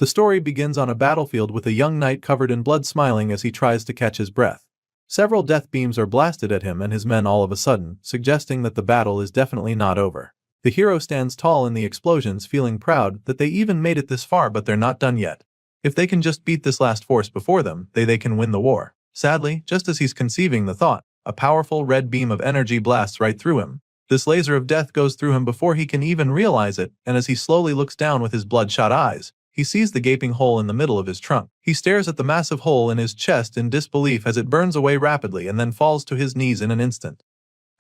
The story begins on a battlefield with a young knight covered in blood smiling as he tries to catch his breath. Several death beams are blasted at him and his men all of a sudden, suggesting that the battle is definitely not over. The hero stands tall in the explosions, feeling proud that they even made it this far, but they're not done yet. If they can just beat this last force before them, they can win the war. Sadly, just as he's conceiving the thought, a powerful red beam of energy blasts right through him. This laser of death goes through him before he can even realize it, and as he slowly looks down with his bloodshot eyes, he sees the gaping hole in the middle of his trunk. He stares at the massive hole in his chest in disbelief as it burns away rapidly and then falls to his knees in an instant.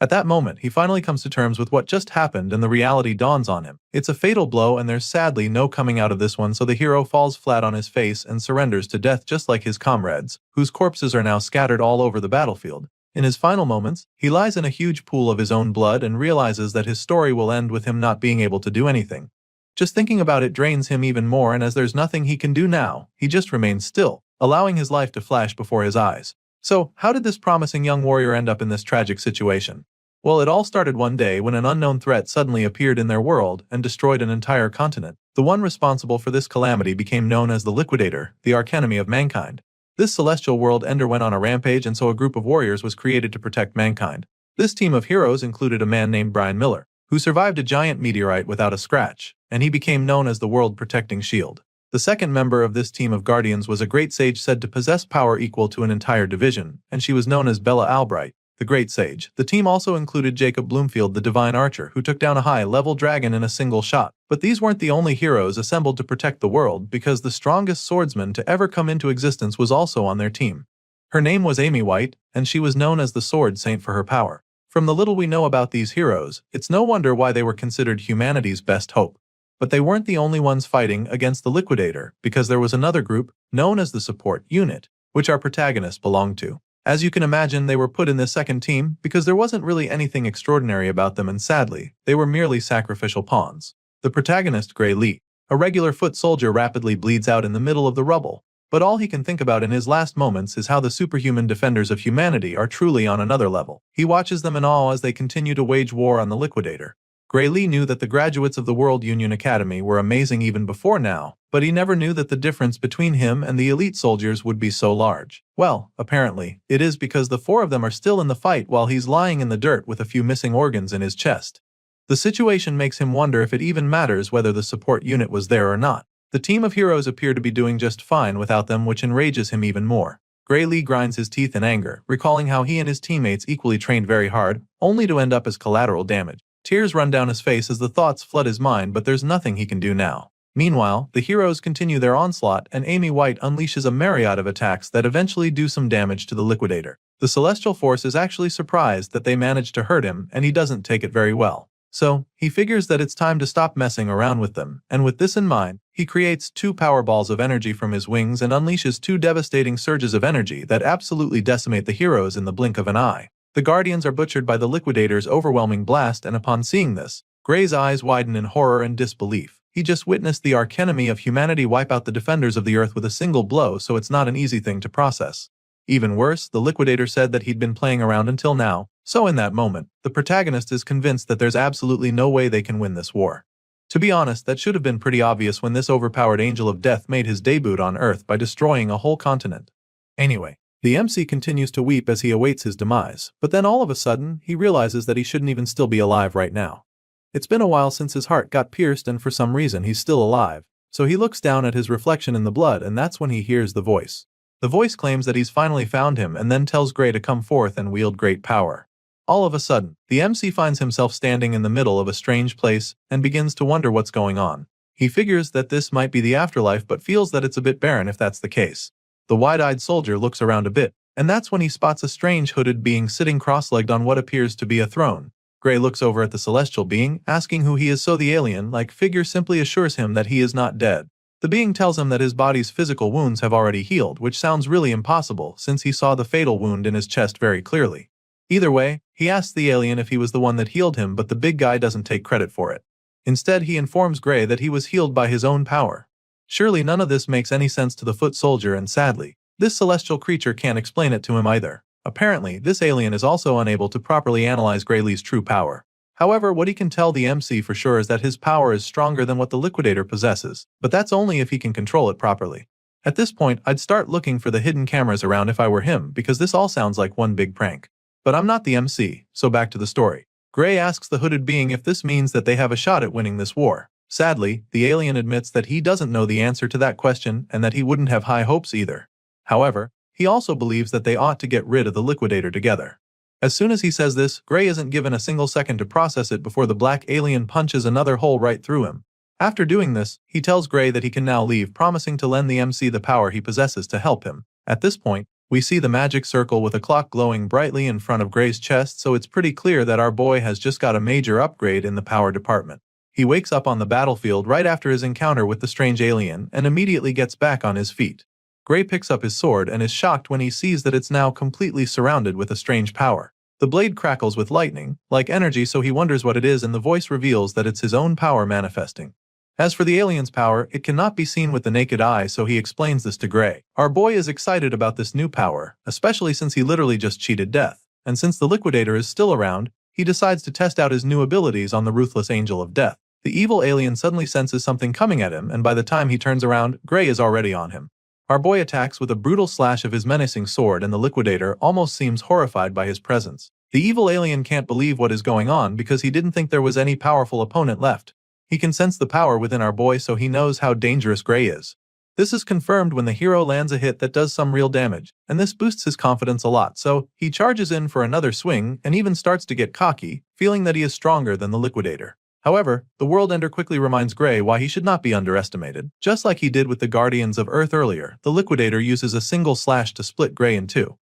At that moment, he finally comes to terms with what just happened and the reality dawns on him. It's a fatal blow and there's sadly no coming out of this one, so the hero falls flat on his face and surrenders to death just like his comrades, whose corpses are now scattered all over the battlefield. In his final moments, he lies in a huge pool of his own blood and realizes that his story will end with him not being able to do anything. Just thinking about it drains him even more, and as there's nothing he can do now, he just remains still, allowing his life to flash before his eyes. So, how did this promising young warrior end up in this tragic situation? Well, it all started one day when an unknown threat suddenly appeared in their world and destroyed an entire continent. The one responsible for this calamity became known as the Liquidator, the archenemy of mankind. This celestial world ender went on a rampage, and so a group of warriors was created to protect mankind. This team of heroes included a man named Brian Miller, who survived a giant meteorite without a scratch, and he became known as the World Protecting Shield. The second member of this team of guardians was a great sage said to possess power equal to an entire division, and she was known as Bella Albright, the Great Sage. The team also included Jacob Bloomfield, the Divine Archer, who took down a high-level dragon in a single shot. But these weren't the only heroes assembled to protect the world, because the strongest swordsman to ever come into existence was also on their team. Her name was Amy White, and she was known as the Sword Saint for her power. From the little we know about these heroes, it's no wonder why they were considered humanity's best hope. But they weren't the only ones fighting against the Liquidator, because there was another group, known as the Support Unit, which our protagonists belonged to. As you can imagine, they were put in this second team because there wasn't really anything extraordinary about them, and sadly, they were merely sacrificial pawns. The protagonist, Gray Lee, a regular foot soldier, rapidly bleeds out in the middle of the rubble, but all he can think about in his last moments is how the superhuman defenders of humanity are truly on another level. He watches them in awe as they continue to wage war on the Liquidator. Gray Lee knew that the graduates of the World Union Academy were amazing even before now, but he never knew that the difference between him and the elite soldiers would be so large. Well, apparently, it is because the four of them are still in the fight while he's lying in the dirt with a few missing organs in his chest. The situation makes him wonder if it even matters whether the support unit was there or not. The team of heroes appear to be doing just fine without them, which enrages him even more. Gray Lee grinds his teeth in anger, recalling how he and his teammates equally trained very hard, only to end up as collateral damage. Tears run down his face as the thoughts flood his mind, but there's nothing he can do now. Meanwhile, the heroes continue their onslaught, and Amy White unleashes a myriad of attacks that eventually do some damage to the Liquidator. The Celestial Force is actually surprised that they managed to hurt him, and he doesn't take it very well. So, he figures that it's time to stop messing around with them, and with this in mind, he creates 2 power balls of energy from his wings and unleashes 2 devastating surges of energy that absolutely decimate the heroes in the blink of an eye. The Guardians are butchered by the Liquidator's overwhelming blast, and upon seeing this, Gray's eyes widen in horror and disbelief. He just witnessed the archenemy of humanity wipe out the defenders of the Earth with a single blow, so it's not an easy thing to process. Even worse, the Liquidator said that he'd been playing around until now, so in that moment, the protagonist is convinced that there's absolutely no way they can win this war. To be honest, that should have been pretty obvious when this overpowered angel of death made his debut on Earth by destroying a whole continent. Anyway, the MC continues to weep as he awaits his demise, but then all of a sudden, he realizes that he shouldn't even still be alive right now. It's been a while since his heart got pierced, and for some reason he's still alive, so he looks down at his reflection in the blood, and that's when he hears the voice. The voice claims that he's finally found him and then tells Gray to come forth and wield great power. All of a sudden, the MC finds himself standing in the middle of a strange place and begins to wonder what's going on. He figures that this might be the afterlife, but feels that it's a bit barren if that's the case. The wide-eyed soldier looks around a bit, and that's when he spots a strange hooded being sitting cross-legged on what appears to be a throne. Gray looks over at the celestial being, asking who he is, so the alien-like figure simply assures him that he is not dead. The being tells him that his body's physical wounds have already healed, which sounds really impossible since he saw the fatal wound in his chest very clearly. Either way, he asks the alien if he was the one that healed him, but the big guy doesn't take credit for it. Instead, he informs Gray that he was healed by his own power. Surely none of this makes any sense to the foot soldier, and sadly, this celestial creature can't explain it to him either. Apparently, this alien is also unable to properly analyze Gray Lee's true power. However, what he can tell the MC for sure is that his power is stronger than what the Liquidator possesses, but that's only if he can control it properly. At this point, I'd start looking for the hidden cameras around if I were him, because this all sounds like one big prank. But I'm not the MC, so back to the story. Gray asks the hooded being if this means that they have a shot at winning this war. Sadly, the alien admits that he doesn't know the answer to that question and that he wouldn't have high hopes either. However, he also believes that they ought to get rid of the Liquidator together. As soon as he says this, Gray isn't given a single second to process it before the black alien punches another hole right through him. After doing this, he tells Gray that he can now leave, promising to lend the MC the power he possesses to help him. At this point, we see the magic circle with a clock glowing brightly in front of Gray's chest, so it's pretty clear that our boy has just got a major upgrade in the power department. He wakes up on the battlefield right after his encounter with the strange alien and immediately gets back on his feet. Gray picks up his sword and is shocked when he sees that it's now completely surrounded with a strange power. The blade crackles with lightning, like energy, so he wonders what it is, and the voice reveals that it's his own power manifesting. As for the alien's power, it cannot be seen with the naked eye, so he explains this to Gray. Our boy is excited about this new power, especially since he literally just cheated death, and since the Liquidator is still around, he decides to test out his new abilities on the ruthless angel of death. The evil alien suddenly senses something coming at him, and by the time he turns around, Gray is already on him. Our boy attacks with a brutal slash of his menacing sword, and the Liquidator almost seems horrified by his presence. The evil alien can't believe what is going on because he didn't think there was any powerful opponent left. He can sense the power within our boy, so he knows how dangerous Gray is. This is confirmed when the hero lands a hit that does some real damage, and this boosts his confidence a lot, so he charges in for another swing and even starts to get cocky, feeling that he is stronger than the Liquidator. However, the World Ender quickly reminds Gray why he should not be underestimated. Just like he did with the Guardians of Earth earlier, the Liquidator uses a single slash to split Gray in two.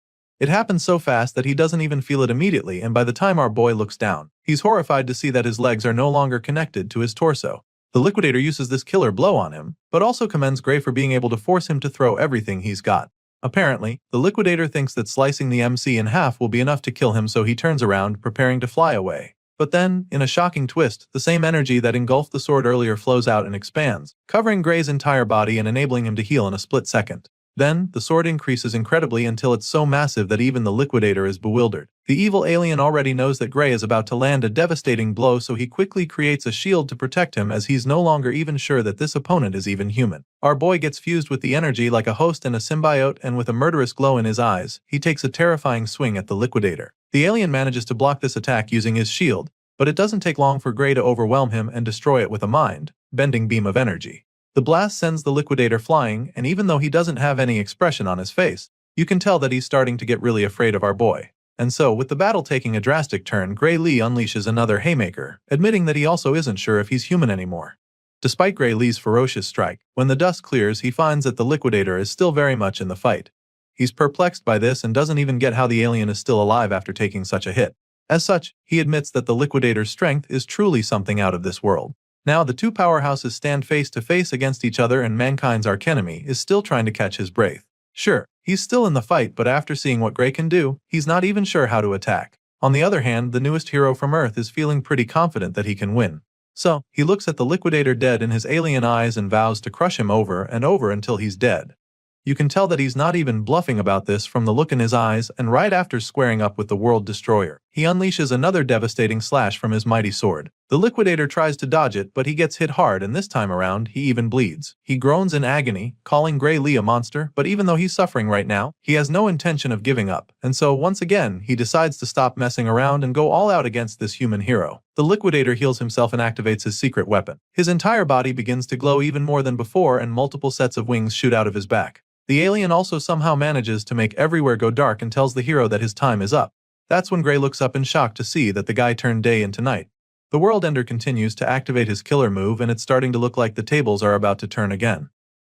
It happens so fast that he doesn't even feel it immediately, and by the time our boy looks down, he's horrified to see that his legs are no longer connected to his torso. The Liquidator uses this killer blow on him, but also commends Gray for being able to force him to throw everything he's got. Apparently, the Liquidator thinks that slicing the MC in half will be enough to kill him, so he turns around, preparing to fly away. But then, in a shocking twist, the same energy that engulfed the sword earlier flows out and expands, covering Gray's entire body and enabling him to heal in a split second. Then, the sword increases incredibly until it's so massive that even the Liquidator is bewildered. The evil alien already knows that Gray is about to land a devastating blow, so he quickly creates a shield to protect him, as he's no longer even sure that this opponent is even human. Our boy gets fused with the energy like a host and a symbiote, and with a murderous glow in his eyes, he takes a terrifying swing at the Liquidator. The alien manages to block this attack using his shield, but it doesn't take long for Gray to overwhelm him and destroy it with a mind-bending beam of energy. The blast sends the Liquidator flying, and even though he doesn't have any expression on his face, you can tell that he's starting to get really afraid of our boy. And so, with the battle taking a drastic turn, Gray Lee unleashes another haymaker, admitting that he also isn't sure if he's human anymore. Despite Gray Lee's ferocious strike, when the dust clears, he finds that the Liquidator is still very much in the fight. He's perplexed by this and doesn't even get how the alien is still alive after taking such a hit. As such, he admits that the Liquidator's strength is truly something out of this world. Now the two powerhouses stand face to face against each other, and mankind's archenemy is still trying to catch his breath. Sure, he's still in the fight, but after seeing what Gray can do, he's not even sure how to attack. On the other hand, the newest hero from Earth is feeling pretty confident that he can win. So, he looks at the Liquidator dead in his alien eyes and vows to crush him over and over until he's dead. You can tell that he's not even bluffing about this from the look in his eyes, and right after squaring up with the World Destroyer, he unleashes another devastating slash from his mighty sword. The Liquidator tries to dodge it, but he gets hit hard, and this time around, he even bleeds. He groans in agony, calling Gray Lee a monster, but even though he's suffering right now, he has no intention of giving up, and so once again, he decides to stop messing around and go all out against this human hero. The Liquidator heals himself and activates his secret weapon. His entire body begins to glow even more than before, and multiple sets of wings shoot out of his back. The alien also somehow manages to make everywhere go dark and tells the hero that his time is up. That's when Gray looks up in shock to see that the guy turned day into night. The World Ender continues to activate his killer move, and it's starting to look like the tables are about to turn again.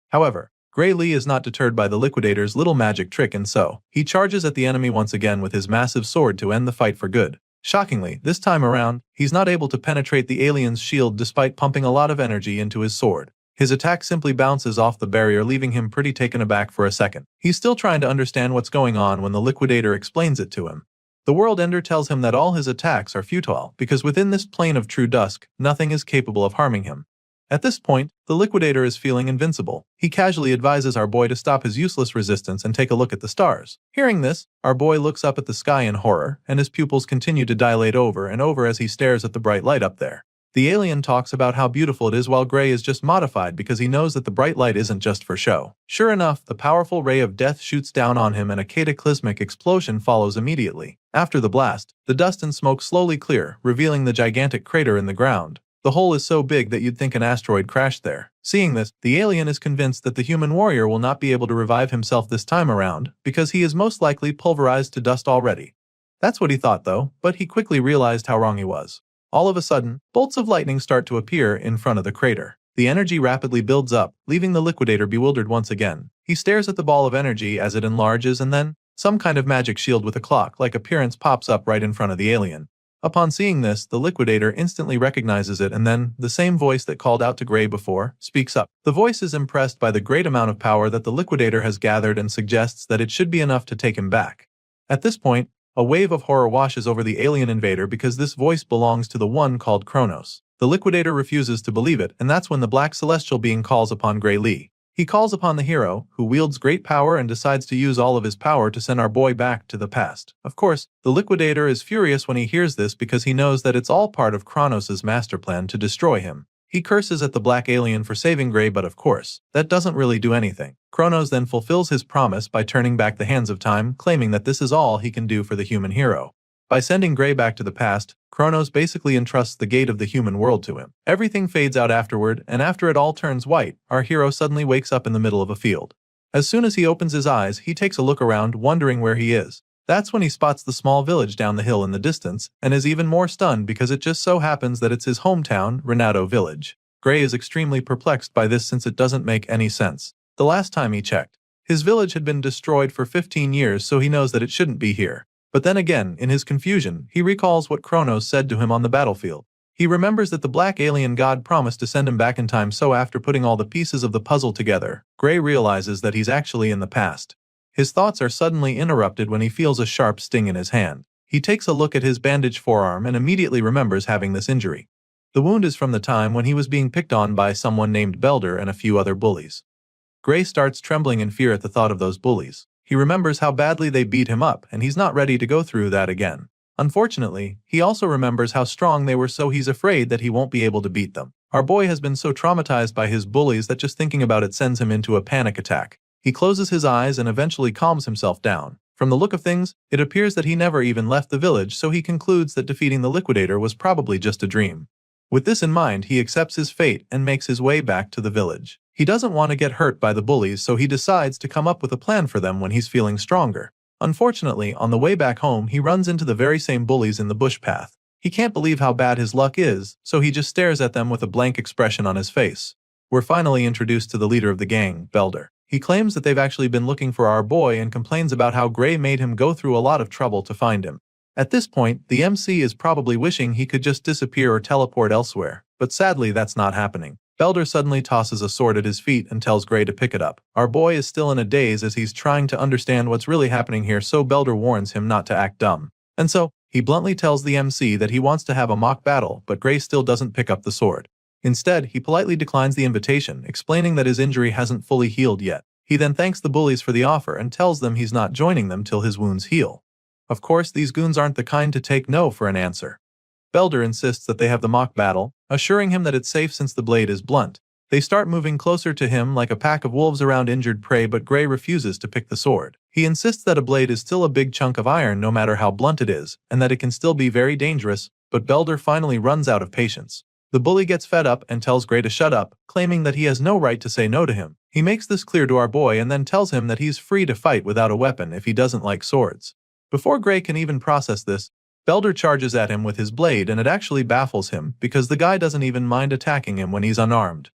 However, Gray Lee is not deterred by the Liquidator's little magic trick, and so he charges at the enemy once again with his massive sword to end the fight for good. Shockingly, this time around, he's not able to penetrate the alien's shield despite pumping a lot of energy into his sword. His attack simply bounces off the barrier, leaving him pretty taken aback for a second. He's still trying to understand what's going on when the Liquidator explains it to him. The World Ender tells him that all his attacks are futile because within this plane of true dusk, nothing is capable of harming him. At this point, the Liquidator is feeling invincible. He casually advises our boy to stop his useless resistance and take a look at the stars. Hearing this, our boy looks up at the sky in horror, and his pupils continue to dilate over and over as he stares at the bright light up there. The alien talks about how beautiful it is while Gray is just modified because he knows that the bright light isn't just for show. Sure enough, the powerful ray of death shoots down on him and a cataclysmic explosion follows immediately. After the blast, the dust and smoke slowly clear, revealing the gigantic crater in the ground. The hole is so big that you'd think an asteroid crashed there. Seeing this, the alien is convinced that the human warrior will not be able to revive himself this time around because he is most likely pulverized to dust already. That's what he thought though, but he quickly realized how wrong he was. All of a sudden, bolts of lightning start to appear in front of the crater. The energy rapidly builds up, leaving the Liquidator bewildered once again. He stares at the ball of energy as it enlarges and then, some kind of magic shield with a clock-like appearance pops up right in front of the alien. Upon seeing this, the Liquidator instantly recognizes it and then, the same voice that called out to Gray before, speaks up. The voice is impressed by the great amount of power that the Liquidator has gathered and suggests that it should be enough to take him back. At this point, a wave of horror washes over the alien invader because this voice belongs to the one called Kronos. The Liquidator refuses to believe it, and that's when the black celestial being calls upon Gray Lee. He calls upon the hero, who wields great power and decides to use all of his power to send our boy back to the past. Of course, the Liquidator is furious when he hears this because he knows that it's all part of Kronos' master plan to destroy him. He curses at the black alien for saving Gray, but of course, that doesn't really do anything. Kronos then fulfills his promise by turning back the hands of time, claiming that this is all he can do for the human hero. By sending Gray back to the past, Kronos basically entrusts the gate of the human world to him. Everything fades out afterward, and after it all turns white, our hero suddenly wakes up in the middle of a field. As soon as he opens his eyes, he takes a look around, wondering where he is. That's when he spots the small village down the hill in the distance, and is even more stunned because it just so happens that it's his hometown, Renato Village. Gray is extremely perplexed by this since it doesn't make any sense. The last time he checked, his village had been destroyed for 15 years, so he knows that it shouldn't be here. But then again, in his confusion, he recalls what Kronos said to him on the battlefield. He remembers that the black alien god promised to send him back in time, so after putting all the pieces of the puzzle together, Gray realizes that he's actually in the past. His thoughts are suddenly interrupted when he feels a sharp sting in his hand. He takes a look at his bandaged forearm and immediately remembers having this injury. The wound is from the time when he was being picked on by someone named Belder and a few other bullies. Gray starts trembling in fear at the thought of those bullies. He remembers how badly they beat him up, and he's not ready to go through that again. Unfortunately, he also remembers how strong they were, so he's afraid that he won't be able to beat them. Our boy has been so traumatized by his bullies that just thinking about it sends him into a panic attack. He closes his eyes and eventually calms himself down. From the look of things, it appears that he never even left the village, so he concludes that defeating the Liquidator was probably just a dream. With this in mind, he accepts his fate and makes his way back to the village. He doesn't want to get hurt by the bullies, so he decides to come up with a plan for them when he's feeling stronger. Unfortunately, on the way back home, he runs into the very same bullies in the bush path. He can't believe how bad his luck is, so he just stares at them with a blank expression on his face. We're finally introduced to the leader of the gang, Belder. He claims that they've actually been looking for our boy and complains about how Gray made him go through a lot of trouble to find him. At this point, the MC is probably wishing he could just disappear or teleport elsewhere, but sadly that's not happening. Belder suddenly tosses a sword at his feet and tells Gray to pick it up. Our boy is still in a daze as he's trying to understand what's really happening here, so Belder warns him not to act dumb. And so, he bluntly tells the MC that he wants to have a mock battle, but Gray still doesn't pick up the sword. Instead, he politely declines the invitation, explaining that his injury hasn't fully healed yet. He then thanks the bullies for the offer and tells them he's not joining them till his wounds heal. Of course, these goons aren't the kind to take no for an answer. Belder insists that they have the mock battle, assuring him that it's safe since the blade is blunt. They start moving closer to him like a pack of wolves around injured prey, but Gray refuses to pick the sword. He insists that a blade is still a big chunk of iron no matter how blunt it is, and that it can still be very dangerous, but Belder finally runs out of patience. The bully gets fed up and tells Gray to shut up, claiming that he has no right to say no to him. He makes this clear to our boy and then tells him that he's free to fight without a weapon if he doesn't like swords. Before Gray can even process this, Belder charges at him with his blade, and it actually baffles him because the guy doesn't even mind attacking him when he's unarmed.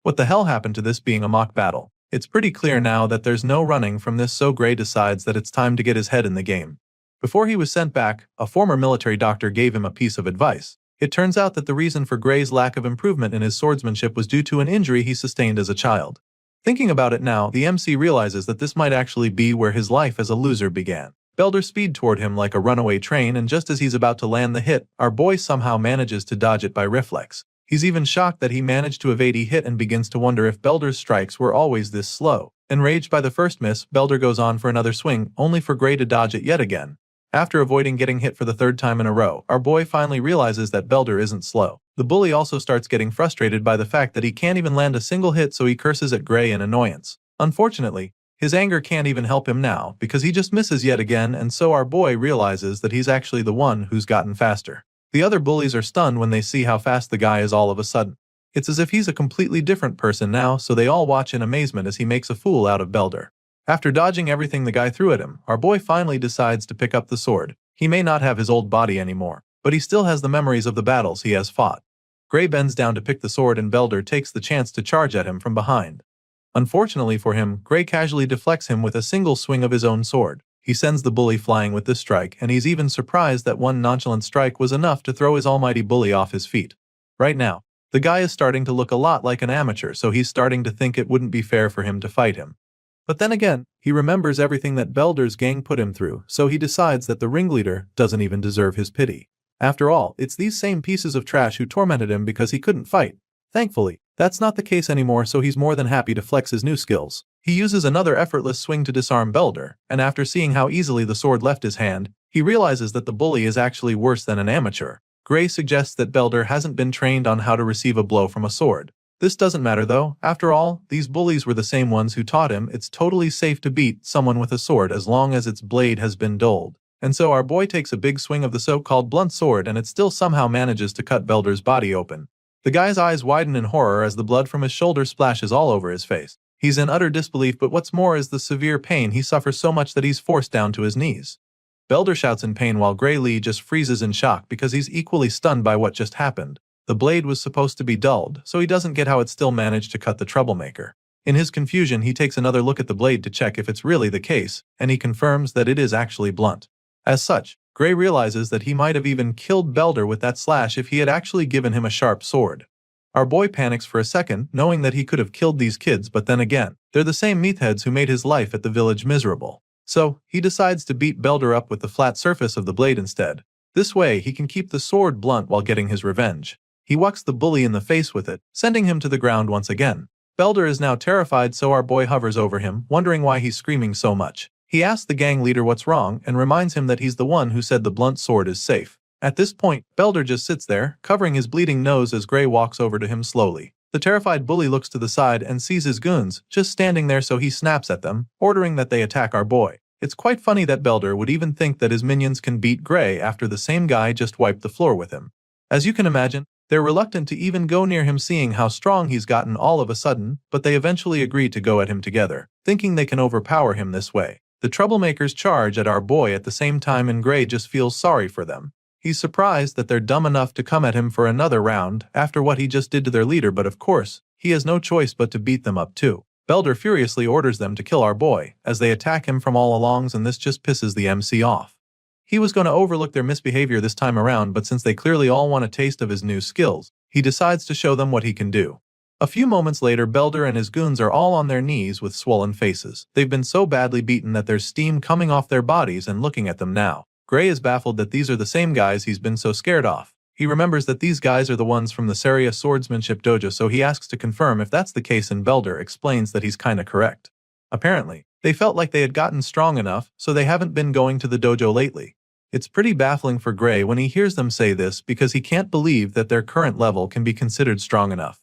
What the hell happened to this being a mock battle? It's pretty clear now that there's no running from this, so Gray decides that it's time to get his head in the game. Before he was sent back, a former military doctor gave him a piece of advice. It turns out that the reason for Gray's lack of improvement in his swordsmanship was due to an injury he sustained as a child. Thinking about it now, the MC realizes that this might actually be where his life as a loser began. Belder speeds toward him like a runaway train, and just as he's about to land the hit, our boy somehow manages to dodge it by reflex. He's even shocked that he managed to evade a hit and begins to wonder if Belder's strikes were always this slow. Enraged by the first miss, Belder goes on for another swing, only for Gray to dodge it yet again. After avoiding getting hit for the third time in a row, our boy finally realizes that Belder isn't slow. The bully also starts getting frustrated by the fact that he can't even land a single hit, so he curses at Gray in annoyance. Unfortunately, his anger can't even help him now, because he just misses yet again, and so our boy realizes that he's actually the one who's gotten faster. The other bullies are stunned when they see how fast the guy is all of a sudden. It's as if he's a completely different person now, so they all watch in amazement as he makes a fool out of Belder. After dodging everything the guy threw at him, our boy finally decides to pick up the sword. He may not have his old body anymore, but he still has the memories of the battles he has fought. Gray bends down to pick the sword and Belder takes the chance to charge at him from behind. Unfortunately for him, Gray casually deflects him with a single swing of his own sword. He sends the bully flying with this strike, and he's even surprised that one nonchalant strike was enough to throw his almighty bully off his feet. Right now, the guy is starting to look a lot like an amateur, so he's starting to think it wouldn't be fair for him to fight him. But then again, he remembers everything that Belder's gang put him through, so he decides that the ringleader doesn't even deserve his pity. After all, it's these same pieces of trash who tormented him because he couldn't fight. Thankfully, that's not the case anymore, so he's more than happy to flex his new skills. He uses another effortless swing to disarm Belder, and after seeing how easily the sword left his hand, he realizes that the bully is actually worse than an amateur. Gray suggests that Belder hasn't been trained on how to receive a blow from a sword. This doesn't matter though. After all, these bullies were the same ones who taught him it's totally safe to beat someone with a sword as long as its blade has been dulled. And so our boy takes a big swing of the so-called blunt sword, and it still somehow manages to cut Belder's body open. The guy's eyes widen in horror as the blood from his shoulder splashes all over his face. He's in utter disbelief, but what's more is the severe pain. He suffers so much that he's forced down to his knees. Belder shouts in pain while Gray Lee just freezes in shock because he's equally stunned by what just happened. The blade was supposed to be dulled, so he doesn't get how it still managed to cut the troublemaker. In his confusion, he takes another look at the blade to check if it's really the case, and he confirms that it is actually blunt. As such, Gray realizes that he might have even killed Belder with that slash if he had actually given him a sharp sword. Our boy panics for a second, knowing that he could have killed these kids, but then again, they're the same meatheads who made his life at the village miserable. So, he decides to beat Belder up with the flat surface of the blade instead. This way, he can keep the sword blunt while getting his revenge. He whacks the bully in the face with it, sending him to the ground once again. Belder is now terrified, so our boy hovers over him, wondering why he's screaming so much. He asks the gang leader what's wrong and reminds him that he's the one who said the blunt sword is safe. At this point, Belder just sits there, covering his bleeding nose as Gray walks over to him slowly. The terrified bully looks to the side and sees his goons just standing there, so he snaps at them, ordering that they attack our boy. It's quite funny that Belder would even think that his minions can beat Gray after the same guy just wiped the floor with him. As you can imagine, they're reluctant to even go near him, seeing how strong he's gotten all of a sudden, but they eventually agree to go at him together, thinking they can overpower him this way. The troublemakers charge at our boy at the same time, and Gray just feels sorry for them. He's surprised that they're dumb enough to come at him for another round after what he just did to their leader, but of course, he has no choice but to beat them up too. Belder furiously orders them to kill our boy, as they attack him from all alongs, and this just pisses the MC off. He was going to overlook their misbehavior this time around, but since they clearly all want a taste of his new skills, he decides to show them what he can do. A few moments later, Belder and his goons are all on their knees with swollen faces. They've been so badly beaten that there's steam coming off their bodies and looking at them now. Gray is baffled that these are the same guys he's been so scared of. He remembers that these guys are the ones from the Saria swordsmanship dojo, so he asks to confirm if that's the case, and Belder explains that he's kinda correct. Apparently, they felt like they had gotten strong enough, so they haven't been going to the dojo lately. It's pretty baffling for Gray when he hears them say this, because he can't believe that their current level can be considered strong enough.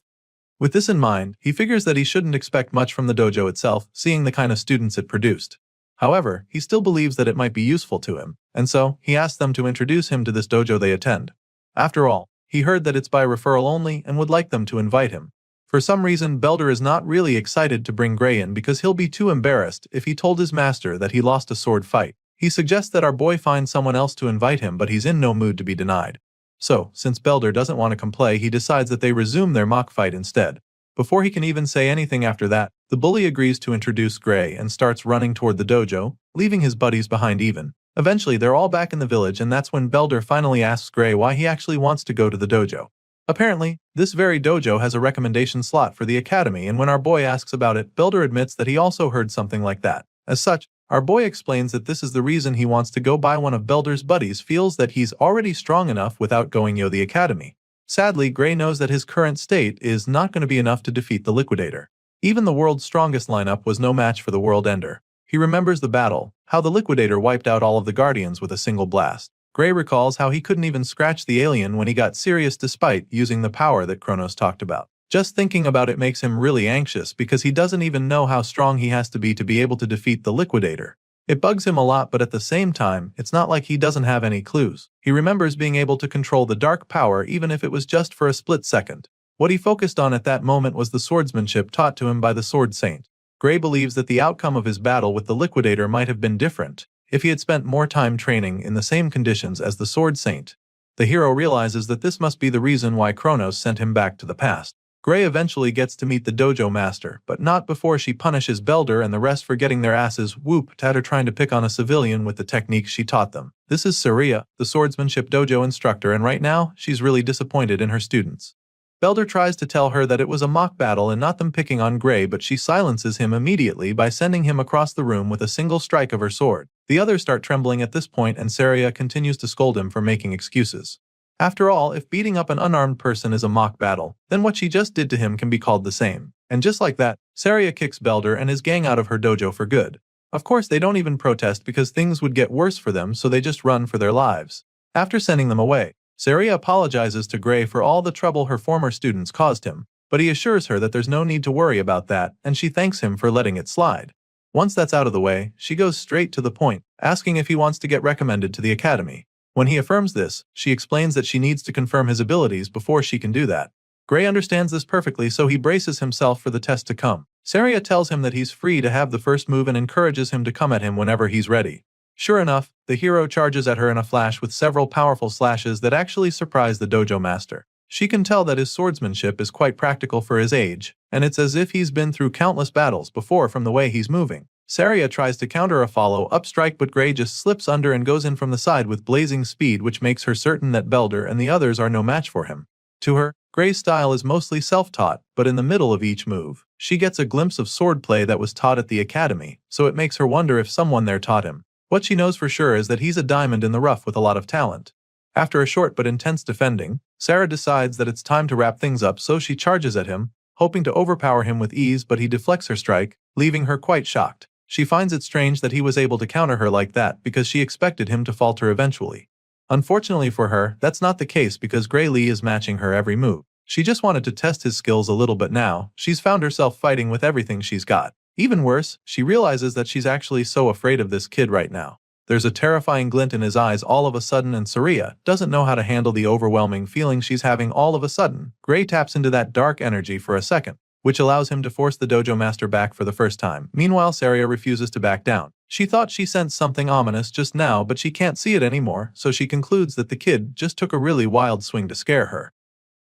With this in mind, he figures that he shouldn't expect much from the dojo itself, seeing the kind of students it produced. However, he still believes that it might be useful to him, and so he asks them to introduce him to this dojo they attend. After all, he heard that it's by referral only and would like them to invite him. For some reason, Belder is not really excited to bring Gray in because he'll be too embarrassed if he told his master that he lost a sword fight. He suggests that our boy find someone else to invite him, but he's in no mood to be denied. So, since Belder doesn't want to come play, he decides that they resume their mock fight instead. Before he can even say anything after that, the bully agrees to introduce Gray and starts running toward the dojo, leaving his buddies behind even. Eventually, they're all back in the village, and that's when Belder finally asks Gray why he actually wants to go to the dojo. Apparently, this very dojo has a recommendation slot for the academy, and when our boy asks about it, Belder admits that he also heard something like that. As such, our boy explains that this is the reason he wants to go, by one of Belder's buddies feels that he's already strong enough without going to the academy. Sadly, Gray knows that his current state is not going to be enough to defeat the Liquidator. Even the world's strongest lineup was no match for the World Ender. He remembers the battle, how the Liquidator wiped out all of the Guardians with a single blast. Gray recalls how he couldn't even scratch the alien when he got serious despite using the power that Kronos talked about. Just thinking about it makes him really anxious because he doesn't even know how strong he has to be able to defeat the Liquidator. It bugs him a lot, but at the same time, it's not like he doesn't have any clues. He remembers being able to control the dark power even if it was just for a split second. What he focused on at that moment was the swordsmanship taught to him by the Sword Saint. Gray believes that the outcome of his battle with the Liquidator might have been different if he had spent more time training in the same conditions as the Sword Saint. The hero realizes that this must be the reason why Kronos sent him back to the past. Gray eventually gets to meet the dojo master, but not before she punishes Belder and the rest for getting their asses whooped at her trying to pick on a civilian with the techniques she taught them. This is Saria, the swordsmanship dojo instructor, and right now, she's really disappointed in her students. Belder tries to tell her that it was a mock battle and not them picking on Gray, but she silences him immediately by sending him across the room with a single strike of her sword. The others start trembling at this point, and Saria continues to scold him for making excuses. After all, if beating up an unarmed person is a mock battle, then what she just did to him can be called the same. And just like that, Saria kicks Belder and his gang out of her dojo for good. Of course, they don't even protest because things would get worse for them, so they just run for their lives. After sending them away, Saria apologizes to Gray for all the trouble her former students caused him, but he assures her that there's no need to worry about that, and she thanks him for letting it slide. Once that's out of the way, she goes straight to the point, asking if he wants to get recommended to the academy. When he affirms this, she explains that she needs to confirm his abilities before she can do that. Gray understands this perfectly, so he braces himself for the test to come. Saria tells him that he's free to have the first move and encourages him to come at him whenever he's ready. Sure enough, the hero charges at her in a flash with several powerful slashes that actually surprise the dojo master. She can tell that his swordsmanship is quite practical for his age, and it's as if he's been through countless battles before from the way he's moving. Saria tries to counter a follow-up strike, but Gray just slips under and goes in from the side with blazing speed, which makes her certain that Belder and the others are no match for him. To her, Gray's style is mostly self-taught, but in the middle of each move, she gets a glimpse of swordplay that was taught at the academy, so it makes her wonder if someone there taught him. What she knows for sure is that he's a diamond in the rough with a lot of talent. After a short but intense defending, Sarah decides that it's time to wrap things up, so she charges at him, hoping to overpower him with ease, but he deflects her strike, leaving her quite shocked. She finds it strange that he was able to counter her like that because she expected him to falter eventually. Unfortunately for her, that's not the case because Gray Lee is matching her every move. She just wanted to test his skills a little, but now, she's found herself fighting with everything she's got. Even worse, she realizes that she's actually so afraid of this kid right now. There's a terrifying glint in his eyes all of a sudden, and Saria doesn't know how to handle the overwhelming feeling she's having all of a sudden. Gray taps into that dark energy for a second, which allows him to force the dojo master back for the first time. Meanwhile, Saria refuses to back down. She thought she sensed something ominous just now, but she can't see it anymore, so she concludes that the kid just took a really wild swing to scare her.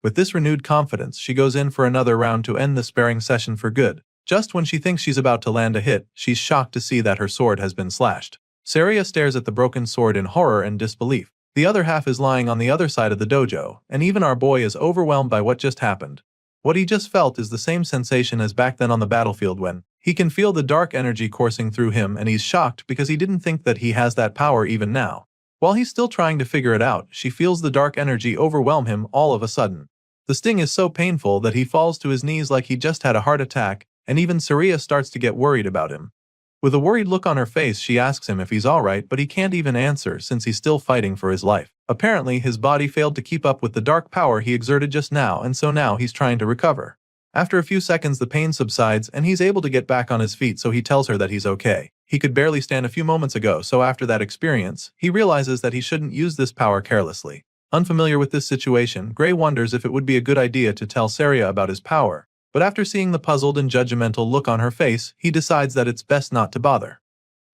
With this renewed confidence, she goes in for another round to end the sparring session for good. Just when she thinks she's about to land a hit, she's shocked to see that her sword has been slashed. Saria stares at the broken sword in horror and disbelief. The other half is lying on the other side of the dojo, and even our boy is overwhelmed by what just happened. What he just felt is the same sensation as back then on the battlefield when he can feel the dark energy coursing through him, and he's shocked because he didn't think that he has that power even now. While he's still trying to figure it out, she feels the dark energy overwhelm him all of a sudden. The sting is so painful that he falls to his knees like he just had a heart attack, and even Saria starts to get worried about him. With a worried look on her face, she asks him if he's alright, but he can't even answer since he's still fighting for his life. Apparently, his body failed to keep up with the dark power he exerted just now, and so now he's trying to recover. After a few seconds, the pain subsides and he's able to get back on his feet, so he tells her that he's okay. He could barely stand a few moments ago, so after that experience, he realizes that he shouldn't use this power carelessly. Unfamiliar with this situation, Gray wonders if it would be a good idea to tell Saria about his power. But after seeing the puzzled and judgmental look on her face, he decides that it's best not to bother.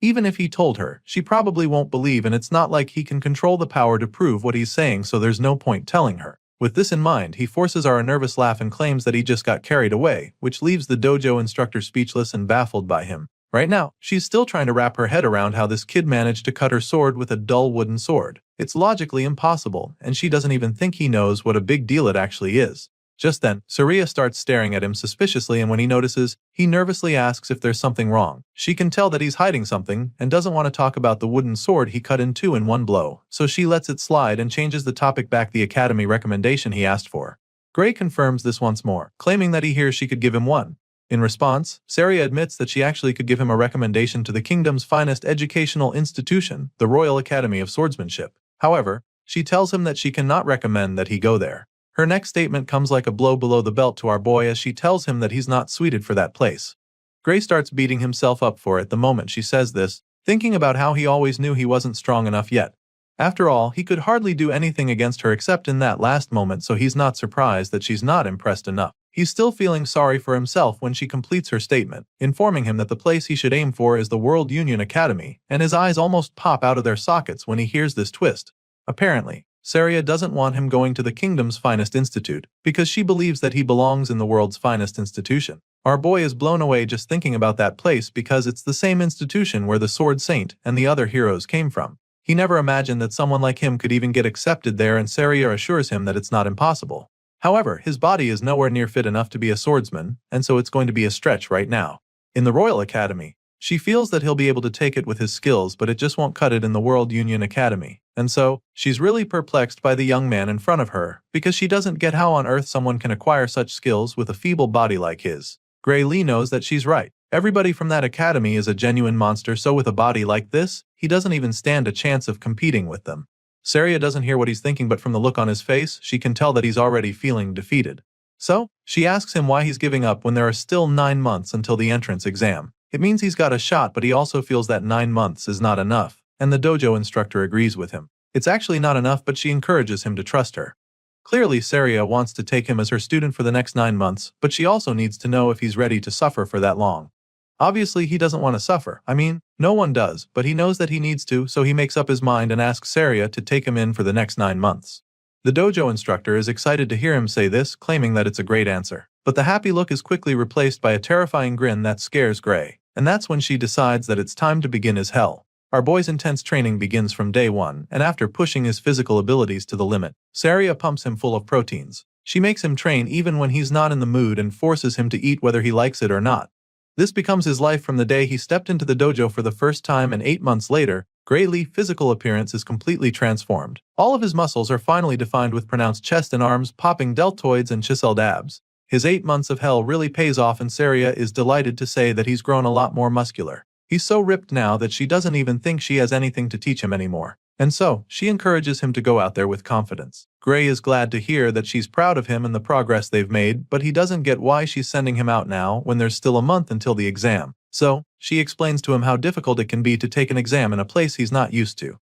Even if he told her, she probably won't believe, and it's not like he can control the power to prove what he's saying, so there's no point telling her. With this in mind, he forces a nervous laugh and claims that he just got carried away, which leaves the dojo instructor speechless and baffled by him. Right now, she's still trying to wrap her head around how this kid managed to cut her sword with a dull wooden sword. It's logically impossible, and she doesn't even think he knows what a big deal it actually is. Just then, Saria starts staring at him suspiciously, and when he notices, he nervously asks if there's something wrong. She can tell that he's hiding something and doesn't want to talk about the wooden sword he cut in two in one blow, so she lets it slide and changes the topic back to the academy recommendation he asked for. Gray confirms this once more, claiming that he hears she could give him one. In response, Saria admits that she actually could give him a recommendation to the kingdom's finest educational institution, the Royal Academy of Swordsmanship. However, she tells him that she cannot recommend that he go there. Her next statement comes like a blow below the belt to our boy as she tells him that he's not suited for that place. Gray starts beating himself up for it the moment she says this, thinking about how he always knew he wasn't strong enough yet. After all, he could hardly do anything against her except in that last moment, so he's not surprised that she's not impressed enough. He's still feeling sorry for himself when she completes her statement, informing him that the place he should aim for is the World Union Academy, and his eyes almost pop out of their sockets when he hears this twist. Apparently, Saria doesn't want him going to the kingdom's finest institute, because she believes that he belongs in the world's finest institution. Our boy is blown away just thinking about that place because it's the same institution where the Sword Saint and the other heroes came from. He never imagined that someone like him could even get accepted there, and Saria assures him that it's not impossible. However, his body is nowhere near fit enough to be a swordsman, and so it's going to be a stretch right now. In the Royal Academy, she feels that he'll be able to take it with his skills, but it just won't cut it in the World Union Academy. And so, she's really perplexed by the young man in front of her, because she doesn't get how on earth someone can acquire such skills with a feeble body like his. Gray Lee knows that she's right. Everybody from that academy is a genuine monster, so with a body like this, he doesn't even stand a chance of competing with them. Saria doesn't hear what he's thinking, but from the look on his face, she can tell that he's already feeling defeated. So, she asks him why he's giving up when there are still 9 months until the entrance exam. It means he's got a shot, but he also feels that 9 months is not enough, and the dojo instructor agrees with him. It's actually not enough, but she encourages him to trust her. Clearly, Saria wants to take him as her student for the next 9 months, but she also needs to know if he's ready to suffer for that long. Obviously, he doesn't want to suffer. I mean, no one does, but he knows that he needs to, so he makes up his mind and asks Saria to take him in for the next 9 months. The dojo instructor is excited to hear him say this, claiming that it's a great answer. But the happy look is quickly replaced by a terrifying grin that scares Gray, and that's when she decides that it's time to begin his hell. Our boy's intense training begins from day one, and after pushing his physical abilities to the limit, Saria pumps him full of proteins. She makes him train even when he's not in the mood and forces him to eat whether he likes it or not. This becomes his life from the day he stepped into the dojo for the first time, and 8 months later, Gray Lee's physical appearance is completely transformed. All of his muscles are finally defined with pronounced chest and arms, popping deltoids and chiseled abs. His 8 months of hell really pays off, and Saria is delighted to say that he's grown a lot more muscular. He's so ripped now that she doesn't even think she has anything to teach him anymore. And so, she encourages him to go out there with confidence. Gray is glad to hear that she's proud of him and the progress they've made, but he doesn't get why she's sending him out now when there's still a month until the exam. So, she explains to him how difficult it can be to take an exam in a place he's not used to.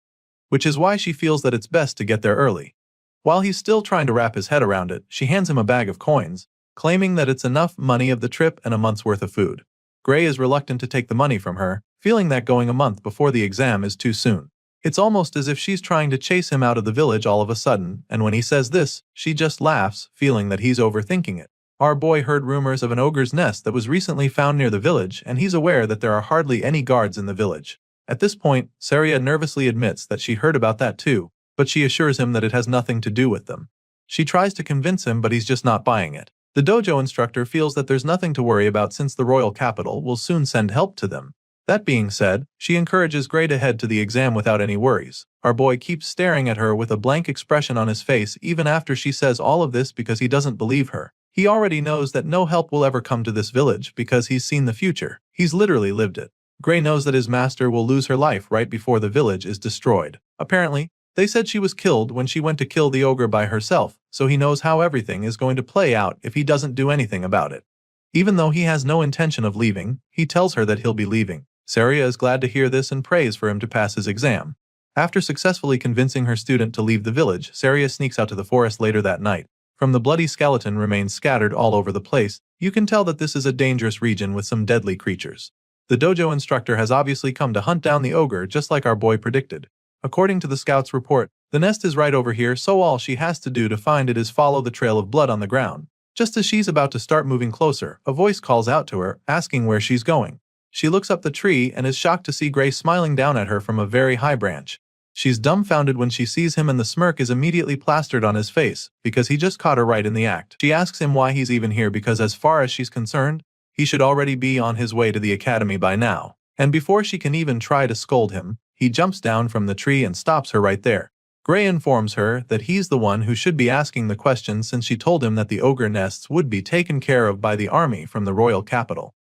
Which is why she feels that it's best to get there early. While he's still trying to wrap his head around it, she hands him a bag of coins, claiming that it's enough money of the trip and a month's worth of food. Gray is reluctant to take the money from her, feeling that going a month before the exam is too soon. It's almost as if she's trying to chase him out of the village all of a sudden, and when he says this, she just laughs, feeling that he's overthinking it. Our boy heard rumors of an ogre's nest that was recently found near the village, and he's aware that there are hardly any guards in the village. At this point, Saria nervously admits that she heard about that too, but she assures him that it has nothing to do with them. She tries to convince him, but he's just not buying it. The dojo instructor feels that there's nothing to worry about since the royal capital will soon send help to them. That being said, she encourages Gray to head to the exam without any worries. Our boy keeps staring at her with a blank expression on his face even after she says all of this because he doesn't believe her. He already knows that no help will ever come to this village because he's seen the future. He's literally lived it. Gray knows that his master will lose her life right before the village is destroyed. Apparently, they said she was killed when she went to kill the ogre by herself, so he knows how everything is going to play out if he doesn't do anything about it. Even though he has no intention of leaving, he tells her that he'll be leaving. Saria is glad to hear this and prays for him to pass his exam. After successfully convincing her student to leave the village, Saria sneaks out to the forest later that night. From the bloody skeleton remains scattered all over the place, you can tell that this is a dangerous region with some deadly creatures. The dojo instructor has obviously come to hunt down the ogre just like our boy predicted. According to the scout's report, the nest is right over here, so all she has to do to find it is follow the trail of blood on the ground. Just as she's about to start moving closer, a voice calls out to her, asking where she's going. She looks up the tree and is shocked to see Gray smiling down at her from a very high branch. She's dumbfounded when she sees him, and the smirk is immediately plastered on his face, because he just caught her right in the act. She asks him why he's even here because as far as she's concerned, he should already be on his way to the academy by now. And before she can even try to scold him, he jumps down from the tree and stops her right there. Gray informs her that he's the one who should be asking the questions since she told him that the ogre nests would be taken care of by the army from the royal capital.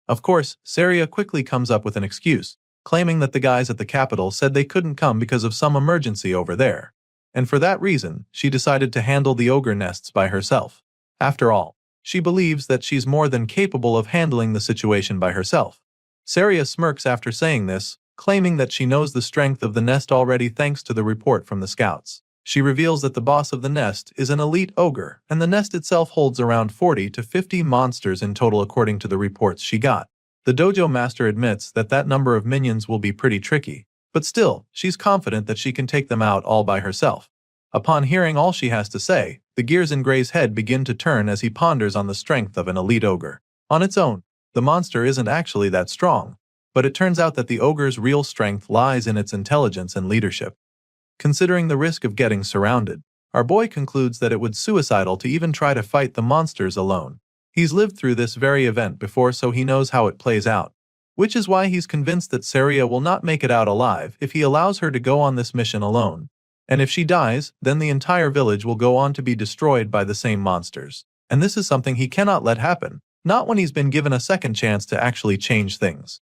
Of course, Saria quickly comes up with an excuse, claiming that the guys at the capital said they couldn't come because of some emergency over there. And for that reason, she decided to handle the ogre nests by herself. After all, she believes that she's more than capable of handling the situation by herself. Saria smirks after saying this, claiming that she knows the strength of the nest already thanks to the report from the scouts. She reveals that the boss of the nest is an elite ogre, and the nest itself holds around 40 to 50 monsters in total according to the reports she got. The dojo master admits that that number of minions will be pretty tricky, but still, she's confident that she can take them out all by herself. Upon hearing all she has to say, the gears in Gray's head begin to turn as he ponders on the strength of an elite ogre. On its own, the monster isn't actually that strong, but it turns out that the ogre's real strength lies in its intelligence and leadership. Considering the risk of getting surrounded, our boy concludes that it would be suicidal to even try to fight the monsters alone. He's lived through this very event before, so he knows how it plays out, which is why he's convinced that Saria will not make it out alive if he allows her to go on this mission alone. And if she dies, then the entire village will go on to be destroyed by the same monsters. And this is something he cannot let happen, not when he's been given a second chance to actually change things.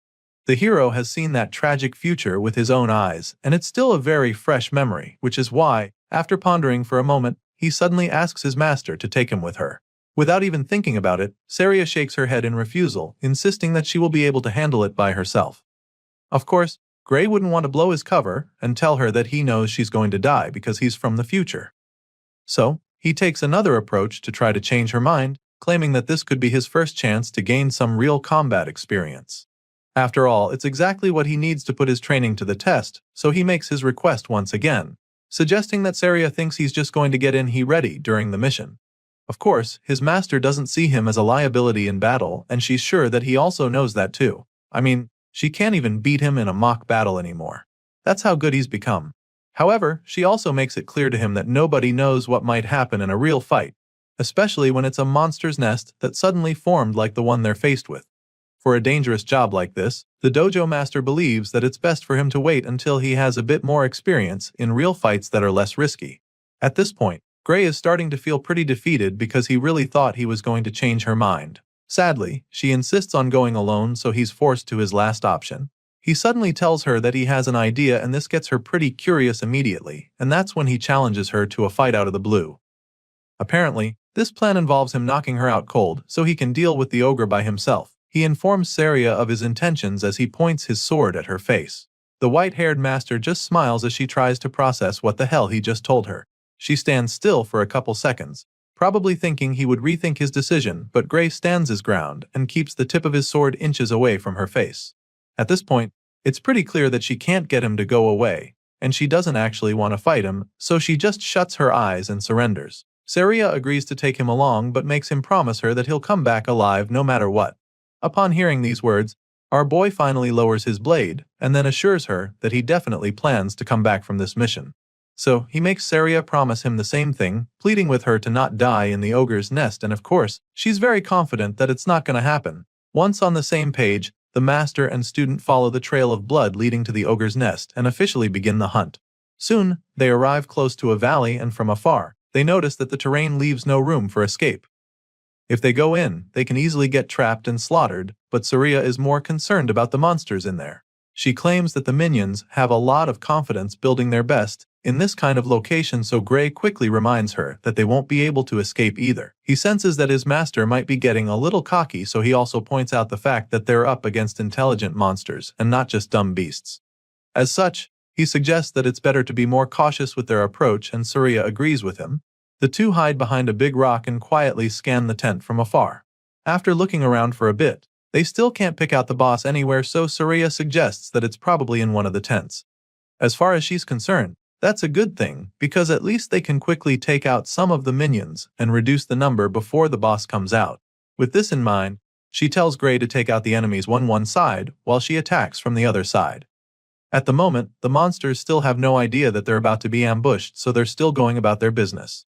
The hero has seen that tragic future with his own eyes, and it's still a very fresh memory, which is why, after pondering for a moment, he suddenly asks his master to take him with her. Without even thinking about it, Saria shakes her head in refusal, insisting that she will be able to handle it by herself. Of course, Gray wouldn't want to blow his cover and tell her that he knows she's going to die because he's from the future. So, he takes another approach to try to change her mind, claiming that this could be his first chance to gain some real combat experience. After all, it's exactly what he needs to put his training to the test, so he makes his request once again, suggesting that Saria thinks he's just going to get in ready during the mission. Of course, his master doesn't see him as a liability in battle, and she's sure that he also knows that too. I mean, she can't even beat him in a mock battle anymore. That's how good he's become. However, she also makes it clear to him that nobody knows what might happen in a real fight, especially when it's a monster's nest that suddenly formed like the one they're faced with. For a dangerous job like this, the dojo master believes that it's best for him to wait until he has a bit more experience in real fights that are less risky. At this point, Gray is starting to feel pretty defeated because he really thought he was going to change her mind. Sadly, she insists on going alone, so he's forced to his last option. He suddenly tells her that he has an idea, and this gets her pretty curious immediately, and that's when he challenges her to a fight out of the blue. Apparently, this plan involves him knocking her out cold so he can deal with the ogre by himself. He informs Saria of his intentions as he points his sword at her face. The white-haired master just smiles as she tries to process what the hell he just told her. She stands still for a couple seconds, probably thinking he would rethink his decision, but Gray stands his ground and keeps the tip of his sword inches away from her face. At this point, it's pretty clear that she can't get him to go away, and she doesn't actually want to fight him, so she just shuts her eyes and surrenders. Saria agrees to take him along but makes him promise her that he'll come back alive no matter what. Upon hearing these words, our boy finally lowers his blade and then assures her that he definitely plans to come back from this mission. So, he makes Saria promise him the same thing, pleading with her to not die in the ogre's nest, and of course, she's very confident that it's not going to happen. Once on the same page, the master and student follow the trail of blood leading to the ogre's nest and officially begin the hunt. Soon, they arrive close to a valley, and from afar, they notice that the terrain leaves no room for escape. If they go in, they can easily get trapped and slaughtered, but Saria is more concerned about the monsters in there. She claims that the minions have a lot of confidence building their best in this kind of location, so Gray quickly reminds her that they won't be able to escape either. He senses that his master might be getting a little cocky, so he also points out the fact that they're up against intelligent monsters and not just dumb beasts. As such, he suggests that it's better to be more cautious with their approach, and Saria agrees with him. The two hide behind a big rock and quietly scan the tent from afar. After looking around for a bit, they still can't pick out the boss anywhere, so Saria suggests that it's probably in one of the tents. As far as she's concerned, that's a good thing, because at least they can quickly take out some of the minions and reduce the number before the boss comes out. With this in mind, she tells Gray to take out the enemies one side while she attacks from the other side. At the moment, the monsters still have no idea that they're about to be ambushed, so they're still going about their business.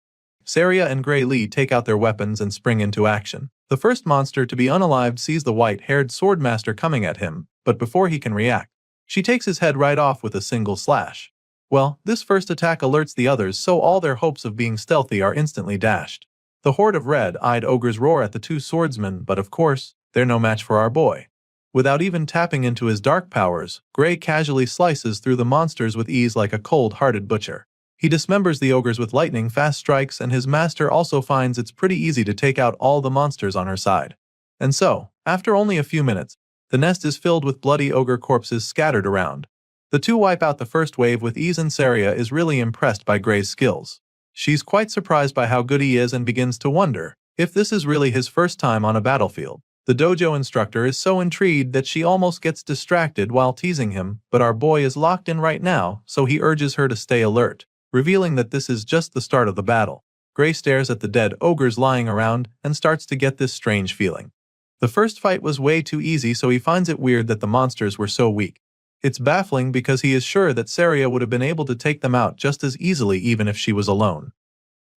Saria and Gray Lee take out their weapons and spring into action. The first monster to be unalived sees the white-haired swordmaster coming at him, but before he can react, she takes his head right off with a single slash. Well, this first attack alerts the others, so all their hopes of being stealthy are instantly dashed. The horde of red-eyed ogres roar at the two swordsmen, but of course, they're no match for our boy. Without even tapping into his dark powers, Gray casually slices through the monsters with ease like a cold-hearted butcher. He dismembers the ogres with lightning-fast strikes, and his master also finds it's pretty easy to take out all the monsters on her side. And so, after only a few minutes, the nest is filled with bloody ogre corpses scattered around. The two wipe out the first wave with ease, and Saria is really impressed by Gray's skills. She's quite surprised by how good he is and begins to wonder if this is really his first time on a battlefield. The dojo instructor is so intrigued that she almost gets distracted while teasing him, but our boy is locked in right now, so he urges her to stay alert, revealing that this is just the start of the battle. Gray stares at the dead ogres lying around and starts to get this strange feeling. The first fight was way too easy, so he finds it weird that the monsters were so weak. It's baffling because he is sure that Saria would have been able to take them out just as easily even if she was alone.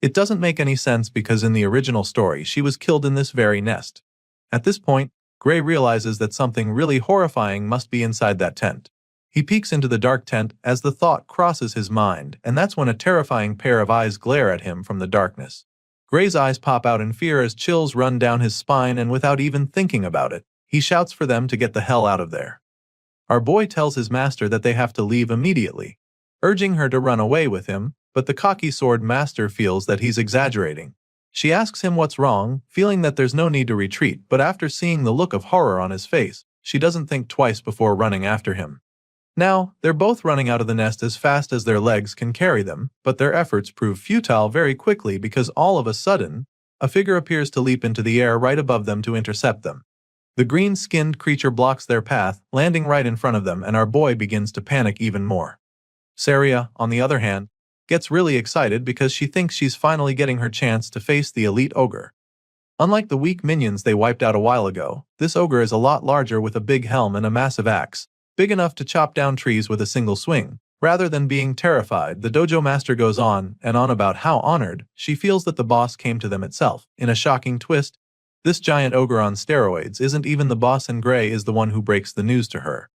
It doesn't make any sense because in the original story she was killed in this very nest. At this point, Gray realizes that something really horrifying must be inside that tent. He peeks into the dark tent as the thought crosses his mind, and that's when a terrifying pair of eyes glare at him from the darkness. Gray's eyes pop out in fear as chills run down his spine, and without even thinking about it, he shouts for them to get the hell out of there. Our boy tells his master that they have to leave immediately, urging her to run away with him, but the cocky sword master feels that he's exaggerating. She asks him what's wrong, feeling that there's no need to retreat, but after seeing the look of horror on his face, she doesn't think twice before running after him. Now, they're both running out of the nest as fast as their legs can carry them, but their efforts prove futile very quickly because all of a sudden, a figure appears to leap into the air right above them to intercept them. The green-skinned creature blocks their path, landing right in front of them, and our boy begins to panic even more. Saria, on the other hand, gets really excited because she thinks she's finally getting her chance to face the elite ogre. Unlike the weak minions they wiped out a while ago, this ogre is a lot larger with a big helm and a massive axe, big enough to chop down trees with a single swing. Rather than being terrified, the dojo master goes on and on about how honored she feels that the boss came to them itself. In a shocking twist, this giant ogre on steroids isn't even the boss, and Gray is the one who breaks the news to her.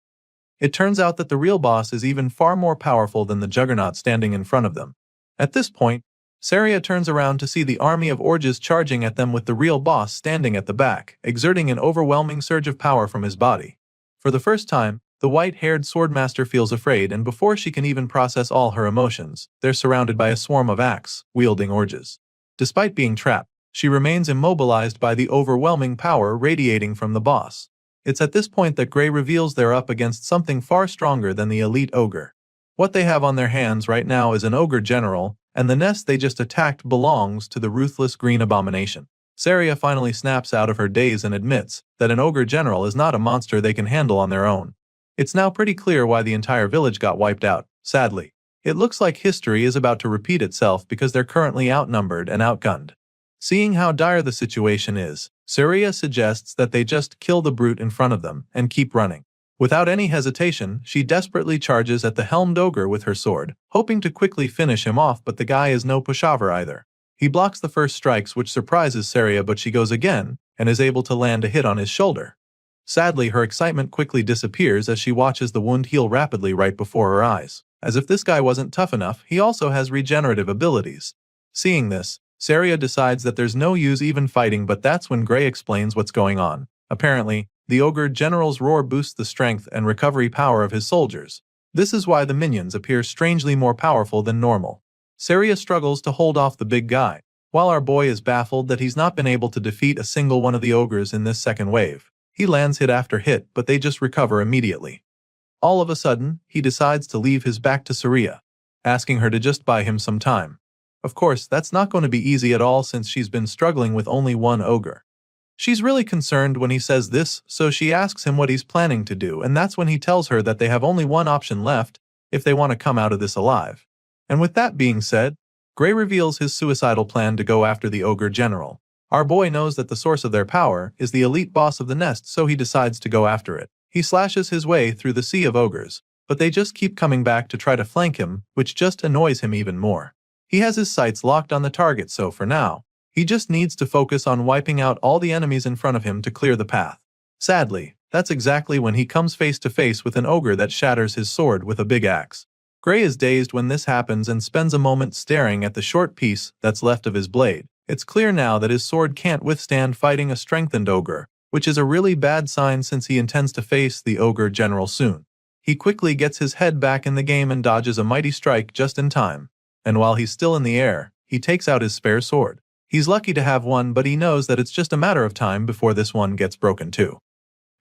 It turns out that the real boss is even far more powerful than the juggernaut standing in front of them. At this point, Saria turns around to see the army of orges charging at them with the real boss standing at the back, exerting an overwhelming surge of power from his body. For the first time, the white-haired swordmaster feels afraid, and before she can even process all her emotions, they're surrounded by a swarm of axe-wielding orges. Despite being trapped, she remains immobilized by the overwhelming power radiating from the boss. It's at this point that Gray reveals they're up against something far stronger than the elite ogre. What they have on their hands right now is an ogre general, and the nest they just attacked belongs to the ruthless green abomination. Saria finally snaps out of her daze and admits that an ogre general is not a monster they can handle on their own. It's now pretty clear why the entire village got wiped out, sadly. It looks like history is about to repeat itself because they're currently outnumbered and outgunned. Seeing how dire the situation is, Saria suggests that they just kill the brute in front of them and keep running. Without any hesitation, she desperately charges at the helmed ogre with her sword, hoping to quickly finish him off, but the guy is no pushover either. He blocks the first strikes, which surprises Saria, but she goes again and is able to land a hit on his shoulder. Sadly, her excitement quickly disappears as she watches the wound heal rapidly right before her eyes. As if this guy wasn't tough enough, he also has regenerative abilities. Seeing this, Saria decides that there's no use even fighting, but that's when Gray explains what's going on. Apparently, the ogre general's roar boosts the strength and recovery power of his soldiers. This is why the minions appear strangely more powerful than normal. Saria struggles to hold off the big guy, while our boy is baffled that he's not been able to defeat a single one of the ogres in this second wave. He lands hit after hit, but they just recover immediately. All of a sudden, he decides to leave his back to Saria, asking her to just buy him some time. Of course, that's not going to be easy at all since she's been struggling with only one ogre. She's really concerned when he says this, so she asks him what he's planning to do, and that's when he tells her that they have only one option left if they want to come out of this alive. And with that being said, Gray reveals his suicidal plan to go after the ogre general. Our boy knows that the source of their power is the elite boss of the nest, so he decides to go after it. He slashes his way through the sea of ogres, but they just keep coming back to try to flank him, which just annoys him even more. He has his sights locked on the target, so for now, he just needs to focus on wiping out all the enemies in front of him to clear the path. Sadly, that's exactly when he comes face to face with an ogre that shatters his sword with a big axe. Gray is dazed when this happens and spends a moment staring at the short piece that's left of his blade. It's clear now that his sword can't withstand fighting a strengthened ogre, which is a really bad sign since he intends to face the ogre general soon. He quickly gets his head back in the game and dodges a mighty strike just in time. And while he's still in the air, he takes out his spare sword. He's lucky to have one, but he knows that it's just a matter of time before this one gets broken too.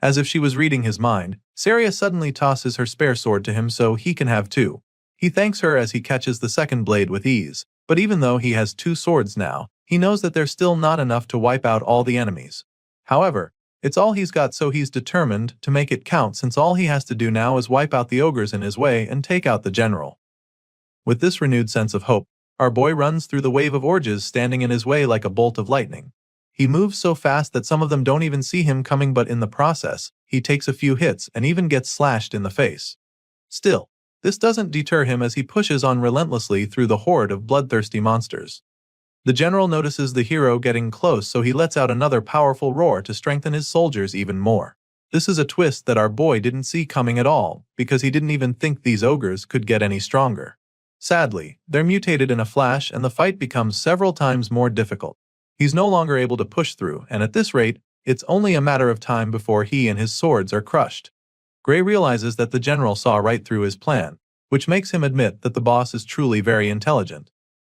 As if she was reading his mind, Saria suddenly tosses her spare sword to him so he can have two. He thanks her as he catches the second blade with ease, but even though he has two swords now, he knows that they're still not enough to wipe out all the enemies. However, it's all he's got, so he's determined to make it count, since all he has to do now is wipe out the ogres in his way and take out the general. With this renewed sense of hope, our boy runs through the wave of orges standing in his way like a bolt of lightning. He moves so fast that some of them don't even see him coming, but in the process, he takes a few hits and even gets slashed in the face. Still, this doesn't deter him as he pushes on relentlessly through the horde of bloodthirsty monsters. The general notices the hero getting close, so he lets out another powerful roar to strengthen his soldiers even more. This is a twist that our boy didn't see coming at all, because he didn't even think these ogres could get any stronger. Sadly, they're mutated in a flash and the fight becomes several times more difficult. He's no longer able to push through, and at this rate, it's only a matter of time before he and his swords are crushed. Gray realizes that the general saw right through his plan, which makes him admit that the boss is truly very intelligent.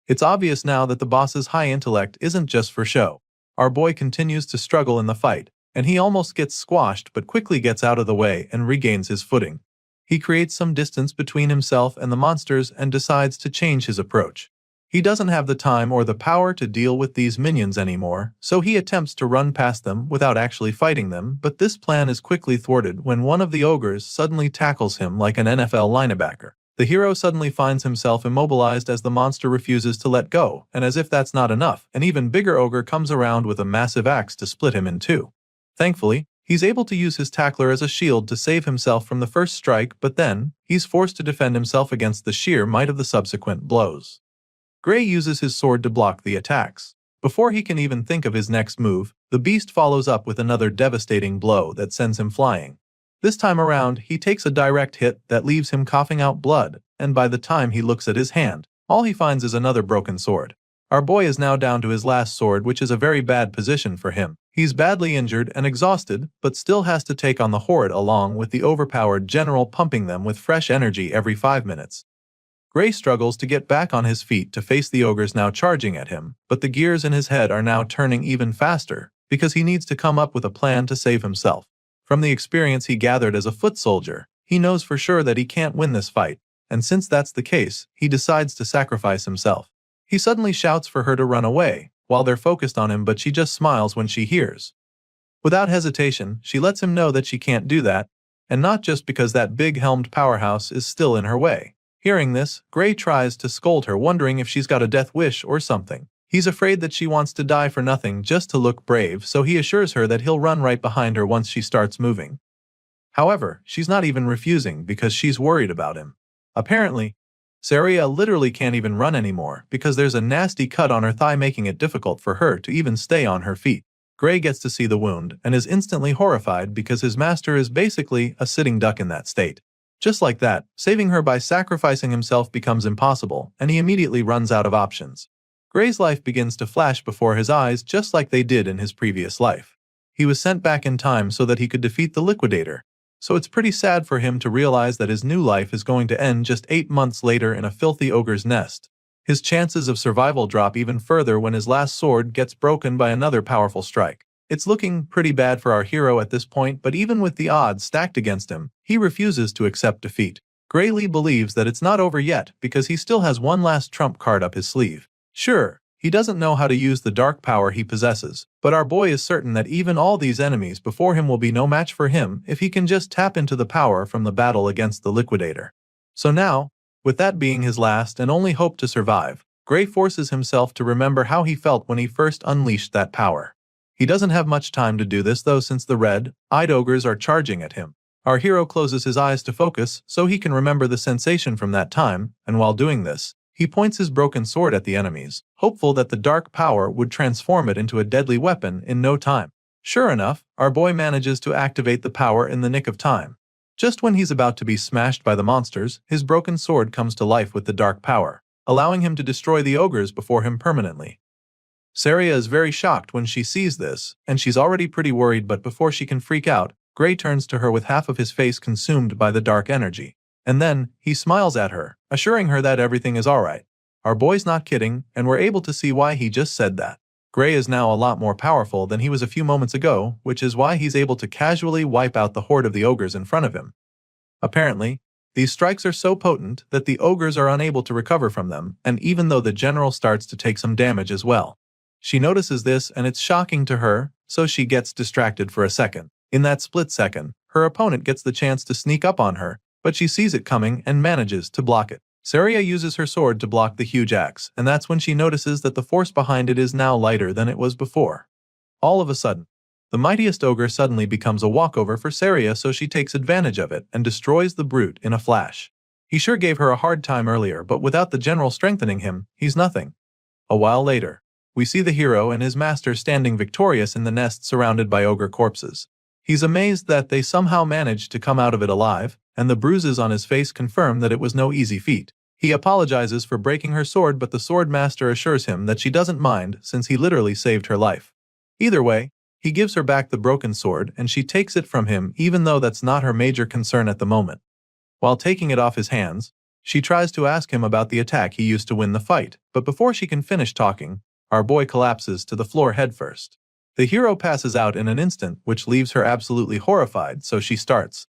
It's obvious now that the boss's high intellect isn't just for show. Our boy continues to struggle in the fight, and he almost gets squashed but quickly gets out of the way and regains his footing. He creates some distance between himself and the monsters and decides to change his approach. He doesn't have the time or the power to deal with these minions anymore, so he attempts to run past them without actually fighting them, but this plan is quickly thwarted when one of the ogres suddenly tackles him like an NFL linebacker. The hero suddenly finds himself immobilized as the monster refuses to let go, and as if that's not enough, an even bigger ogre comes around with a massive axe to split him in two. Thankfully, he's able to use his tackler as a shield to save himself from the first strike, but then, he's forced to defend himself against the sheer might of the subsequent blows. Gray uses his sword to block the attacks. Before he can even think of his next move, the beast follows up with another devastating blow that sends him flying. This time around, he takes a direct hit that leaves him coughing out blood, and by the time he looks at his hand, all he finds is another broken sword. Our boy is now down to his last sword, which is a very bad position for him. He's badly injured and exhausted, but still has to take on the horde along with the overpowered general pumping them with fresh energy every 5 minutes. Gray struggles to get back on his feet to face the ogres now charging at him, but the gears in his head are now turning even faster, because he needs to come up with a plan to save himself. From the experience he gathered as a foot soldier, he knows for sure that he can't win this fight, and since that's the case, he decides to sacrifice himself. He suddenly shouts for her to run away, while they're focused on him, but she just smiles when she hears. Without hesitation, she lets him know that she can't do that, and not just because that big-helmed powerhouse is still in her way. Hearing this, Gray tries to scold her, wondering if she's got a death wish or something. He's afraid that she wants to die for nothing just to look brave, so he assures her that he'll run right behind her once she starts moving. However, she's not even refusing because she's worried about him. Apparently, Saria literally can't even run anymore because there's a nasty cut on her thigh, making it difficult for her to even stay on her feet. Gray gets to see the wound and is instantly horrified because his master is basically a sitting duck in that state. Just like that, saving her by sacrificing himself becomes impossible, and he immediately runs out of options. Gray's life begins to flash before his eyes just like they did in his previous life. He was sent back in time so that he could defeat the Liquidator, so it's pretty sad for him to realize that his new life is going to end just 8 months later in a filthy ogre's nest. His chances of survival drop even further when his last sword gets broken by another powerful strike. It's looking pretty bad for our hero at this point, but even with the odds stacked against him, he refuses to accept defeat. Gray Lee believes that it's not over yet because he still has one last trump card up his sleeve. Sure, he doesn't know how to use the dark power he possesses, but our boy is certain that even all these enemies before him will be no match for him if he can just tap into the power from the battle against the Liquidator. So now, with that being his last and only hope to survive, Gray forces himself to remember how he felt when he first unleashed that power. He doesn't have much time to do this though, since the red-eyed ogres are charging at him. Our hero closes his eyes to focus so he can remember the sensation from that time, and while doing this, he points his broken sword at the enemies, hopeful that the dark power would transform it into a deadly weapon in no time. Sure enough, our boy manages to activate the power in the nick of time. Just when he's about to be smashed by the monsters, his broken sword comes to life with the dark power, allowing him to destroy the ogres before him permanently. Saria is very shocked when she sees this, and she's already pretty worried, but before she can freak out, Gray turns to her with half of his face consumed by the dark energy. And then, he smiles at her, assuring her that everything is alright. Our boy's not kidding, and we're able to see why he just said that. Gray is now a lot more powerful than he was a few moments ago, which is why he's able to casually wipe out the horde of the ogres in front of him. Apparently, these strikes are so potent that the ogres are unable to recover from them, and even though the general starts to take some damage as well. She notices this and it's shocking to her, so she gets distracted for a second. In that split second, her opponent gets the chance to sneak up on her, but she sees it coming and manages to block it. Saria uses her sword to block the huge axe, and that's when she notices that the force behind it is now lighter than it was before. All of a sudden, the mightiest ogre suddenly becomes a walkover for Saria, so she takes advantage of it and destroys the brute in a flash. He sure gave her a hard time earlier, but without the general strengthening him, he's nothing. A while later, we see the hero and his master standing victorious in the nest surrounded by ogre corpses. He's amazed that they somehow managed to come out of it alive, and the bruises on his face confirm that it was no easy feat. He apologizes for breaking her sword, but the sword master assures him that she doesn't mind since he literally saved her life. Either way, he gives her back the broken sword and she takes it from him, even though that's not her major concern at the moment. While taking it off his hands, she tries to ask him about the attack he used to win the fight, but before she can finish talking, our boy collapses to the floor headfirst. The hero passes out in an instant, which leaves her absolutely horrified, so she starts.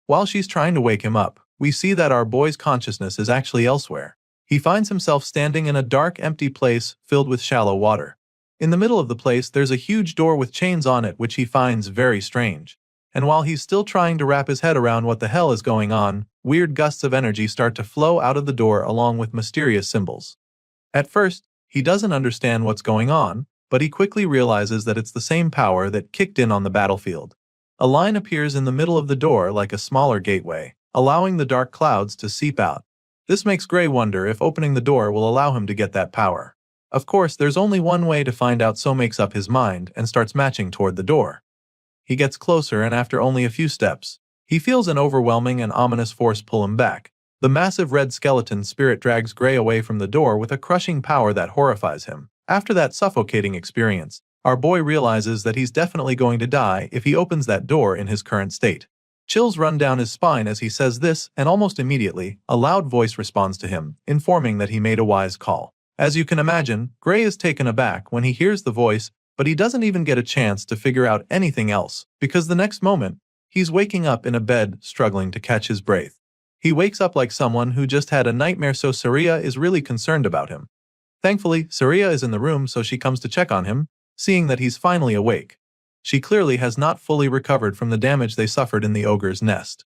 While she's trying to wake him up, we see that our boy's consciousness is actually elsewhere. He finds himself standing in a dark, empty place filled with shallow water. In the middle of the place, there's a huge door with chains on it, which he finds very strange. And while he's still trying to wrap his head around what the hell is going on, weird gusts of energy start to flow out of the door along with mysterious symbols. At first, he doesn't understand what's going on, but he quickly realizes that it's the same power that kicked in on the battlefield. A line appears in the middle of the door like a smaller gateway, allowing the dark clouds to seep out. This makes Gray wonder if opening the door will allow him to get that power. Of course, there's only one way to find out, so makes up his mind and starts marching toward the door. He gets closer, and after only a few steps, he feels an overwhelming and ominous force pull him back. The massive red skeleton spirit drags Gray away from the door with a crushing power that horrifies him. After that suffocating experience, our boy realizes that he's definitely going to die if he opens that door in his current state. Chills run down his spine as he says this, and almost immediately, a loud voice responds to him, informing that he made a wise call. As you can imagine, Gray is taken aback when he hears the voice, but he doesn't even get a chance to figure out anything else, because the next moment, he's waking up in a bed struggling to catch his breath. He wakes up like someone who just had a nightmare, so Saria is really concerned about him. Thankfully, Saria is in the room, so she comes to check on him, seeing that he's finally awake. She clearly has not fully recovered from the damage they suffered in the ogre's nest.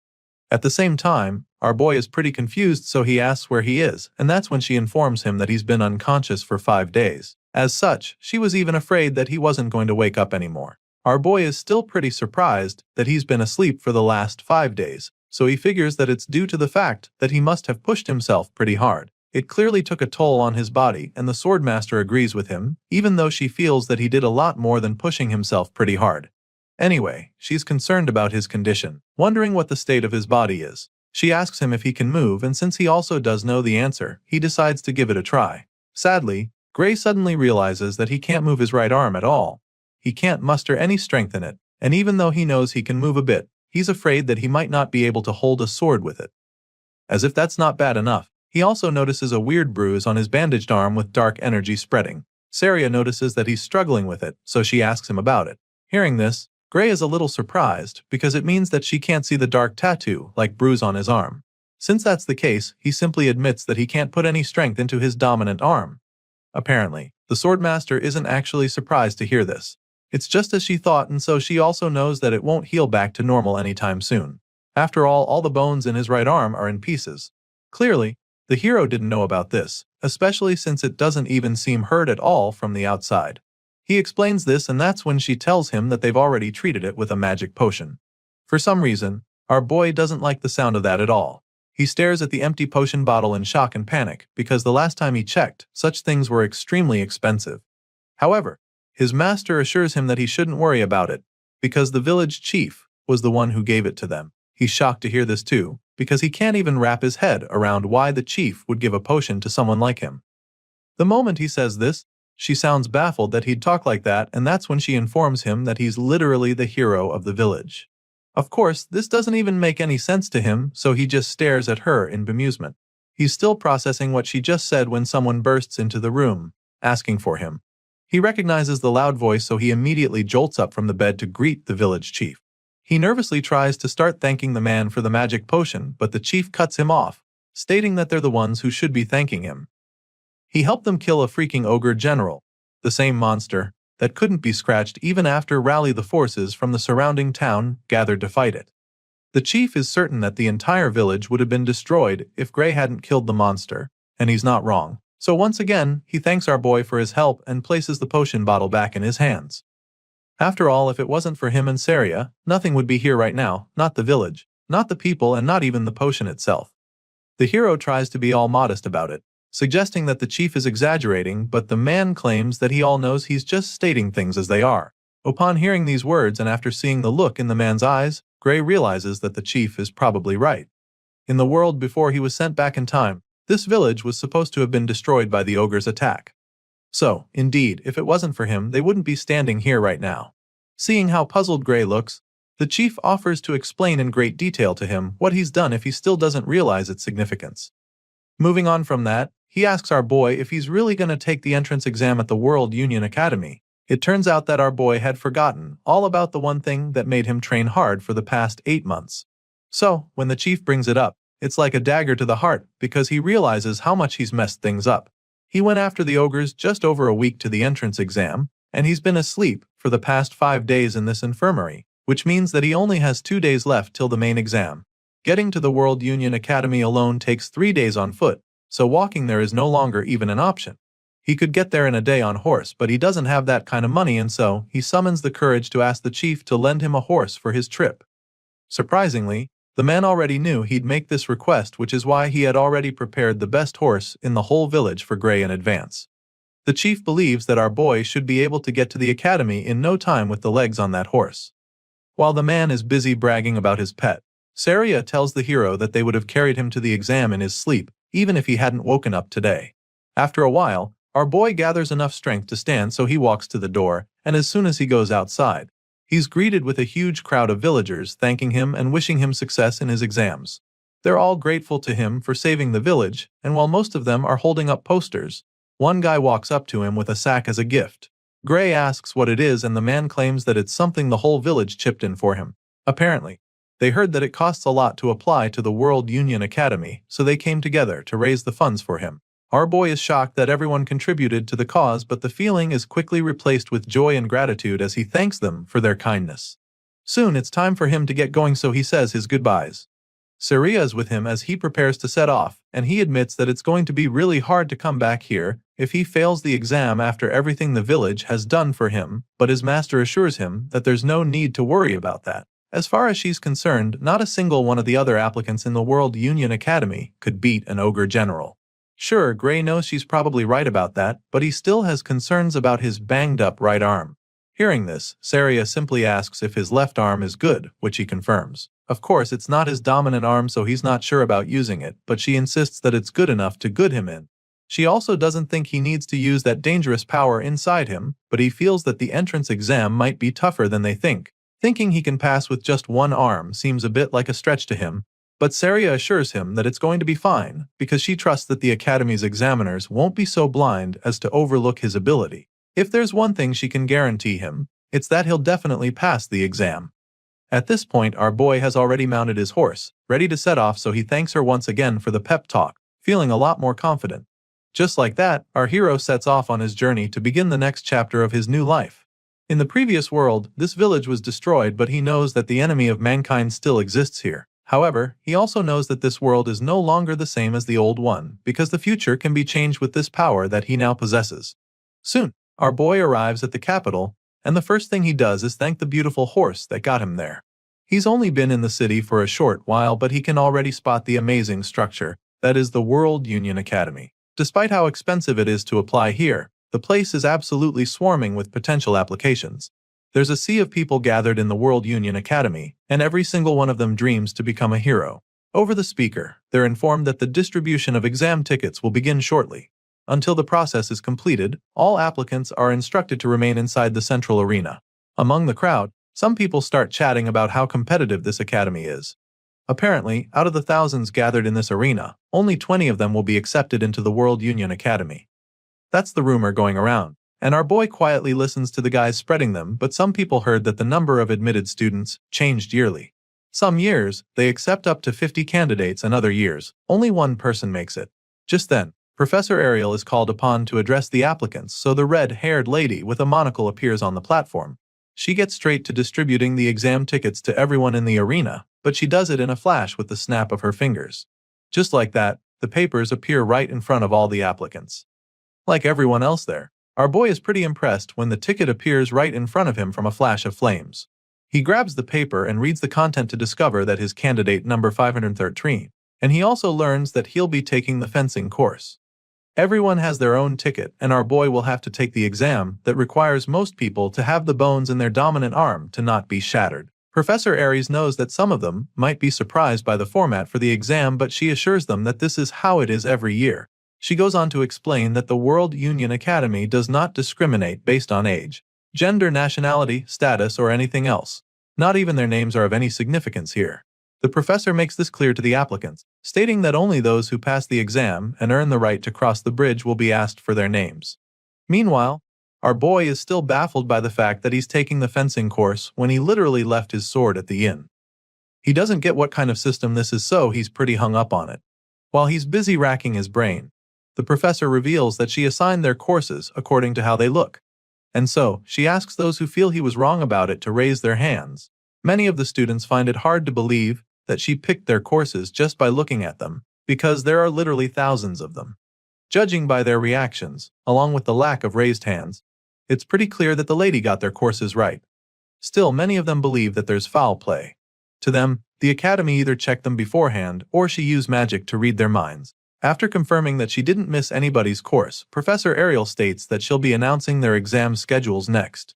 At the same time, our boy is pretty confused, so he asks where he is, and that's when she informs him that he's been unconscious for 5 days. As such, she was even afraid that he wasn't going to wake up anymore. Our boy is still pretty surprised that he's been asleep for the last 5 days, so he figures that it's due to the fact that he must have pushed himself pretty hard. It clearly took a toll on his body, and the Swordmaster agrees with him, even though she feels that he did a lot more than pushing himself pretty hard. Anyway, she's concerned about his condition, wondering what the state of his body is. She asks him if he can move, and since he also does know the answer, he decides to give it a try. Sadly, Gray suddenly realizes that he can't move his right arm at all. He can't muster any strength in it, and even though he knows he can move a bit, he's afraid that he might not be able to hold a sword with it. As if that's not bad enough, he also notices a weird bruise on his bandaged arm with dark energy spreading. Saria notices that he's struggling with it, so she asks him about it. Hearing this, Gray is a little surprised because it means that she can't see the dark tattoo like bruise on his arm. Since that's the case, he simply admits that he can't put any strength into his dominant arm. Apparently, the Swordmaster isn't actually surprised to hear this. It's just as she thought, and so she also knows that it won't heal back to normal anytime soon. After all the bones in his right arm are in pieces. Clearly, the hero didn't know about this, especially since it doesn't even seem hurt at all from the outside. He explains this, and that's when she tells him that they've already treated it with a magic potion. For some reason, our boy doesn't like the sound of that at all. He stares at the empty potion bottle in shock and panic, because the last time he checked, such things were extremely expensive. However, his master assures him that he shouldn't worry about it, because the village chief was the one who gave it to them. He's shocked to hear this too, because he can't even wrap his head around why the chief would give a potion to someone like him. The moment he says this, she sounds baffled that he'd talk like that, and that's when she informs him that he's literally the hero of the village. Of course, this doesn't even make any sense to him, so he just stares at her in bemusement. He's still processing what she just said when someone bursts into the room, asking for him. He recognizes the loud voice, so he immediately jolts up from the bed to greet the village chief. He nervously tries to start thanking the man for the magic potion, but the chief cuts him off, stating that they're the ones who should be thanking him. He helped them kill a freaking ogre general, the same monster that couldn't be scratched even after rally the forces from the surrounding town gathered to fight it. The chief is certain that the entire village would have been destroyed if Gray hadn't killed the monster, and he's not wrong. So once again, he thanks our boy for his help and places the potion bottle back in his hands. After all, if it wasn't for him and Saria, nothing would be here right now, not the village, not the people, and not even the potion itself. The hero tries to be all modest about it, suggesting that the chief is exaggerating, but the man claims that he all knows he's just stating things as they are. Upon hearing these words and after seeing the look in the man's eyes, Gray realizes that the chief is probably right. In the world before he was sent back in time, this village was supposed to have been destroyed by the ogre's attack. So, indeed, if it wasn't for him, they wouldn't be standing here right now. Seeing how puzzled Gray looks, the chief offers to explain in great detail to him what he's done if he still doesn't realize its significance. Moving on from that, he asks our boy if he's really going to take the entrance exam at the World Union Academy. It turns out that our boy had forgotten all about the one thing that made him train hard for the past 8 months. So, when the chief brings it up, it's like a dagger to the heart because he realizes how much he's messed things up. He went after the ogres just over a week to the entrance exam, and he's been asleep for the past 5 days in this infirmary, which means that he only has 2 days left till the main exam. Getting to the World Union Academy alone takes 3 days on foot, so walking there is no longer even an option. He could get there in a day on horse, but he doesn't have that kind of money, and so he summons the courage to ask the chief to lend him a horse for his trip. Surprisingly, the man already knew he'd make this request, which is why he had already prepared the best horse in the whole village for Gray in advance. The chief believes that our boy should be able to get to the academy in no time with the legs on that horse. While the man is busy bragging about his pet, Saria tells the hero that they would have carried him to the exam in his sleep, even if he hadn't woken up today. After a while, our boy gathers enough strength to stand, so he walks to the door, and as soon as he goes outside, he's greeted with a huge crowd of villagers thanking him and wishing him success in his exams. They're all grateful to him for saving the village, and while most of them are holding up posters, one guy walks up to him with a sack as a gift. Gray asks what it is, and the man claims that it's something the whole village chipped in for him. Apparently, they heard that it costs a lot to apply to the World Union Academy, so they came together to raise the funds for him. Our boy is shocked that everyone contributed to the cause, but the feeling is quickly replaced with joy and gratitude as he thanks them for their kindness. Soon it's time for him to get going, so he says his goodbyes. Saria is with him as he prepares to set off, and he admits that it's going to be really hard to come back here if he fails the exam after everything the village has done for him, but his master assures him that there's no need to worry about that. As far as she's concerned, not a single one of the other applicants in the World Union Academy could beat an ogre general. Sure, Gray knows she's probably right about that, but he still has concerns about his banged-up right arm. Hearing this, Saria simply asks if his left arm is good, which he confirms. Of course, it's not his dominant arm, so he's not sure about using it, but she insists that it's good enough to good him in. She also doesn't think he needs to use that dangerous power inside him, but he feels that the entrance exam might be tougher than they think. Thinking he can pass with just one arm seems a bit like a stretch to him, but Saria assures him that it's going to be fine, because she trusts that the Academy's examiners won't be so blind as to overlook his ability. If there's one thing she can guarantee him, it's that he'll definitely pass the exam. At this point, our boy has already mounted his horse, ready to set off, so he thanks her once again for the pep talk, feeling a lot more confident. Just like that, our hero sets off on his journey to begin the next chapter of his new life. In the previous world, this village was destroyed, but he knows that the enemy of mankind still exists here. However, he also knows that this world is no longer the same as the old one, because the future can be changed with this power that he now possesses. Soon, our boy arrives at the capital, and the first thing he does is thank the beautiful horse that got him there. He's only been in the city for a short while, but he can already spot the amazing structure that is the World Union Academy. Despite how expensive it is to apply here, the place is absolutely swarming with potential applications. There's a sea of people gathered in the World Union Academy, and every single one of them dreams to become a hero. Over the speaker, they're informed that the distribution of exam tickets will begin shortly. Until the process is completed, all applicants are instructed to remain inside the central arena. Among the crowd, some people start chatting about how competitive this academy is. Apparently, out of the thousands gathered in this arena, only 20 of them will be accepted into the World Union Academy. That's the rumor going around, and our boy quietly listens to the guys spreading them, but some people heard that the number of admitted students changed yearly. Some years, they accept up to 50 candidates, and other years, only one person makes it. Just then, Professor Ariel is called upon to address the applicants, so the red-haired lady with a monocle appears on the platform. She gets straight to distributing the exam tickets to everyone in the arena, but she does it in a flash with the snap of her fingers. Just like that, the papers appear right in front of all the applicants. Like everyone else there, our boy is pretty impressed when the ticket appears right in front of him from a flash of flames. He grabs the paper and reads the content to discover that his candidate number 513, and he also learns that he'll be taking the fencing course. Everyone has their own ticket, and our boy will have to take the exam that requires most people to have the bones in their dominant arm to not be shattered. Professor Aries knows that some of them might be surprised by the format for the exam, but she assures them that this is how it is every year. She goes on to explain that the World Union Academy does not discriminate based on age, gender, nationality, status, or anything else. Not even their names are of any significance here. The professor makes this clear to the applicants, stating that only those who pass the exam and earn the right to cross the bridge will be asked for their names. Meanwhile, our boy is still baffled by the fact that he's taking the fencing course when he literally left his sword at the inn. He doesn't get what kind of system this is, so he's pretty hung up on it. While he's busy racking his brain, the professor reveals that she assigned their courses according to how they look. And so, she asks those who feel he was wrong about it to raise their hands. Many of the students find it hard to believe that she picked their courses just by looking at them, because there are literally thousands of them. Judging by their reactions, along with the lack of raised hands, it's pretty clear that the lady got their courses right. Still, many of them believe that there's foul play. To them, the academy either checked them beforehand or she used magic to read their minds. After confirming that she didn't miss anybody's course, Professor Ariel states that she'll be announcing their exam schedules next.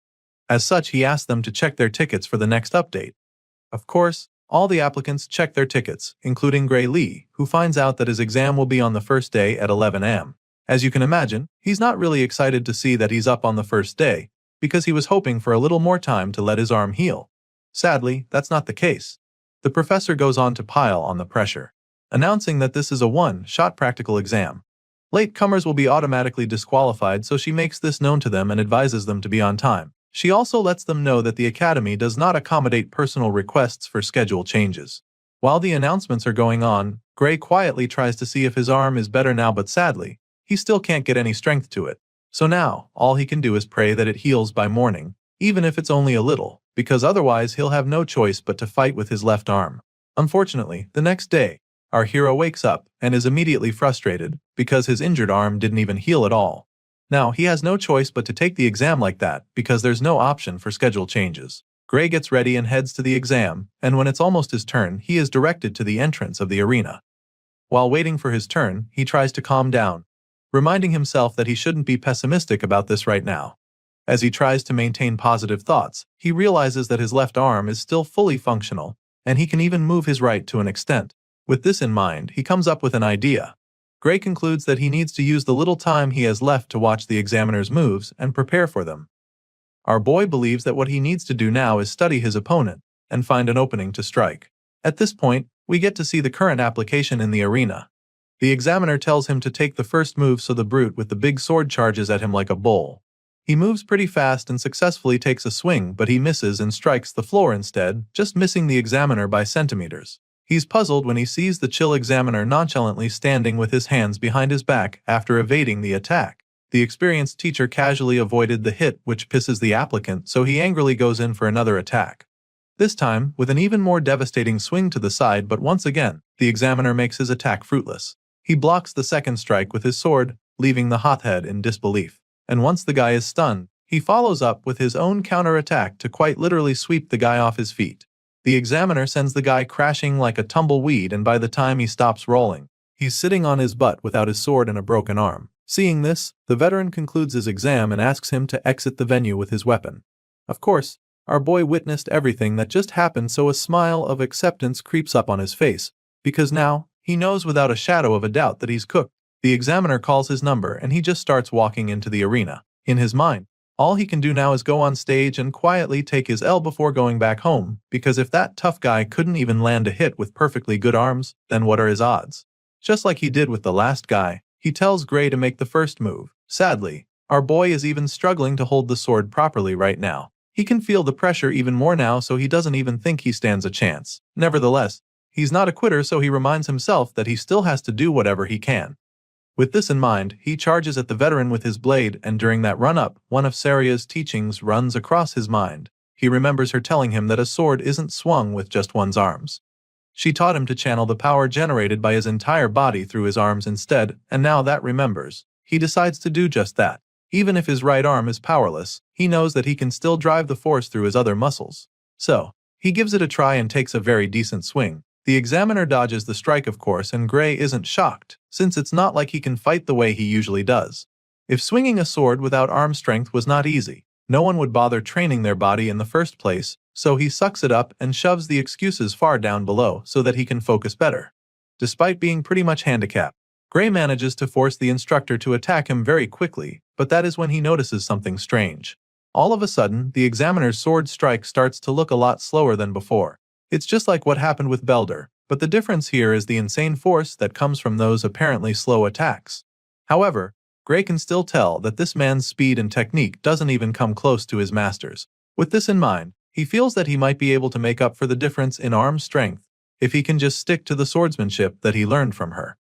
As such, he asks them to check their tickets for the next update. Of course, all the applicants check their tickets, including Gray Lee, who finds out that his exam will be on the first day at 11 a.m. As you can imagine, he's not really excited to see that he's up on the first day, because he was hoping for a little more time to let his arm heal. Sadly, that's not the case. The professor goes on to pile on the pressure, announcing that this is a one-shot practical exam. Latecomers will be automatically disqualified, so she makes this known to them and advises them to be on time. She also lets them know that the academy does not accommodate personal requests for schedule changes. While the announcements are going on, Gray quietly tries to see if his arm is better now, but sadly, he still can't get any strength to it. So now, all he can do is pray that it heals by morning, even if it's only a little, because otherwise he'll have no choice but to fight with his left arm. Unfortunately, the next day, our hero wakes up and is immediately frustrated because his injured arm didn't even heal at all. Now, he has no choice but to take the exam like that because there's no option for schedule changes. Gray gets ready and heads to the exam, and when it's almost his turn, he is directed to the entrance of the arena. While waiting for his turn, he tries to calm down, reminding himself that he shouldn't be pessimistic about this right now. As he tries to maintain positive thoughts, he realizes that his left arm is still fully functional, and he can even move his right to an extent. With this in mind, he comes up with an idea. Gray concludes that he needs to use the little time he has left to watch the examiner's moves and prepare for them. Our boy believes that what he needs to do now is study his opponent and find an opening to strike. At this point, we get to see the current application in the arena. The examiner tells him to take the first move, so the brute with the big sword charges at him like a bull. He moves pretty fast and successfully takes a swing, but he misses and strikes the floor instead, just missing the examiner by centimeters. He's puzzled when he sees the chill examiner nonchalantly standing with his hands behind his back after evading the attack. The experienced teacher casually avoided the hit, which pisses the applicant, so he angrily goes in for another attack. This time, with an even more devastating swing to the side, but once again, the examiner makes his attack fruitless. He blocks the second strike with his sword, leaving the hothead in disbelief. And once the guy is stunned, he follows up with his own counterattack to quite literally sweep the guy off his feet. The examiner sends the guy crashing like a tumbleweed, and by the time he stops rolling, he's sitting on his butt without his sword and a broken arm. Seeing this, the veteran concludes his exam and asks him to exit the venue with his weapon. Of course, Our boy witnessed everything that just happened, so a smile of acceptance creeps up on his face, because now, he knows without a shadow of a doubt that he's cooked. The examiner calls his number and he just starts walking into the arena. In his mind, all he can do now is go on stage and quietly take his L before going back home, because if that tough guy couldn't even land a hit with perfectly good arms, then what are his odds? Just like he did with the last guy, he tells Gray to make the first move. Sadly, our boy is even struggling to hold the sword properly right now. He can feel the pressure even more now, so he doesn't even think he stands a chance. Nevertheless, he's not a quitter, so he reminds himself that he still has to do whatever he can. With this in mind, he charges at the veteran with his blade, and during that run-up, one of Saria's teachings runs across his mind. He remembers her telling him that a sword isn't swung with just one's arms. She taught him to channel the power generated by his entire body through his arms instead, and now that remembers, he decides to do just that. Even if his right arm is powerless, he knows that he can still drive the force through his other muscles. So, he gives it a try and takes a very decent swing. The examiner dodges the strike, of course, and Gray isn't shocked, since it's not like he can fight the way he usually does. If swinging a sword without arm strength was not easy, no one would bother training their body in the first place, so he sucks it up and shoves the excuses far down below so that he can focus better. Despite being pretty much handicapped, Gray manages to force the instructor to attack him very quickly, but that is when he notices something strange. All of a sudden, the examiner's sword strike starts to look a lot slower than before. It's just like what happened with Belder, but the difference here is the insane force that comes from those apparently slow attacks. However, Gray can still tell that this man's speed and technique doesn't even come close to his master's. With this in mind, he feels that he might be able to make up for the difference in arm strength if he can just stick to the swordsmanship that he learned from her.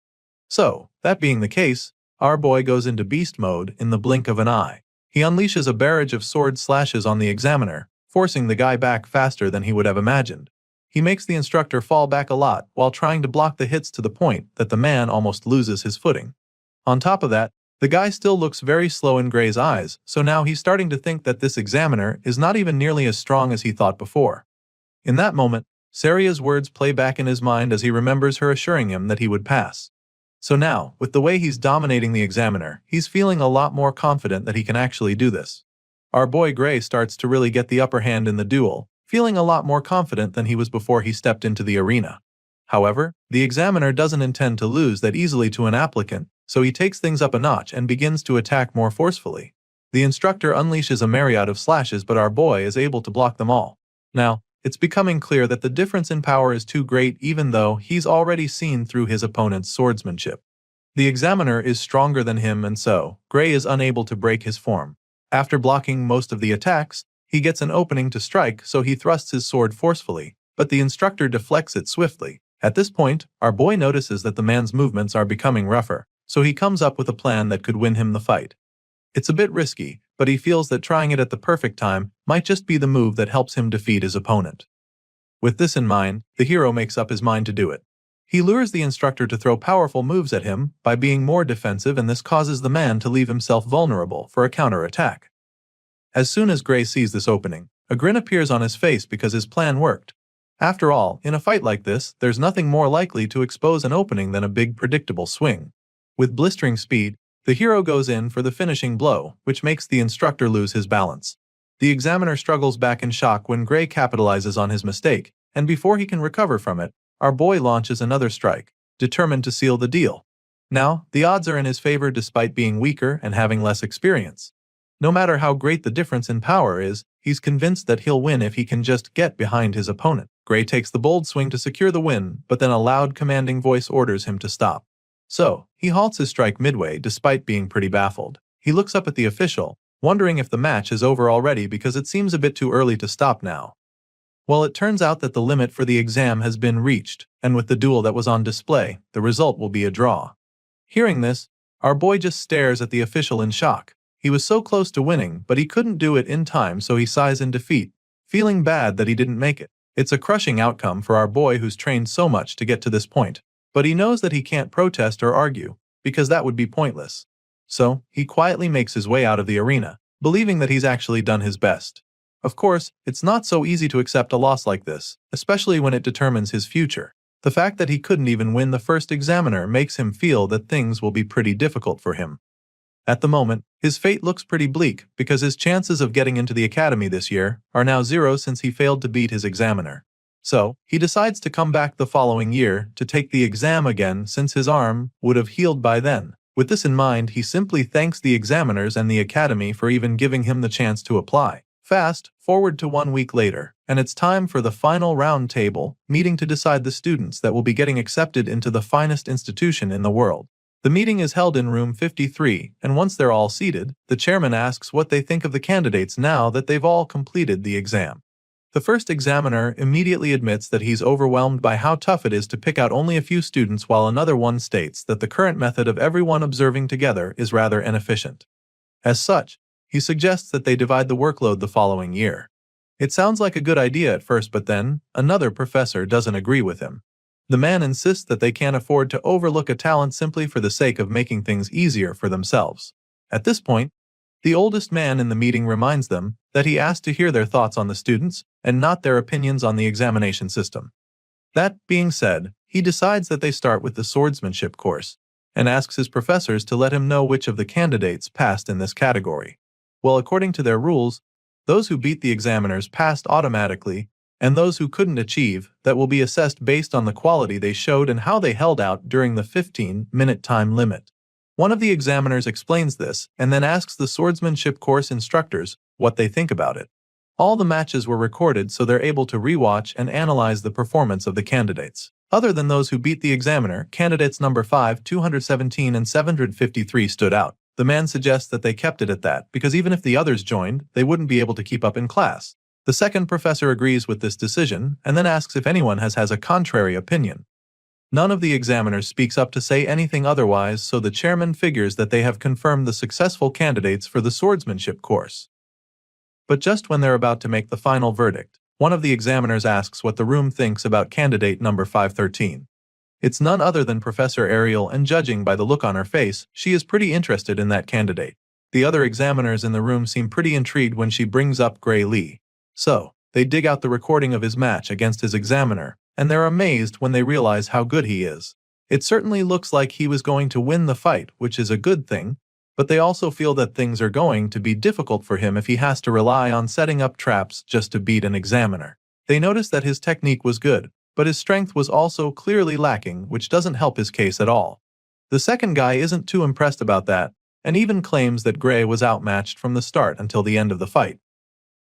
So, that being the case, our boy goes into beast mode in the blink of an eye. He unleashes a barrage of sword slashes on the examiner, forcing the guy back faster than he would have imagined. He makes the instructor fall back a lot while trying to block the hits to the point that the man almost loses his footing. On top of that, the guy still looks very slow in Gray's eyes, so now he's starting to think that this examiner is not even nearly as strong as he thought before. In that moment, Saria's words play back in his mind as he remembers her assuring him that he would pass. So now, with the way he's dominating the examiner, he's feeling a lot more confident that he can actually do this. Our boy Gray starts to really get the upper hand in the duel, feeling a lot more confident than he was before he stepped into the arena. However, the examiner doesn't intend to lose that easily to an applicant, so he takes things up a notch and begins to attack more forcefully. The instructor unleashes a myriad of slashes, but our boy is able to block them all. Now, it's becoming clear that the difference in power is too great, even though he's already seen through his opponent's swordsmanship. The examiner is stronger than him, and so, Gray is unable to break his form. After blocking most of the attacks, he gets an opening to strike, so he thrusts his sword forcefully, but the instructor deflects it swiftly. At this point, our boy notices that the man's movements are becoming rougher, so he comes up with a plan that could win him the fight. It's a bit risky, but he feels that trying it at the perfect time might just be the move that helps him defeat his opponent. With this in mind, the hero makes up his mind to do it. He lures the instructor to throw powerful moves at him by being more defensive, and this causes the man to leave himself vulnerable for a counterattack. As soon as Gray sees this opening, a grin appears on his face because his plan worked. After all, in a fight like this, there's nothing more likely to expose an opening than a big predictable swing. With blistering speed, the hero goes in for the finishing blow, which makes the instructor lose his balance. The examiner struggles back in shock when Gray capitalizes on his mistake, and before he can recover from it, our boy launches another strike, determined to seal the deal. Now, the odds are in his favor despite being weaker and having less experience. No matter how great the difference in power is, he's convinced that he'll win if he can just get behind his opponent. Gray takes the bold swing to secure the win, but then a loud commanding voice orders him to stop. So, he halts his strike midway despite being pretty baffled. He looks up at the official, wondering if the match is over already because it seems a bit too early to stop now. Well, it turns out that the limit for the exam has been reached, and with the duel that was on display, the result will be a draw. Hearing this, our boy just stares at the official in shock. He was so close to winning, but he couldn't do it in time, so he sighs in defeat, feeling bad that he didn't make it. It's a crushing outcome for our boy who's trained so much to get to this point. But he knows that he can't protest or argue, because that would be pointless. So, he quietly makes his way out of the arena, believing that he's actually done his best. Of course, it's not so easy to accept a loss like this, especially when it determines his future. The fact that he couldn't even win the first examiner makes him feel that things will be pretty difficult for him. At the moment, his fate looks pretty bleak because his chances of getting into the academy this year are now 0 since he failed to beat his examiner. So, he decides to come back the following year to take the exam again since his arm would have healed by then. With this in mind, he simply thanks the examiners and the academy for even giving him the chance to apply. Fast forward to 1 week later, and it's time for the final round table meeting to decide the students that will be getting accepted into the finest institution in the world. The meeting is held in room 53, and once they're all seated, the chairman asks what they think of the candidates now that they've all completed the exam. The first examiner immediately admits that he's overwhelmed by how tough it is to pick out only a few students, while another one states that the current method of everyone observing together is rather inefficient. As such, he suggests that they divide the workload the following year. It sounds like a good idea at first, but then, another professor doesn't agree with him. The man insists that they can't afford to overlook a talent simply for the sake of making things easier for themselves. At this point, the oldest man in the meeting reminds them that he asked to hear their thoughts on the students and not their opinions on the examination system. That being said, he decides that they start with the swordsmanship course and asks his professors to let him know which of the candidates passed in this category. Well, according to their rules, those who beat the examiners passed automatically, and those who couldn't achieve that will be assessed based on the quality they showed and how they held out during the 15-minute time limit. One of the examiners explains this and then asks the swordsmanship course instructors what they think about it. All the matches were recorded so they're able to rewatch and analyze the performance of the candidates. Other than those who beat the examiner, candidates number 5, 217 and 753 stood out. The man suggests that they kept it at that because even if the others joined, they wouldn't be able to keep up in class. The second professor agrees with this decision and then asks if anyone has a contrary opinion. None of the examiners speaks up to say anything otherwise, so the chairman figures that they have confirmed the successful candidates for the swordsmanship course. But just when they're about to make the final verdict, one of the examiners asks what the room thinks about candidate number 513. It's none other than Professor Ariel, and judging by the look on her face, she is pretty interested in that candidate. The other examiners in the room seem pretty intrigued when she brings up Gray Lee. So, they dig out the recording of his match against his examiner, and they're amazed when they realize how good he is. It certainly looks like he was going to win the fight, which is a good thing, but they also feel that things are going to be difficult for him if he has to rely on setting up traps just to beat an examiner. They notice that his technique was good, but his strength was also clearly lacking, which doesn't help his case at all. The second guy isn't too impressed about that, and even claims that Gray was outmatched from the start until the end of the fight.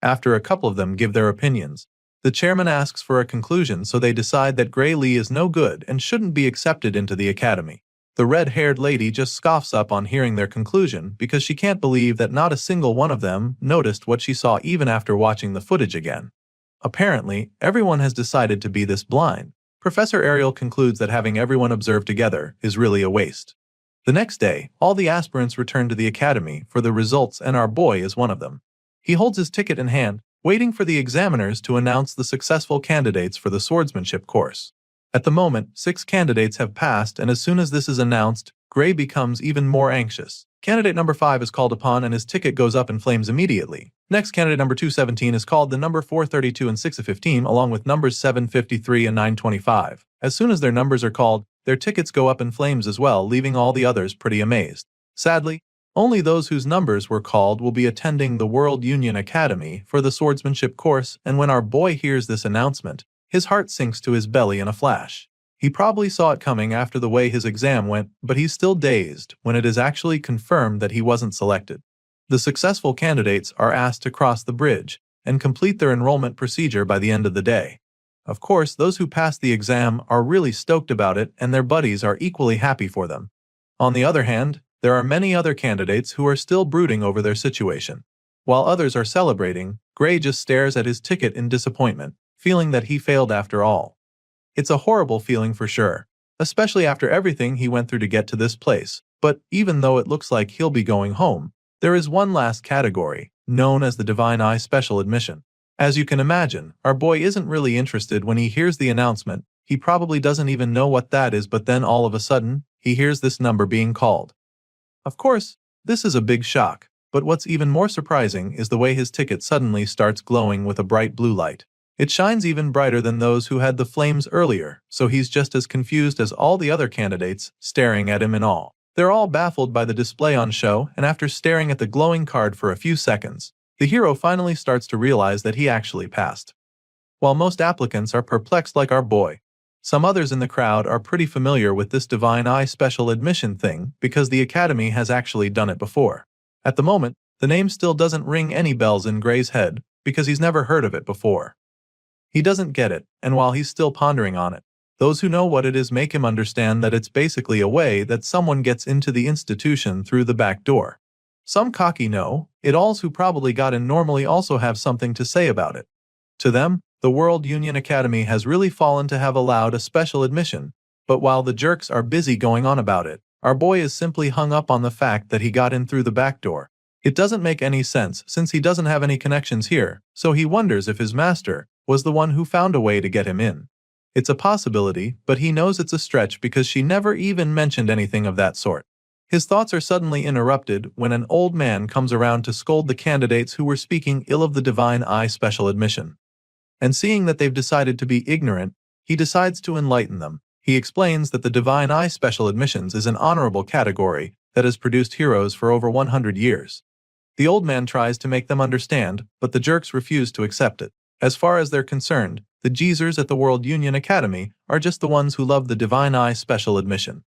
After a couple of them give their opinions, the chairman asks for a conclusion, so they decide that Gray Lee is no good and shouldn't be accepted into the academy. The red-haired lady just scoffs up on hearing their conclusion because she can't believe that not a single one of them noticed what she saw even after watching the footage again. Apparently, everyone has decided to be this blind. Professor Ariel concludes that having everyone observe together is really a waste. The next day, all the aspirants return to the academy for the results, and our boy is one of them. He holds his ticket in hand, waiting for the examiners to announce the successful candidates for the swordsmanship course. At the moment, 6 candidates have passed, and as soon as this is announced, Gray becomes even more anxious. Candidate number 5 is called upon and his ticket goes up in flames immediately. Next, candidate number 217 is called, the number 432 and 615 along with numbers 753 and 925. As soon as their numbers are called, their tickets go up in flames as well, leaving all the others pretty amazed. Sadly, only those whose numbers were called will be attending the World Union Academy for the swordsmanship course, and when our boy hears this announcement, his heart sinks to his belly in a flash. He probably saw it coming after the way his exam went, but he's still dazed when it is actually confirmed that he wasn't selected. The successful candidates are asked to cross the bridge and complete their enrollment procedure by the end of the day. Of course, those who passed the exam are really stoked about it, and their buddies are equally happy for them. On the other hand, there are many other candidates who are still brooding over their situation. While others are celebrating, Gray just stares at his ticket in disappointment, feeling that he failed after all. It's a horrible feeling for sure, especially after everything he went through to get to this place, but even though it looks like he'll be going home, there is one last category, known as the Divine Eye Special Admission. As you can imagine, our boy isn't really interested when he hears the announcement. He probably doesn't even know what that is, but then all of a sudden, he hears this number being called. Of course, this is a big shock, but what's even more surprising is the way his ticket suddenly starts glowing with a bright blue light. It shines even brighter than those who had the flames earlier, so he's just as confused as all the other candidates, staring at him in awe. They're all baffled by the display on show, and after staring at the glowing card for a few seconds, the hero finally starts to realize that he actually passed. While most applicants are perplexed like our boy, some others in the crowd are pretty familiar with this Divine Eye special admission thing because the Academy has actually done it before. At the moment, the name still doesn't ring any bells in Gray's head because he's never heard of it before. He doesn't get it, and while he's still pondering on it, those who know what it is make him understand that it's basically a way that someone gets into the institution through the back door. Some cocky know-it-alls who probably got in normally also have something to say about it. To them, the World Union Academy has really fallen to have allowed a special admission, but while the jerks are busy going on about it, our boy is simply hung up on the fact that he got in through the back door. It doesn't make any sense since he doesn't have any connections here, so he wonders if his master was the one who found a way to get him in. It's a possibility, but he knows it's a stretch because she never even mentioned anything of that sort. His thoughts are suddenly interrupted when an old man comes around to scold the candidates who were speaking ill of the Divine Eye special admission. And seeing that they've decided to be ignorant, he decides to enlighten them. He explains that the Divine Eye special admissions is an honorable category that has produced heroes for over 100 years. The old man tries to make them understand, but the jerks refuse to accept it. As far as they're concerned, the geezers at the World Union Academy are just the ones who love the Divine Eye special admission.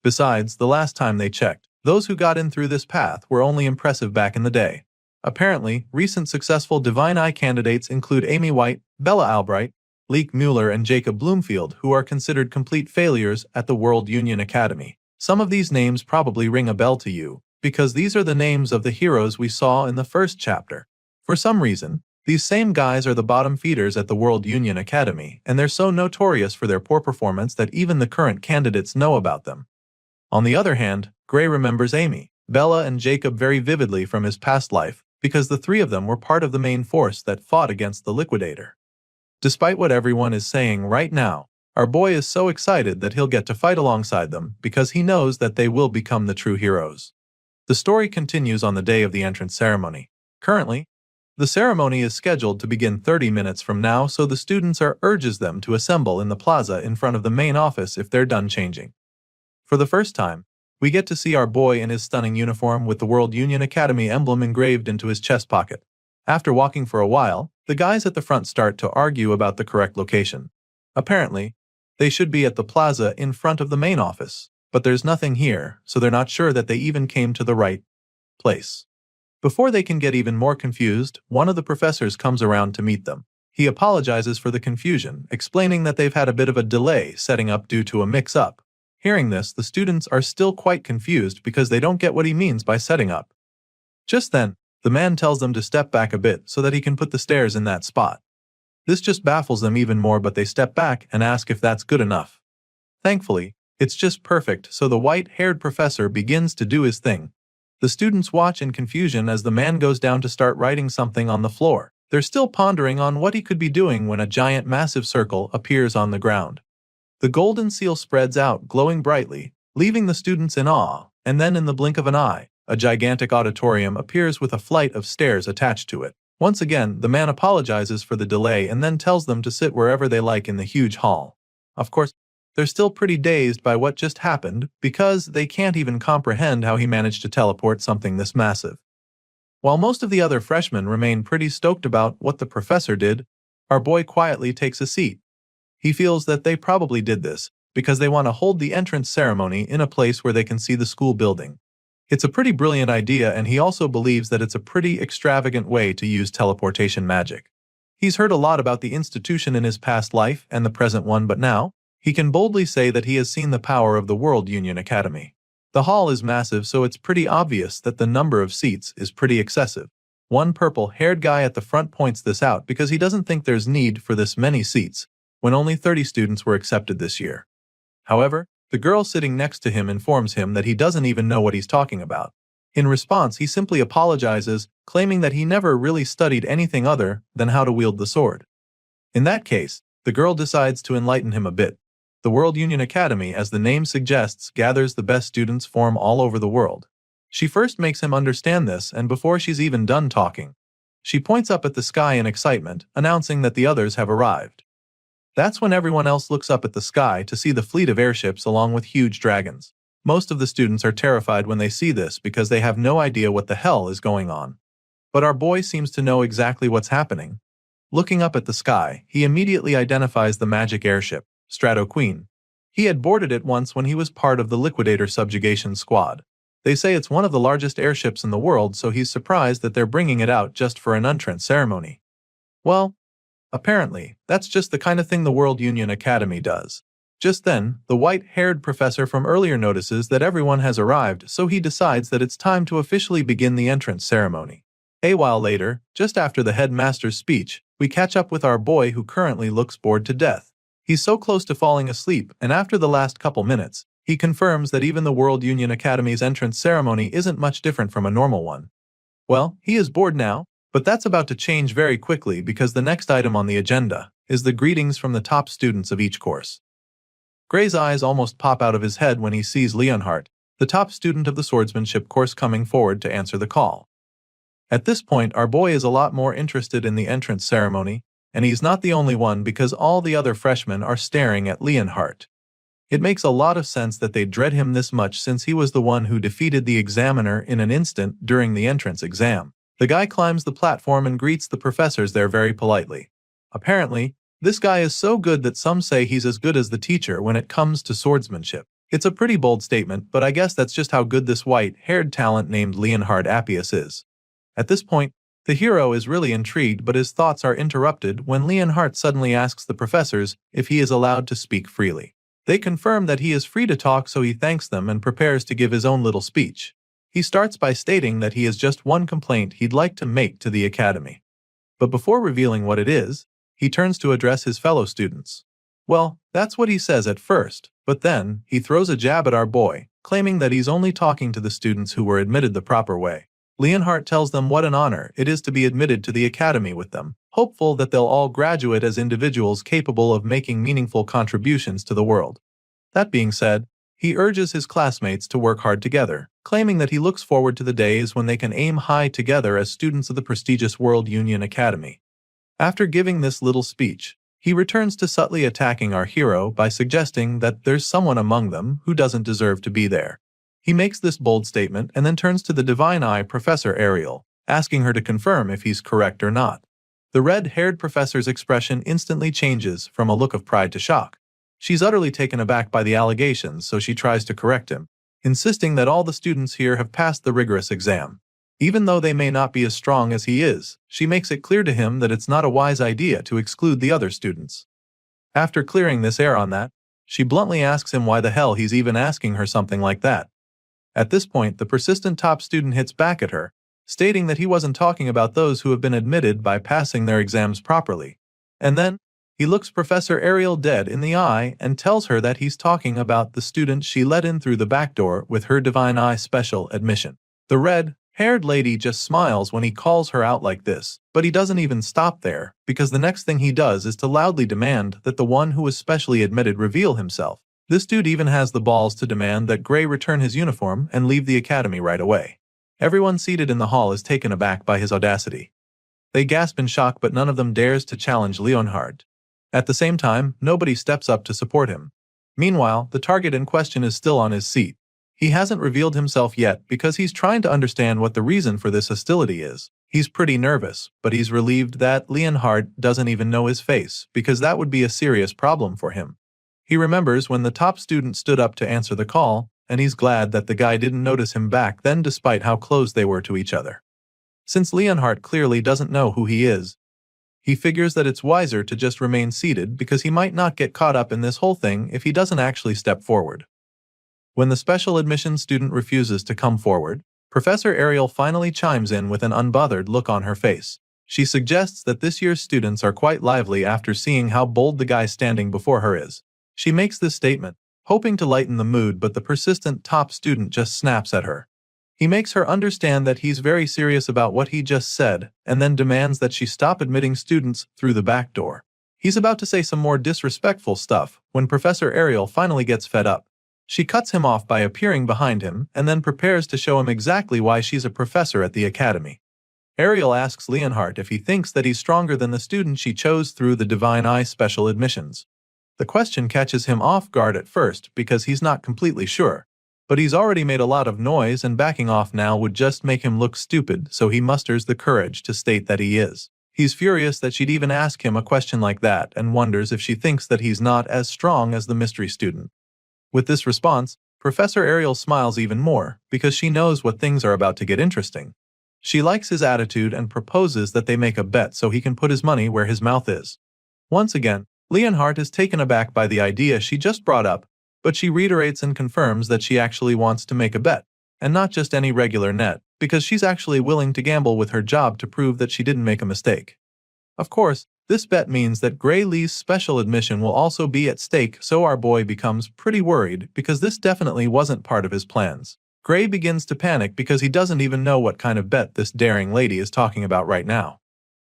Besides, the last time they checked, those who got in through this path were only impressive back in the day. Apparently, recent successful Divine Eye candidates include Amy White, Bella Albright, Leek Mueller and Jacob Bloomfield, who are considered complete failures at the World Union Academy. Some of these names probably ring a bell to you, because these are the names of the heroes we saw in the first chapter. For some reason, these same guys are the bottom feeders at the World Union Academy, and they're so notorious for their poor performance that even the current candidates know about them. On the other hand, Gray remembers Amy, Bella and Jacob very vividly from his past life, because the three of them were part of the main force that fought against the Liquidator. Despite what everyone is saying right now, our boy is so excited that he'll get to fight alongside them because he knows that they will become the true heroes. The story continues on the day of the entrance ceremony. Currently, the ceremony is scheduled to begin 30 minutes from now, so the students urges them to assemble in the plaza in front of the main office if they're done changing. For the first time, we get to see our boy in his stunning uniform with the World Union Academy emblem engraved into his chest pocket. After walking for a while, the guys at the front start to argue about the correct location. Apparently, they should be at the plaza in front of the main office, but there's nothing here, so they're not sure that they even came to the right place. Before they can get even more confused, one of the professors comes around to meet them. He apologizes for the confusion, explaining that they've had a bit of a delay setting up due to a mix-up. Hearing this, the students are still quite confused because they don't get what he means by setting up. Just then, the man tells them to step back a bit so that he can put the stairs in that spot. This just baffles them even more, but they step back and ask if that's good enough. Thankfully, it's just perfect, so the white-haired professor begins to do his thing. The students watch in confusion as the man goes down to start writing something on the floor. They're still pondering on what he could be doing when a giant massive circle appears on the ground. The golden seal spreads out, glowing brightly, leaving the students in awe, and then in the blink of an eye, a gigantic auditorium appears with a flight of stairs attached to it. Once again, the man apologizes for the delay and then tells them to sit wherever they like in the huge hall. Of course, they're still pretty dazed by what just happened because they can't even comprehend how he managed to teleport something this massive. While most of the other freshmen remain pretty stoked about what the professor did, our boy quietly takes a seat. He feels that they probably did this because they want to hold the entrance ceremony in a place where they can see the school building. It's a pretty brilliant idea, and he also believes that it's a pretty extravagant way to use teleportation magic. He's heard a lot about the institution in his past life and the present one, but now, he can boldly say that he has seen the power of the World Union Academy. The hall is massive, so it's pretty obvious that the number of seats is pretty excessive. One purple-haired guy at the front points this out because he doesn't think there's need for this many seats, when only 30 students were accepted this year. However, the girl sitting next to him informs him that he doesn't even know what he's talking about. In response, he simply apologizes, claiming that he never really studied anything other than how to wield the sword. In that case, the girl decides to enlighten him a bit. The World Union Academy, as the name suggests, gathers the best students from all over the world. She first makes him understand this, and before she's even done talking, she points up at the sky in excitement, announcing that the others have arrived. That's when everyone else looks up at the sky to see the fleet of airships along with huge dragons. Most of the students are terrified when they see this because they have no idea what the hell is going on. But our boy seems to know exactly what's happening. Looking up at the sky, he immediately identifies the magic airship, Strato Queen. He had boarded it once when he was part of the Liquidator subjugation squad. They say it's one of the largest airships in the world, so he's surprised that they're bringing it out just for an entrance ceremony. Well, apparently, that's just the kind of thing the World Union Academy does. Just then, the white-haired professor from earlier notices that everyone has arrived, so he decides that it's time to officially begin the entrance ceremony. A while later, just after the headmaster's speech, we catch up with our boy who currently looks bored to death. He's so close to falling asleep, and after the last couple minutes, he confirms that even the World Union Academy's entrance ceremony isn't much different from a normal one. Well, he is bored now, but that's about to change very quickly because the next item on the agenda is the greetings from the top students of each course. Gray's eyes almost pop out of his head when he sees Leonhardt, the top student of the swordsmanship course, coming forward to answer the call. At this point, our boy is a lot more interested in the entrance ceremony, and he's not the only one because all the other freshmen are staring at Leonhardt. It makes a lot of sense that they dread him this much since he was the one who defeated the examiner in an instant during the entrance exam. The guy climbs the platform and greets the professors there very politely. Apparently, this guy is so good that some say he's as good as the teacher when it comes to swordsmanship. It's a pretty bold statement, but I guess that's just how good this white-haired talent named Leonhard Appius is. At this point, the hero is really intrigued, but his thoughts are interrupted when Leonhardt suddenly asks the professors if he is allowed to speak freely. They confirm that he is free to talk, so he thanks them and prepares to give his own little speech. He starts by stating that he has just one complaint he'd like to make to the academy. But before revealing what it is, he turns to address his fellow students. Well, that's what he says at first, but then he throws a jab at our boy, claiming that he's only talking to the students who were admitted the proper way. Leonhardt tells them what an honor it is to be admitted to the academy with them, hopeful that they'll all graduate as individuals capable of making meaningful contributions to the world. That being said, he urges his classmates to work hard together, claiming that he looks forward to the days when they can aim high together as students of the prestigious World Union Academy. After giving this little speech, he returns to subtly attacking our hero by suggesting that there's someone among them who doesn't deserve to be there. He makes this bold statement and then turns to the divine eye Professor Ariel, asking her to confirm if he's correct or not. The red-haired professor's expression instantly changes from a look of pride to shock. She's utterly taken aback by the allegations, so she tries to correct him, insisting that all the students here have passed the rigorous exam. Even though they may not be as strong as he is, she makes it clear to him that it's not a wise idea to exclude the other students. After clearing this air on that, she bluntly asks him why the hell he's even asking her something like that. At this point, the persistent top student hits back at her, stating that he wasn't talking about those who have been admitted by passing their exams properly. And then, he looks Professor Ariel dead in the eye and tells her that he's talking about the student she let in through the back door with her divine eye special admission. The red-haired lady just smiles when he calls her out like this, but he doesn't even stop there, because the next thing he does is to loudly demand that the one who was specially admitted reveal himself. This dude even has the balls to demand that Gray return his uniform and leave the academy right away. Everyone seated in the hall is taken aback by his audacity. They gasp in shock, but none of them dares to challenge Leonhardt. At the same time, nobody steps up to support him. Meanwhile, the target in question is still on his seat. He hasn't revealed himself yet because he's trying to understand what the reason for this hostility is. He's pretty nervous, but he's relieved that Leonhardt doesn't even know his face, because that would be a serious problem for him. He remembers when the top student stood up to answer the call, and he's glad that the guy didn't notice him back then despite how close they were to each other. Since Leonhardt clearly doesn't know who he is, he figures that it's wiser to just remain seated because he might not get caught up in this whole thing if he doesn't actually step forward. When the special admissions student refuses to come forward, Professor Ariel finally chimes in with an unbothered look on her face. She suggests that this year's students are quite lively after seeing how bold the guy standing before her is. She makes this statement, hoping to lighten the mood, but the persistent top student just snaps at her. He makes her understand that he's very serious about what he just said, and then demands that she stop admitting students through the back door. He's about to say some more disrespectful stuff when Professor Ariel finally gets fed up. She cuts him off by appearing behind him and then prepares to show him exactly why she's a professor at the academy. Ariel asks Leonhardt if he thinks that he's stronger than the student she chose through the Divine Eye special admissions. The question catches him off guard at first because he's not completely sure. But he's already made a lot of noise and backing off now would just make him look stupid, so he musters the courage to state that he is. He's furious that she'd even ask him a question like that and wonders if she thinks that he's not as strong as the mystery student. With this response, Professor Ariel smiles even more because she knows what things are about to get interesting. She likes his attitude and proposes that they make a bet so he can put his money where his mouth is. Once again, Leonhardt is taken aback by the idea she just brought up, but she reiterates and confirms that she actually wants to make a bet, and not just any regular net, because she's actually willing to gamble with her job to prove that she didn't make a mistake. Of course, this bet means that Gray Lee's special admission will also be at stake, so our boy becomes pretty worried because this definitely wasn't part of his plans. Gray begins to panic because he doesn't even know what kind of bet this daring lady is talking about right now.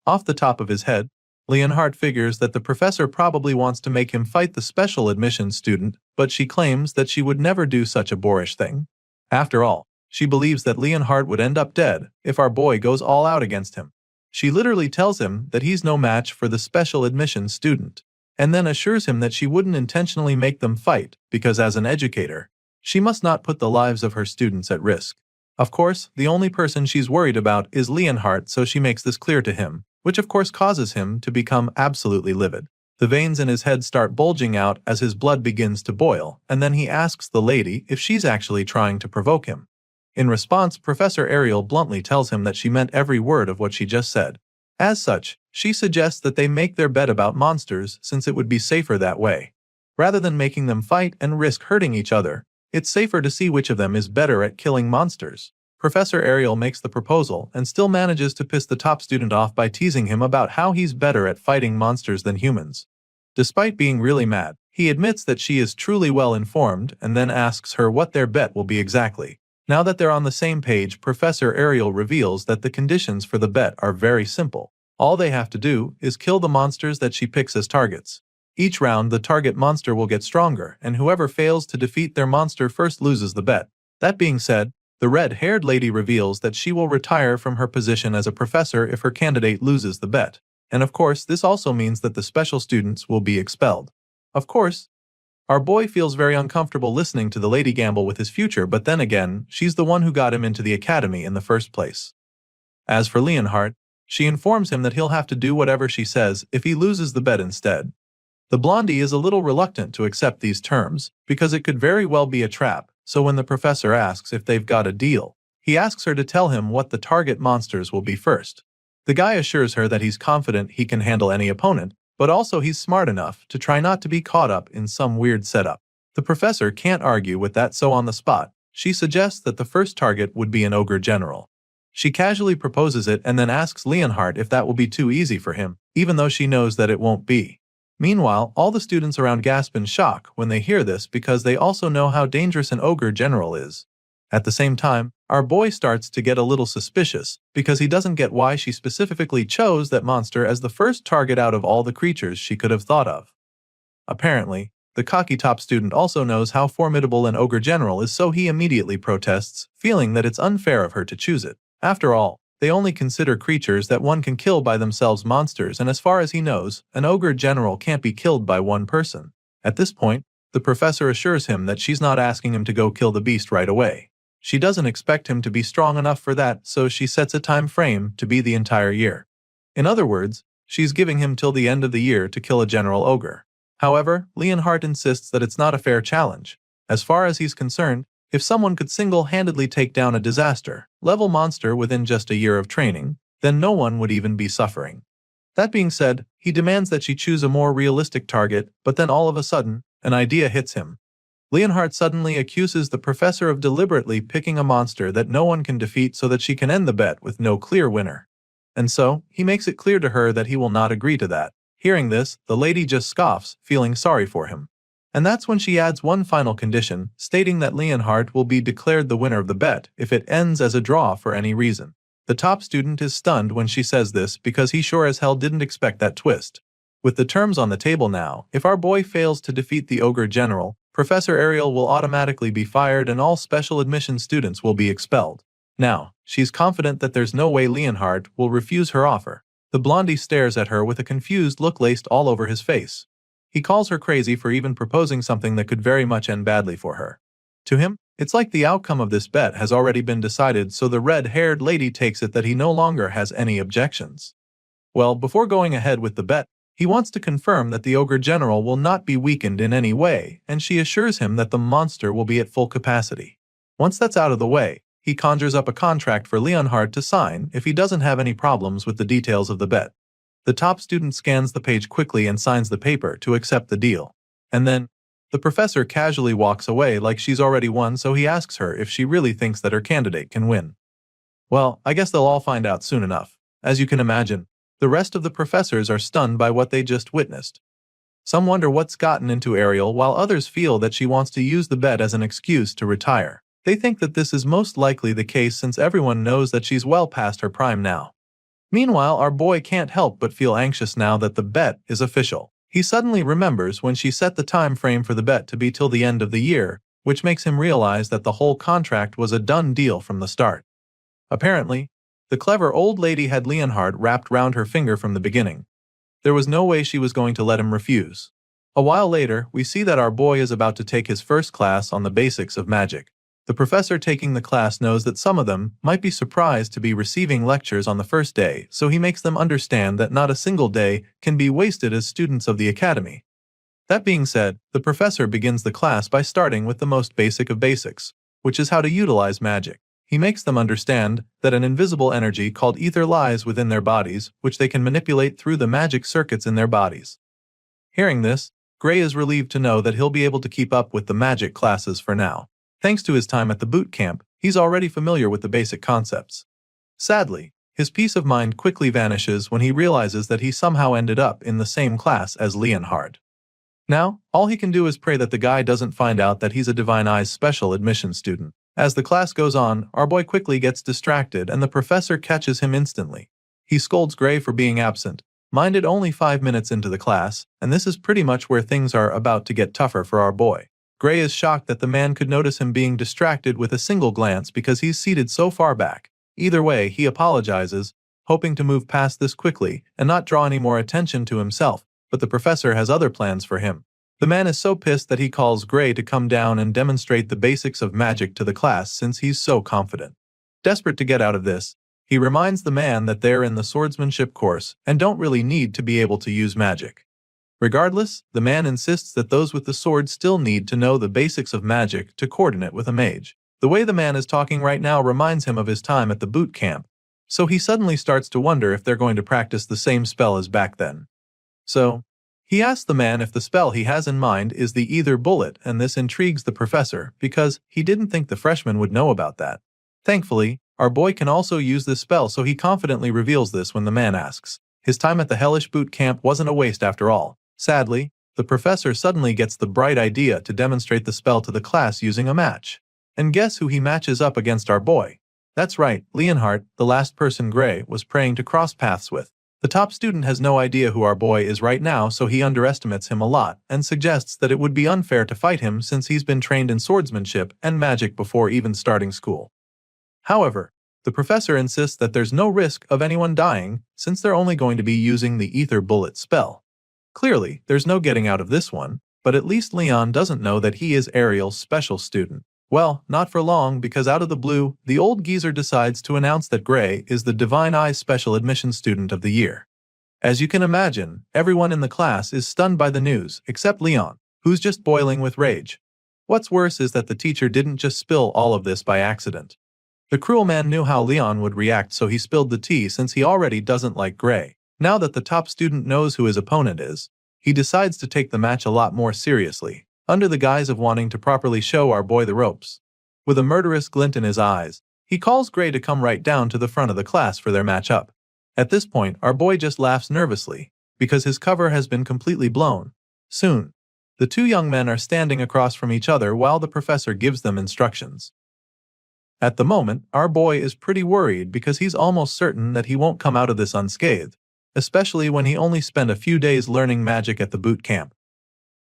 Off the top of his head, Leonhardt figures that the professor probably wants to make him fight the special admission student, but she claims that she would never do such a boorish thing. After all, she believes that Leonhardt would end up dead if our boy goes all out against him. She literally tells him that he's no match for the special admissions student, and then assures him that she wouldn't intentionally make them fight because as an educator, she must not put the lives of her students at risk. Of course, the only person she's worried about is Leonhardt, so she makes this clear to him, which of course causes him to become absolutely livid. The veins in his head start bulging out as his blood begins to boil, and then he asks the lady if she's actually trying to provoke him. In response, Professor Ariel bluntly tells him that she meant every word of what she just said. As such, she suggests that they make their bet about monsters since it would be safer that way. Rather than making them fight and risk hurting each other, it's safer to see which of them is better at killing monsters. Professor Ariel makes the proposal and still manages to piss the top student off by teasing him about how he's better at fighting monsters than humans. Despite being really mad, he admits that she is truly well informed and then asks her what their bet will be exactly. Now that they're on the same page, Professor Ariel reveals that the conditions for the bet are very simple. All they have to do is kill the monsters that she picks as targets. Each round, the target monster will get stronger, and whoever fails to defeat their monster first loses the bet. That being said, the red-haired lady reveals that she will retire from her position as a professor if her candidate loses the bet. And of course, this also means that the special students will be expelled. Of course, our boy feels very uncomfortable listening to the lady gamble with his future, but then again, she's the one who got him into the academy in the first place. As for Leonhardt, she informs him that he'll have to do whatever she says if he loses the bet instead. The blondie is a little reluctant to accept these terms, because it could very well be a trap, so when the professor asks if they've got a deal, he asks her to tell him what the target monsters will be first. The guy assures her that he's confident he can handle any opponent, but also he's smart enough to try not to be caught up in some weird setup. The professor can't argue with that, so on the spot, she suggests that the first target would be an ogre general. She casually proposes it and then asks Leonhardt if that will be too easy for him, even though she knows that it won't be. Meanwhile, all the students around gasp in shock when they hear this because they also know how dangerous an ogre general is. At the same time, our boy starts to get a little suspicious because he doesn't get why she specifically chose that monster as the first target out of all the creatures she could have thought of. Apparently, the cocky top student also knows how formidable an ogre general is, so he immediately protests, feeling that it's unfair of her to choose it. After all, they only consider creatures that one can kill by themselves monsters, and as far as he knows, an ogre general can't be killed by one person. At this point, the professor assures him that she's not asking him to go kill the beast right away. She doesn't expect him to be strong enough for that, so she sets a time frame to be the entire year. In other words, she's giving him till the end of the year to kill a general ogre. However, Leonhardt insists that it's not a fair challenge. As far as he's concerned, if someone could single-handedly take down a disaster-level monster within just a year of training, then no one would even be suffering. That being said, he demands that she choose a more realistic target, but then all of a sudden, an idea hits him. Leonhardt suddenly accuses the professor of deliberately picking a monster that no one can defeat so that she can end the bet with no clear winner. And so, he makes it clear to her that he will not agree to that. Hearing this, the lady just scoffs, feeling sorry for him. And that's when she adds one final condition, stating that Leonhardt will be declared the winner of the bet if it ends as a draw for any reason. The top student is stunned when she says this because he sure as hell didn't expect that twist. With the terms on the table now, if our boy fails to defeat the ogre general, Professor Ariel will automatically be fired and all special admission students will be expelled. Now, she's confident that there's no way Leonhardt will refuse her offer. The blondie stares at her with a confused look laced all over his face. He calls her crazy for even proposing something that could very much end badly for her. To him, It's like the outcome of this bet has already been decided, so the red-haired lady takes it that he no longer has any objections. Well, before going ahead with the bet, he wants to confirm that the ogre general will not be weakened in any way, and she assures him that the monster will be at full capacity. Once that's out of the way, he conjures up a contract for Leonhard to sign if he doesn't have any problems with the details of the bet. The top student scans the page quickly and signs the paper to accept the deal. And then, the professor casually walks away like she's already won, so he asks her if she really thinks that her candidate can win. Well, I guess they'll all find out soon enough. As you can imagine, the rest of the professors are stunned by what they just witnessed. Some wonder what's gotten into Ariel, while others feel that she wants to use the bet as an excuse to retire. They think that this is most likely the case since everyone knows that she's well past her prime now. Meanwhile, our boy can't help but feel anxious now that the bet is official. He suddenly remembers when she set the time frame for the bet to be till the end of the year, which makes him realize that the whole contract was a done deal from the start. Apparently, the clever old lady had Leonhard wrapped round her finger from the beginning. There was no way she was going to let him refuse. A while later, we see that our boy is about to take his first class on the basics of magic. The professor taking the class knows that some of them might be surprised to be receiving lectures on the first day, so he makes them understand that not a single day can be wasted as students of the academy. That being said, the professor begins the class by starting with the most basic of basics, which is how to utilize magic. He makes them understand that an invisible energy called ether lies within their bodies, which they can manipulate through the magic circuits in their bodies. Hearing this, Gray is relieved to know that he'll be able to keep up with the magic classes for now. Thanks to his time at the boot camp, he's already familiar with the basic concepts. Sadly, his peace of mind quickly vanishes when he realizes that he somehow ended up in the same class as Leonhard. Now, all he can do is pray that the guy doesn't find out that he's a Divine Eyes special admission student. As the class goes on, our boy quickly gets distracted and the professor catches him instantly. He scolds Gray for being absent, minded only 5 minutes into the class, and this is pretty much where things are about to get tougher for our boy. Gray is shocked that the man could notice him being distracted with a single glance because he's seated so far back. Either way, he apologizes, hoping to move past this quickly and not draw any more attention to himself, but the professor has other plans for him. The man is so pissed that he calls Gray to come down and demonstrate the basics of magic to the class since he's so confident. Desperate to get out of this, he reminds the man that they're in the swordsmanship course and don't really need to be able to use magic. Regardless, the man insists that those with the sword still need to know the basics of magic to coordinate with a mage. The way the man is talking right now reminds him of his time at the boot camp, so he suddenly starts to wonder if they're going to practice the same spell as back then. So, he asks the man if the spell he has in mind is the ether bullet, and this intrigues the professor because he didn't think the freshman would know about that. Thankfully, our boy can also use this spell, so he confidently reveals this when the man asks. His time at the hellish boot camp wasn't a waste after all. Sadly, the professor suddenly gets the bright idea to demonstrate the spell to the class using a match. And guess who he matches up against our boy? That's right, Leonhard, the last person Gray was praying to cross paths with. The top student has no idea who our boy is right now, so he underestimates him a lot and suggests that it would be unfair to fight him since he's been trained in swordsmanship and magic before even starting school. However, the professor insists that there's no risk of anyone dying since they're only going to be using the ether bullet spell. Clearly, there's no getting out of this one, but at least Leon doesn't know that he is Ariel's special student. Well, not for long, because out of the blue, the old geezer decides to announce that Gray is the Divine Eyes Special Admission Student of the Year. As you can imagine, everyone in the class is stunned by the news, except Leon, who's just boiling with rage. What's worse is that the teacher didn't just spill all of this by accident. The cruel man knew how Leon would react, so he spilled the tea since he already doesn't like Gray. Now that the top student knows who his opponent is, he decides to take the match a lot more seriously, under the guise of wanting to properly show our boy the ropes. With a murderous glint in his eyes, he calls Gray to come right down to the front of the class for their matchup. At this point, our boy just laughs nervously, because his cover has been completely blown. Soon, the two young men are standing across from each other while the professor gives them instructions. At the moment, our boy is pretty worried because he's almost certain that he won't come out of this unscathed, especially when he only spent a few days learning magic at the boot camp.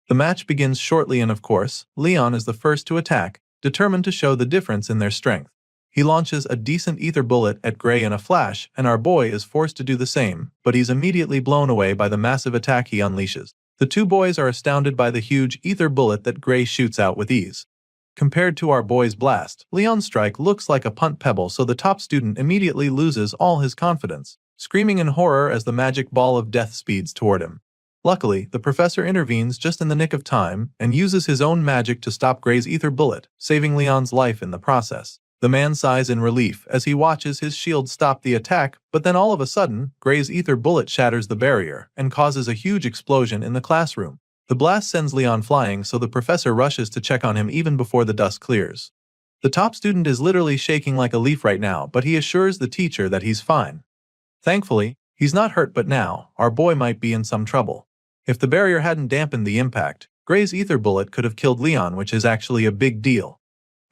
The match begins shortly and of course, Leon is the first to attack, determined to show the difference in their strength. He launches a decent ether bullet at Gray in a flash, and our boy is forced to do the same, but he's immediately blown away by the massive attack he unleashes. The two boys are astounded by the huge ether bullet that Gray shoots out with ease. Compared to our boy's blast, Leon's strike looks like a punt pebble, so the top student immediately loses all his confidence, screaming in horror as the magic ball of death speeds toward him. Luckily, the professor intervenes just in the nick of time and uses his own magic to stop Gray's ether bullet, saving Leon's life in the process. The man sighs in relief as he watches his shield stop the attack, but then all of a sudden, Gray's ether bullet shatters the barrier and causes a huge explosion in the classroom. The blast sends Leon flying, so the professor rushes to check on him even before the dust clears. The top student is literally shaking like a leaf right now, but he assures the teacher that he's fine. Thankfully, he's not hurt, but now, our boy might be in some trouble. If the barrier hadn't dampened the impact, Gray's ether bullet could have killed Leon, which is actually a big deal.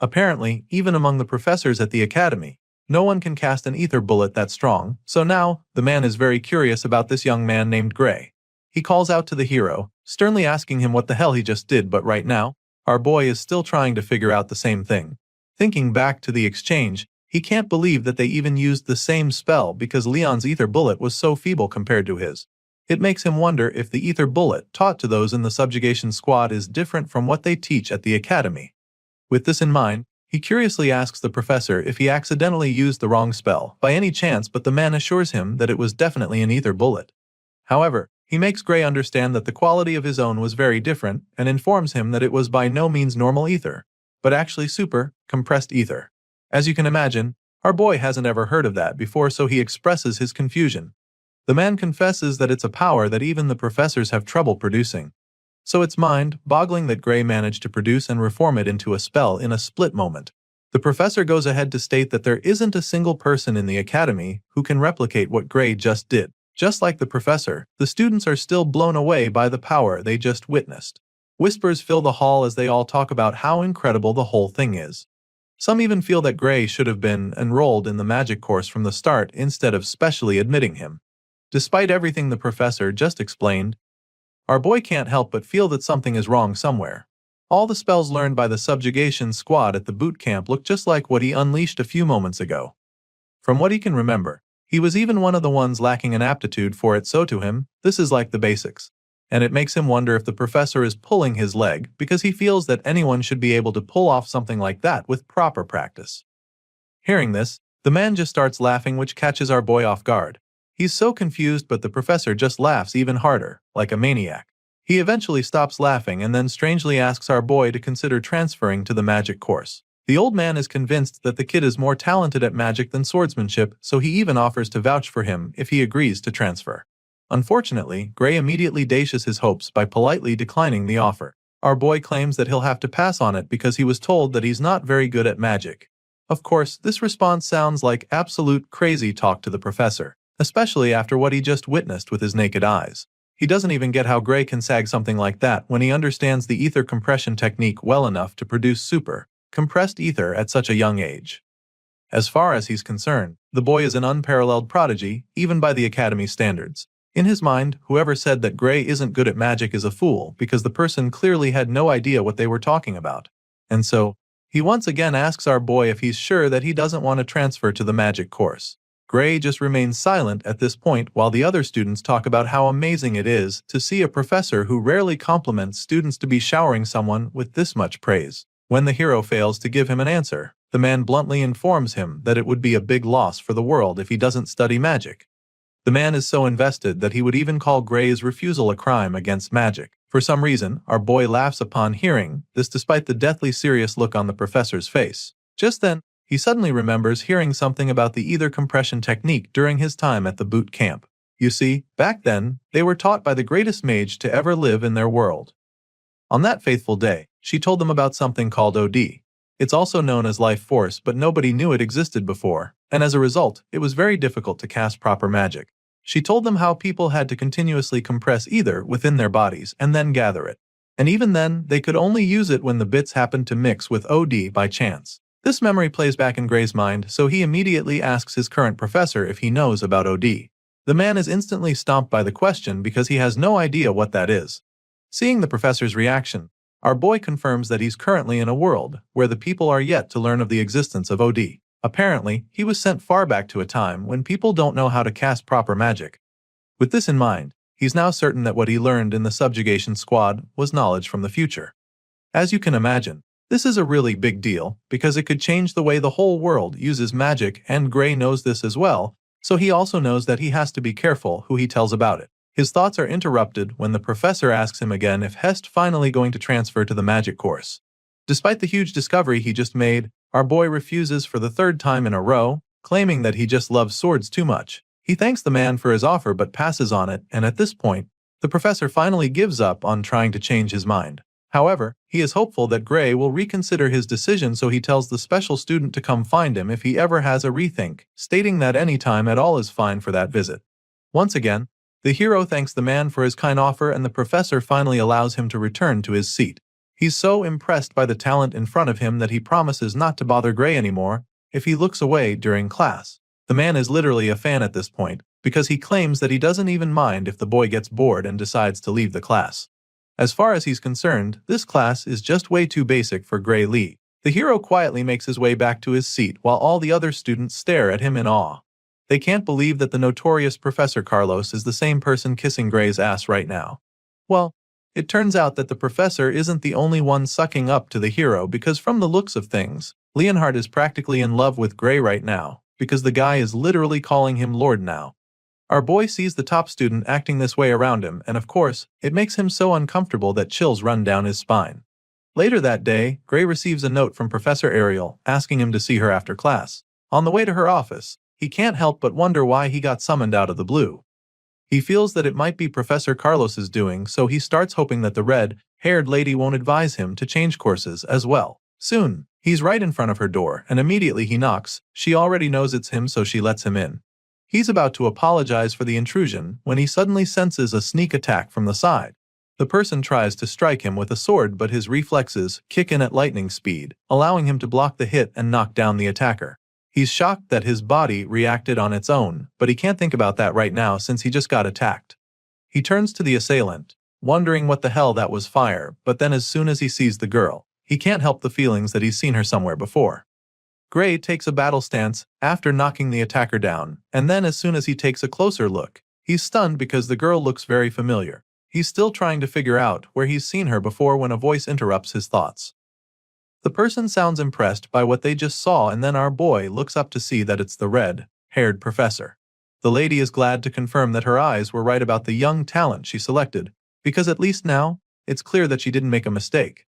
Apparently, even among the professors at the academy, no one can cast an ether bullet that strong, so now, the man is very curious about this young man named Gray. He calls out to the hero, sternly asking him what the hell he just did, but right now, our boy is still trying to figure out the same thing. Thinking back to the exchange, he can't believe that they even used the same spell because Leon's ether bullet was so feeble compared to his. It makes him wonder if the ether bullet taught to those in the subjugation squad is different from what they teach at the academy. With this in mind, he curiously asks the professor if he accidentally used the wrong spell by any chance, but the man assures him that it was definitely an ether bullet. However, he makes Gray understand that the quality of his own was very different and informs him that it was by no means normal ether, but actually super, compressed ether. As you can imagine, our boy hasn't ever heard of that before, so he expresses his confusion. The man confesses that it's a power that even the professors have trouble producing. So it's mind-boggling that Gray managed to produce and reform it into a spell in a split moment. The professor goes ahead to state that there isn't a single person in the academy who can replicate what Gray just did. Just like the professor, the students are still blown away by the power they just witnessed. Whispers fill the hall as they all talk about how incredible the whole thing is. Some even feel that Gray should have been enrolled in the magic course from the start instead of specially admitting him. Despite everything the professor just explained, our boy can't help but feel that something is wrong somewhere. All the spells learned by the subjugation squad at the boot camp look just like what he unleashed a few moments ago. From what he can remember, he was even one of the ones lacking an aptitude for it, so to him, this is like the basics. And it makes him wonder if the professor is pulling his leg because he feels that anyone should be able to pull off something like that with proper practice. Hearing this, the man just starts laughing, which catches our boy off guard. He's so confused, but the professor just laughs even harder, like a maniac. He eventually stops laughing and then strangely asks our boy to consider transferring to the magic course. The old man is convinced that the kid is more talented at magic than swordsmanship, so he even offers to vouch for him if he agrees to transfer. Unfortunately, Gray immediately dashes his hopes by politely declining the offer. Our boy claims that he'll have to pass on it because he was told that he's not very good at magic. Of course, this response sounds like absolute crazy talk to the professor, especially after what he just witnessed with his naked eyes. He doesn't even get how Gray can sag something like that when he understands the ether compression technique well enough to produce super, compressed ether at such a young age. As far as he's concerned, the boy is an unparalleled prodigy, even by the academy standards. In his mind, whoever said that Gray isn't good at magic is a fool because the person clearly had no idea what they were talking about. And so, he once again asks our boy if he's sure that he doesn't want to transfer to the magic course. Gray just remains silent at this point while the other students talk about how amazing it is to see a professor who rarely compliments students to be showering someone with this much praise. When the hero fails to give him an answer, the man bluntly informs him that it would be a big loss for the world if he doesn't study magic. The man is so invested that he would even call Gray's refusal a crime against magic. For some reason, our boy laughs upon hearing this despite the deathly serious look on the professor's face. Just then, he suddenly remembers hearing something about the ether compression technique during his time at the boot camp. You see, back then, they were taught by the greatest mage to ever live in their world. On that faithful day, she told them about something called OD. It's also known as life force, but nobody knew it existed before, and as a result, it was very difficult to cast proper magic. She told them how people had to continuously compress ether within their bodies and then gather it. And even then, they could only use it when the bits happened to mix with OD by chance. This memory plays back in Gray's mind, so he immediately asks his current professor if he knows about OD. The man is instantly stumped by the question because he has no idea what that is. Seeing the professor's reaction, our boy confirms that he's currently in a world where the people are yet to learn of the existence of OD. Apparently, he was sent far back to a time when people don't know how to cast proper magic. With this in mind, he's now certain that what he learned in the subjugation squad was knowledge from the future. As you can imagine, This is a really big deal, because it could change the way the whole world uses magic, and Gray knows this as well, so he also knows that he has to be careful who he tells about it. His thoughts are interrupted when the professor asks him again if Hest finally going to transfer to the magic course. Despite the huge discovery he just made, our boy refuses for the third time in a row, claiming that he just loves swords too much. He thanks the man for his offer but passes on it, and at this point, the professor finally gives up on trying to change his mind. However, he is hopeful that Gray will reconsider his decision, so he tells the special student to come find him if he ever has a rethink, stating that any time at all is fine for that visit. Once again, the hero thanks the man for his kind offer, and the professor finally allows him to return to his seat. He's so impressed by the talent in front of him that he promises not to bother Gray anymore if he looks away during class. The man is literally a fan at this point, because he claims that he doesn't even mind if the boy gets bored and decides to leave the class. As far as he's concerned, this class is just way too basic for Gray Lee. The hero quietly makes his way back to his seat while all the other students stare at him in awe. They can't believe that the notorious Professor Carlos is the same person kissing Gray's ass right now. Well, it turns out that the professor isn't the only one sucking up to the hero, because from the looks of things, Leonhard is practically in love with Gray right now, because the guy is literally calling him Lord now. Our boy sees the top student acting this way around him, and of course, it makes him so uncomfortable that chills run down his spine. Later that day, Gray receives a note from Professor Ariel asking him to see her after class. On the way to her office, he can't help but wonder why he got summoned out of the blue. He feels that it might be Professor Carlos's doing, so he starts hoping that the red-haired lady won't advise him to change courses as well. Soon, he's right in front of her door, and immediately he knocks. She already knows it's him, so she lets him in. He's about to apologize for the intrusion when he suddenly senses a sneak attack from the side. The person tries to strike him with a sword, but his reflexes kick in at lightning speed, allowing him to block the hit and knock down the attacker. He's shocked that his body reacted on its own, but he can't think about that right now since he just got attacked. He turns to the assailant, wondering what the hell that was fire, but then as soon as he sees the girl, he can't help the feelings that he's seen her somewhere before. Gray takes a battle stance after knocking the attacker down, and then as soon as he takes a closer look, he's stunned because the girl looks very familiar. He's still trying to figure out where he's seen her before when a voice interrupts his thoughts. The person sounds impressed by what they just saw, and then our boy looks up to see that it's the red-haired professor. The lady is glad to confirm that her eyes were right about the young talent she selected, because at least now, it's clear that she didn't make a mistake.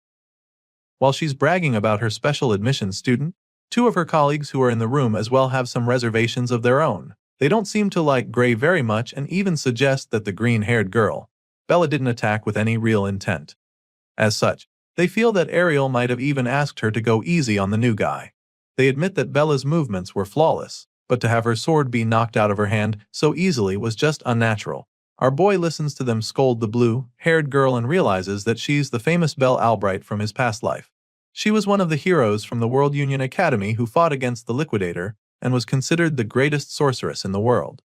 While she's bragging about her special admissions student, two of her colleagues who are in the room as well have some reservations of their own. They don't seem to like Gray very much and even suggest that the green-haired girl, Bella, didn't attack with any real intent. As such, they feel that Ariel might have even asked her to go easy on the new guy. They admit that Bella's movements were flawless, but to have her sword be knocked out of her hand so easily was just unnatural. Our boy listens to them scold the blue-haired girl and realizes that she's the famous Belle Albright from his past life. She was one of the heroes from the World Union Academy who fought against the Liquidator and was considered the greatest sorceress in the world.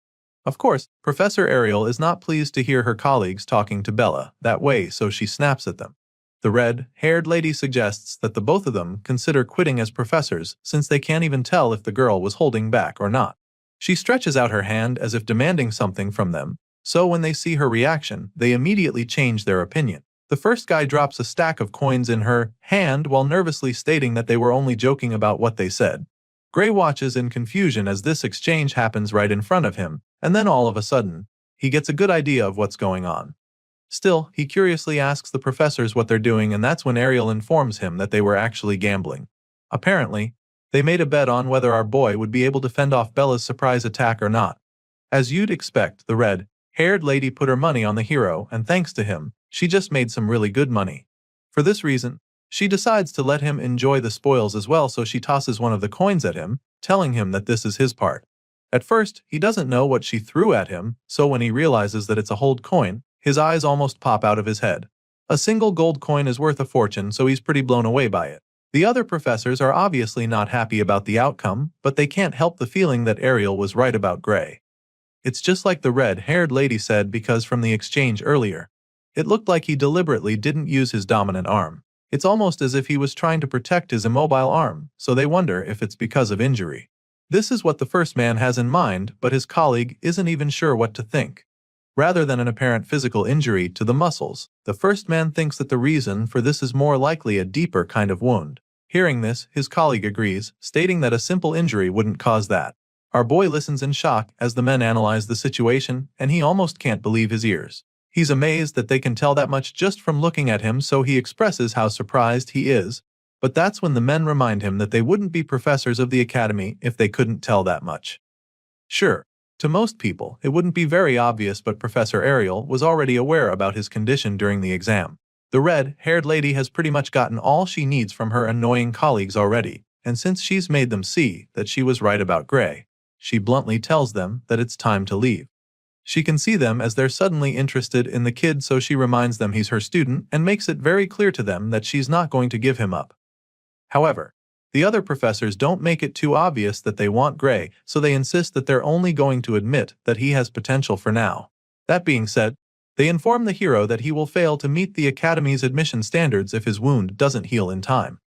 Of course, Professor Ariel is not pleased to hear her colleagues talking to Bella that way, so she snaps at them. The red-haired lady suggests that the both of them consider quitting as professors since they can't even tell if the girl was holding back or not. She stretches out her hand as if demanding something from them, so when they see her reaction, they immediately change their opinion. The first guy drops a stack of coins in her hand while nervously stating that they were only joking about what they said. Gray watches in confusion as this exchange happens right in front of him, and then all of a sudden, he gets a good idea of what's going on. Still, he curiously asks the professors what they're doing, and that's when Ariel informs him that they were actually gambling. Apparently, they made a bet on whether our boy would be able to fend off Bella's surprise attack or not. As you'd expect, the red-haired lady put her money on the hero, and thanks to him, she just made some really good money. For this reason, she decides to let him enjoy the spoils as well, so she tosses one of the coins at him, telling him that this is his part. At first, he doesn't know what she threw at him, so when he realizes that it's a hold coin, his eyes almost pop out of his head. A single gold coin is worth a fortune, so he's pretty blown away by it. The other professors are obviously not happy about the outcome, but they can't help the feeling that Ariel was right about Gray. It's just like the red-haired lady said, because from the exchange earlier, it looked like he deliberately didn't use his dominant arm. It's almost as if he was trying to protect his immobile arm, so they wonder if it's because of injury. This is what the first man has in mind, but his colleague isn't even sure what to think. rather than an apparent physical injury to the muscles. The first man thinks that the reason for this is more likely a deeper kind of wound. Hearing this, his colleague agrees, stating that a simple injury wouldn't cause that. Our boy listens in shock as the men analyze the situation, and he almost can't believe his ears. He's amazed that they can tell that much just from looking at him, so he expresses how surprised he is. But that's when the men remind him that they wouldn't be professors of the academy if they couldn't tell that much. Sure, to most people, it wouldn't be very obvious, but Professor Ariel was already aware about his condition during the exam. The red-haired lady has pretty much gotten all she needs from her annoying colleagues already, and since she's made them see that she was right about Gray, she bluntly tells them that it's time to leave. She can see them as they're suddenly interested in the kid, so she reminds them he's her student and makes it very clear to them that she's not going to give him up. However, the other professors don't make it too obvious that they want Gray, so they insist that they're only going to admit that he has potential for now. That being said, they inform the hero that he will fail to meet the Academy's admission standards if his wound doesn't heal in time.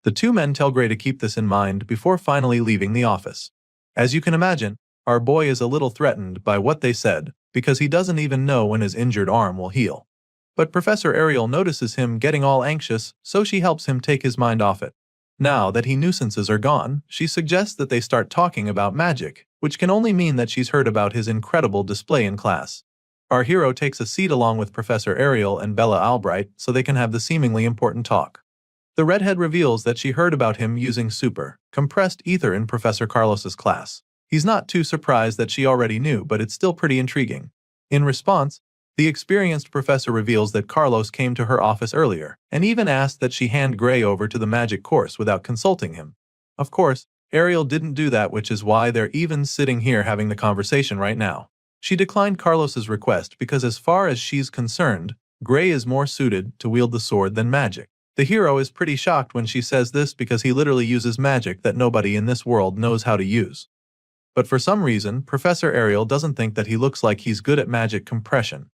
The two men tell Gray to keep this in mind before finally leaving the office. As you can imagine, our boy is a little threatened by what they said, because he doesn't even know when his injured arm will heal. But Professor Ariel notices him getting all anxious, so she helps him take his mind off it. Now that nuisances are gone, she suggests that they start talking about magic, which can only mean that she's heard about his incredible display in class. Our hero takes a seat along with Professor Ariel and Bella Albright so they can have the seemingly important talk. The redhead reveals that she heard about him using compressed ether in Professor Carlos's class. He's not too surprised that she already knew, but it's still pretty intriguing. In response, the experienced professor reveals that Carlos came to her office earlier, and even asked that she hand Gray over to the magic course without consulting him. Of course, Ariel didn't do that, which is why they're even sitting here having the conversation right now. She declined Carlos's request because as far as she's concerned, Gray is more suited to wield the sword than magic. The hero is pretty shocked when she says this because he literally uses magic that nobody in this world knows how to use. But for some reason, Professor Ariel doesn't think that he looks like he's good at magic compression.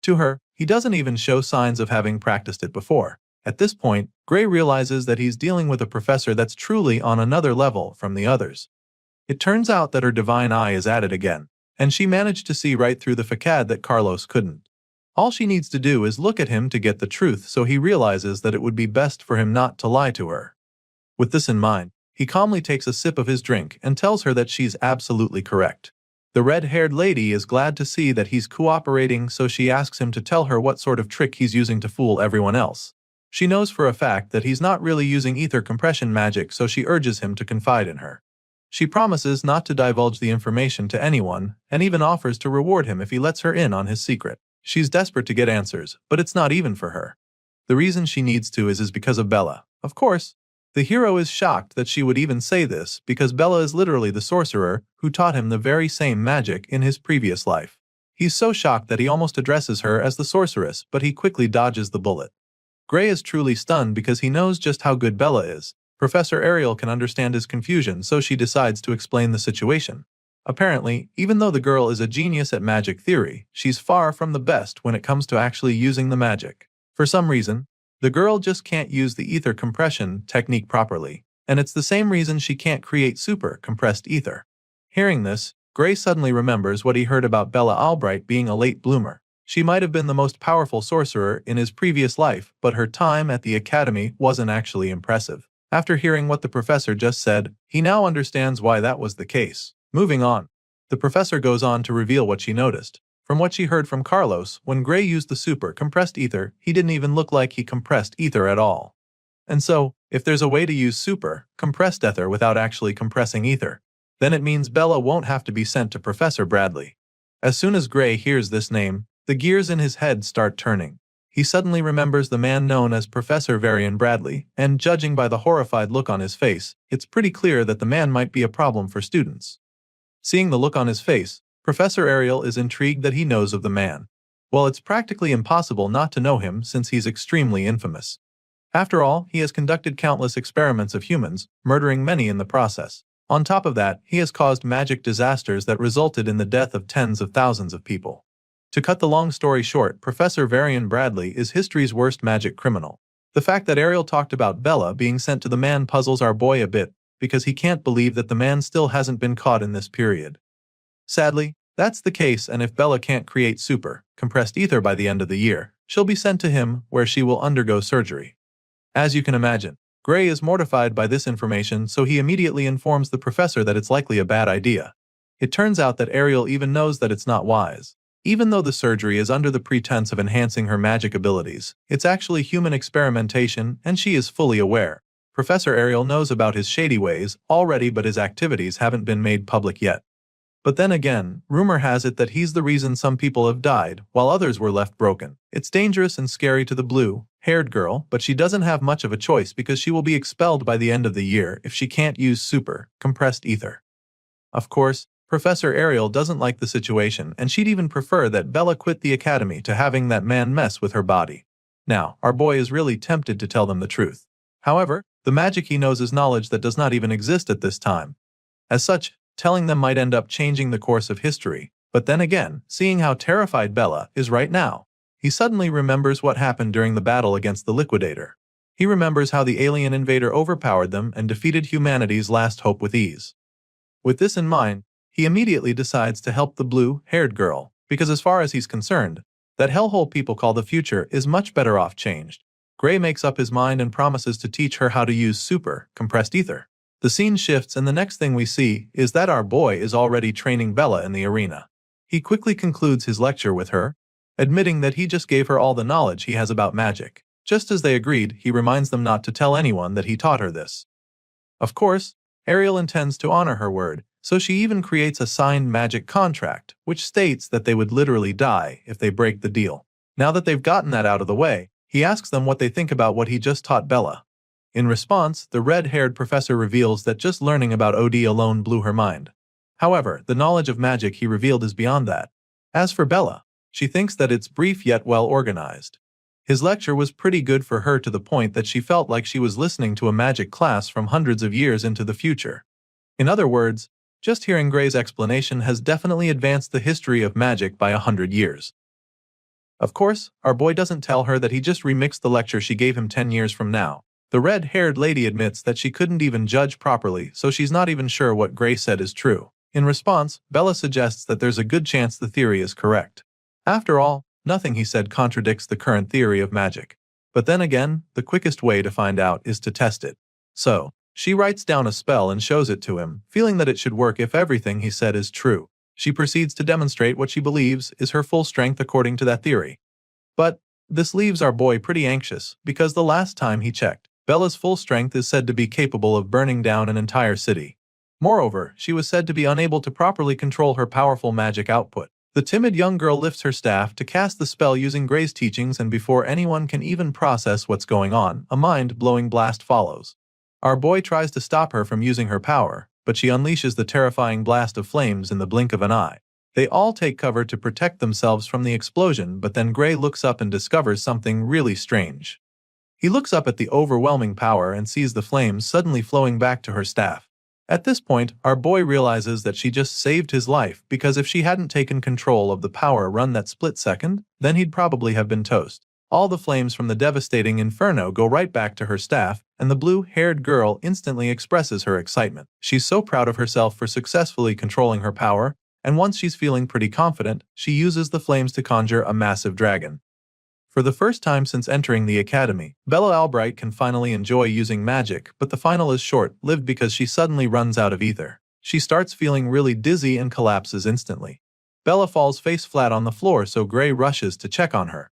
To her, he doesn't even show signs of having practiced it before. At this point, Gray realizes that he's dealing with a professor that's truly on another level from the others. It turns out that her divine eye is at it again, and she managed to see right through the facade that Carlos couldn't. All she needs to do is look at him to get the truth, so he realizes that it would be best for him not to lie to her. With this in mind, he calmly takes a sip of his drink and tells her that she's absolutely correct. The red-haired lady is glad to see that he's cooperating, so she asks him to tell her what sort of trick he's using to fool everyone else. She knows for a fact that he's not really using ether compression magic, so she urges him to confide in her. She promises not to divulge the information to anyone, and even offers to reward him if he lets her in on his secret. She's desperate to get answers, but it's not even for her. The reason she needs to is because of Bella. Of course, the hero is shocked that she would even say this because Bella is literally the sorcerer who taught him the very same magic in his previous life. He's so shocked that he almost addresses her as the sorceress, but he quickly dodges the bullet. Gray is truly stunned because he knows just how good Bella is. Professor Ariel can understand his confusion, so she decides to explain the situation. Apparently, even though the girl is a genius at magic theory, she's far from the best when it comes to actually using the magic. For some reason, the girl just can't use the ether compression technique properly, and it's the same reason she can't create super compressed ether. Hearing this, Gray suddenly remembers what he heard about Bella Albright being a late bloomer. She might have been the most powerful sorcerer in his previous life, but her time at the academy wasn't actually impressive. After hearing what the professor just said, he now understands why that was the case. Moving on, the professor goes on to reveal what she noticed. From what she heard from Carlos, when Gray used the super compressed ether, he didn't even look like he compressed ether at all. And so, if there's a way to use super compressed ether without actually compressing ether, then it means Bella won't have to be sent to Professor Bradley. As soon as Gray hears this name, the gears in his head start turning. He suddenly remembers the man known as Professor Varian Bradley, and judging by the horrified look on his face, it's pretty clear that the man might be a problem for students. Seeing the look on his face, Professor Ariel is intrigued that he knows of the man. Well, it's practically impossible not to know him since he's extremely infamous. After all, he has conducted countless experiments of humans, murdering many in the process. On top of that, he has caused magic disasters that resulted in the death of tens of thousands of people. To cut the long story short, Professor Varian Bradley is history's worst magic criminal. The fact that Ariel talked about Bella being sent to the man puzzles our boy a bit, because he can't believe that the man still hasn't been caught in this period. Sadly, That's the case, and if Bella can't create super, compressed ether by the end of the year, she'll be sent to him where she will undergo surgery. As you can imagine, Gray is mortified by this information, so he immediately informs the professor that it's likely a bad idea. It turns out that Ariel even knows that it's not wise. Even though the surgery is under the pretense of enhancing her magic abilities, it's actually human experimentation, and she is fully aware. Professor Ariel knows about his shady ways already, but his activities haven't been made public yet. But then again, rumor has it that he's the reason some people have died, while others were left broken. It's dangerous and scary to the blue-haired girl, but she doesn't have much of a choice because she will be expelled by the end of the year if she can't use super, compressed ether. Of course, Professor Ariel doesn't like the situation, and she'd even prefer that Bella quit the academy to having that man mess with her body. Now, our boy is really tempted to tell them the truth. However, the magic he knows is knowledge that does not even exist at this time. As such, telling them might end up changing the course of history. But then again, seeing how terrified Bella is right now, he suddenly remembers what happened during the battle against the Liquidator. He remembers how the alien invader overpowered them and defeated humanity's last hope with ease. With this in mind, he immediately decides to help the blue-haired girl, because as far as he's concerned, that hellhole people call the future is much better off changed. Gray makes up his mind and promises to teach her how to use super, compressed ether. The scene shifts, and the next thing we see is that our boy is already training Bella in the arena. He quickly concludes his lecture with her, admitting that he just gave her all the knowledge he has about magic. Just as they agreed, he reminds them not to tell anyone that he taught her this. Of course, Ariel intends to honor her word, so she even creates a signed magic contract, which states that they would literally die if they break the deal. Now that they've gotten that out of the way, he asks them what they think about what he just taught Bella. In response, the red-haired professor reveals that just learning about OD alone blew her mind. However, the knowledge of magic he revealed is beyond that. As for Bella, she thinks that it's brief yet well organized. His lecture was pretty good for her, to the point that she felt like she was listening to a magic class from hundreds of years into the future. In other words, just hearing Gray's explanation has definitely advanced the history of magic by 100 years. Of course, our boy doesn't tell her that he just remixed the lecture she gave him 10 years from now. The red-haired lady admits that she couldn't even judge properly, so she's not even sure what Gray said is true. In response, Bella suggests that there's a good chance the theory is correct. After all, nothing he said contradicts the current theory of magic. But then again, the quickest way to find out is to test it. So, she writes down a spell and shows it to him, feeling that it should work if everything he said is true. She proceeds to demonstrate what she believes is her full strength according to that theory. But this leaves our boy pretty anxious, because the last time he checked, Bella's full strength is said to be capable of burning down an entire city. Moreover, she was said to be unable to properly control her powerful magic output. The timid young girl lifts her staff to cast the spell using Gray's teachings, and before anyone can even process what's going on, a mind-blowing blast follows. Our boy tries to stop her from using her power, but she unleashes the terrifying blast of flames in the blink of an eye. They all take cover to protect themselves from the explosion, but then Gray looks up and discovers something really strange. He looks up at the overwhelming power and sees the flames suddenly flowing back to her staff. At this point, our boy realizes that she just saved his life, because if she hadn't taken control of the power run that split second, then he'd probably have been toast. All the flames from the devastating inferno go right back to her staff, and the blue-haired girl instantly expresses her excitement. She's so proud of herself for successfully controlling her power, and once she's feeling pretty confident, she uses the flames to conjure a massive dragon. For the first time since entering the academy, Bella Albright can finally enjoy using magic, but the final is short-lived because she suddenly runs out of ether. She starts feeling really dizzy and collapses instantly. Bella falls face flat on the floor, so Gray rushes to check on her.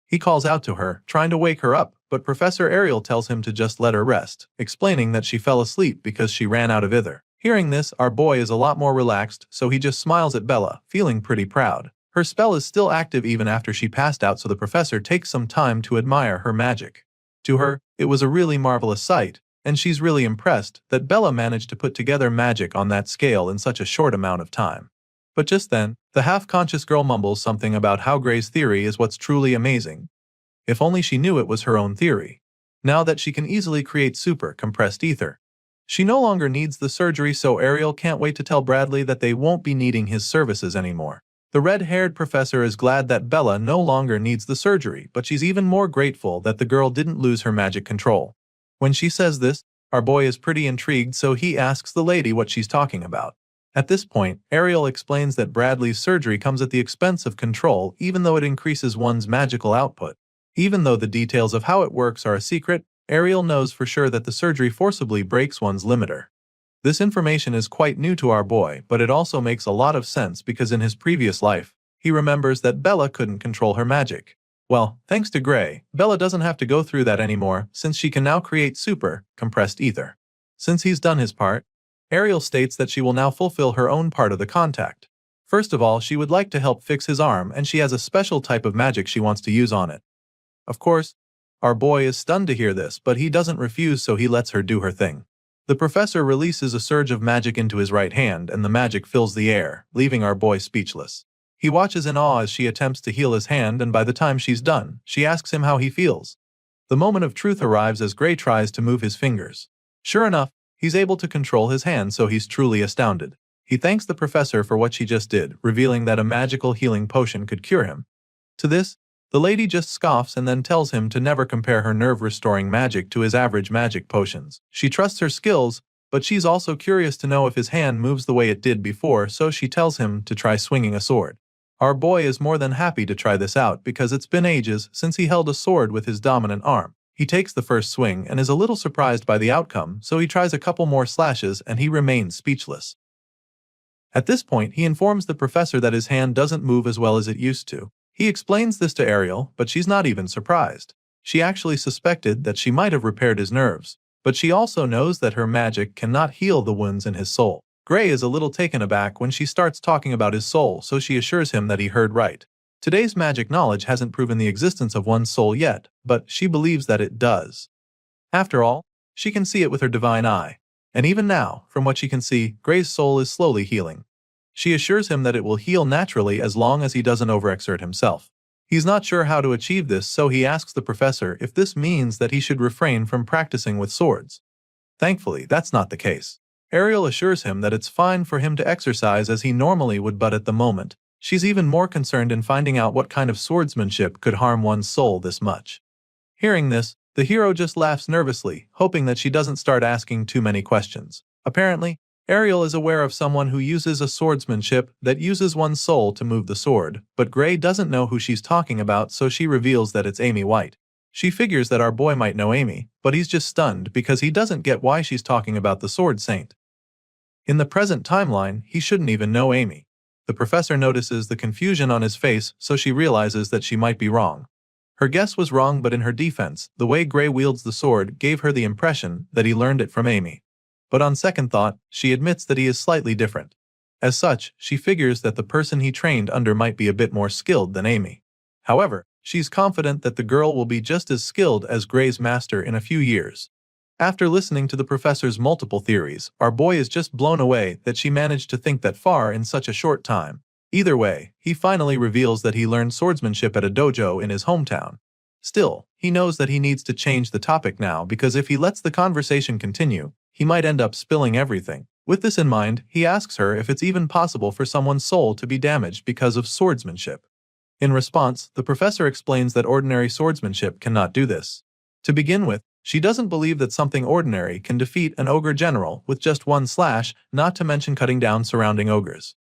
He calls out to her, trying to wake her up, but Professor Ariel tells him to just let her rest, explaining that she fell asleep because she ran out of ether. Hearing this, our boy is a lot more relaxed, so he just smiles at Bella, feeling pretty proud. Her spell is still active even after she passed out, so the professor takes some time to admire her magic. To her, it was a really marvelous sight, and she's really impressed that Bella managed to put together magic on that scale in such a short amount of time. But just then, the half-conscious girl mumbles something about how Gray's theory is what's truly amazing. If only she knew it was her own theory. Now that she can easily create super compressed ether, she no longer needs the surgery, so Ariel can't wait to tell Bradley that they won't be needing his services anymore. The red-haired professor is glad that Bella no longer needs the surgery, but she's even more grateful that the girl didn't lose her magic control. When she says this, our boy is pretty intrigued, so he asks the lady what she's talking about. At this point, Ariel explains that Bradley's surgery comes at the expense of control even though it increases one's magical output. Even though the details of how it works are a secret, Ariel knows for sure that the surgery forcibly breaks one's limiter. This information is quite new to our boy, but it also makes a lot of sense because in his previous life, he remembers that Bella couldn't control her magic. Well, thanks to Gray, Bella doesn't have to go through that anymore since she can now create super, compressed ether. Since he's done his part, Ariel states that she will now fulfill her own part of the contact. First of all, she would like to help fix his arm and she has a special type of magic she wants to use on it. Of course, our boy is stunned to hear this, but he doesn't refuse, so he lets her do her thing. The professor releases a surge of magic into his right hand and the magic fills the air, leaving our boy speechless. He watches in awe as she attempts to heal his hand, and by the time she's done, she asks him how he feels. The moment of truth arrives as Gray tries to move his fingers. Sure enough, he's able to control his hand, so he's truly astounded. He thanks the professor for what she just did, revealing that a magical healing potion could cure him. To this, the lady just scoffs and then tells him to never compare her nerve-restoring magic to his average magic potions. She trusts her skills, but she's also curious to know if his hand moves the way it did before, so she tells him to try swinging a sword. Our boy is more than happy to try this out because it's been ages since he held a sword with his dominant arm. He takes the first swing and is a little surprised by the outcome, so he tries a couple more slashes and he remains speechless. At this point, he informs the professor that his hand doesn't move as well as it used to. He explains this to Ariel, but she's not even surprised. She actually suspected that she might have repaired his nerves, but she also knows that her magic cannot heal the wounds in his soul. Gray is a little taken aback when she starts talking about his soul, so she assures him that he heard right. Today's magic knowledge hasn't proven the existence of one's soul yet, but she believes that it does. After all, she can see it with her divine eye. And even now, from what she can see, Gray's soul is slowly healing. She assures him that it will heal naturally as long as he doesn't overexert himself. He's not sure how to achieve this, so he asks the professor if this means that he should refrain from practicing with swords. Thankfully, that's not the case. Ariel assures him that it's fine for him to exercise as he normally would, but at the moment, she's even more concerned in finding out what kind of swordsmanship could harm one's soul this much. Hearing this, the hero just laughs nervously, hoping that she doesn't start asking too many questions. Apparently, Ariel is aware of someone who uses a swordsmanship that uses one's soul to move the sword, but Gray doesn't know who she's talking about, so she reveals that it's Amy White. She figures that our boy might know Amy, but he's just stunned because he doesn't get why she's talking about the Sword Saint. In the present timeline, he shouldn't even know Amy. The professor notices the confusion on his face, so she realizes that she might be wrong. Her guess was wrong, but in her defense, the way Gray wields the sword gave her the impression that he learned it from Amy. But on second thought, she admits that he is slightly different. As such, she figures that the person he trained under might be a bit more skilled than Amy. However, she's confident that the girl will be just as skilled as Gray's master in a few years. After listening to the professor's multiple theories, our boy is just blown away that she managed to think that far in such a short time. Either way, he finally reveals that he learned swordsmanship at a dojo in his hometown. Still, he knows that he needs to change the topic now because if he lets the conversation continue, he might end up spilling everything. With this in mind, he asks her if it's even possible for someone's soul to be damaged because of swordsmanship. In response, the professor explains that ordinary swordsmanship cannot do this. To begin with, she doesn't believe that something ordinary can defeat an ogre general with just one slash, not to mention cutting down surrounding ogres.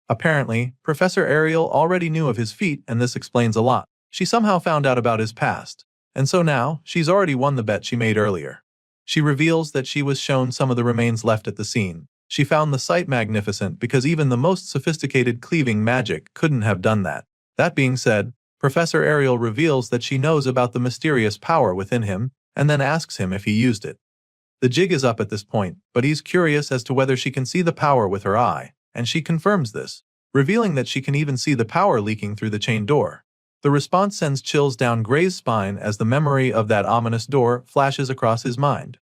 Apparently, Professor Ariel already knew of his feat, and this explains a lot. She somehow found out about his past, and so now, she's already won the bet she made earlier. She reveals that she was shown some of the remains left at the scene. She found the sight magnificent because even the most sophisticated cleaving magic couldn't have done that. That being said, Professor Ariel reveals that she knows about the mysterious power within him, and then asks him if he used it. The jig is up at this point, but he's curious as to whether she can see the power with her eye, and she confirms this, revealing that she can even see the power leaking through the chain door. The response sends chills down Gray's spine as the memory of that ominous door flashes across his mind.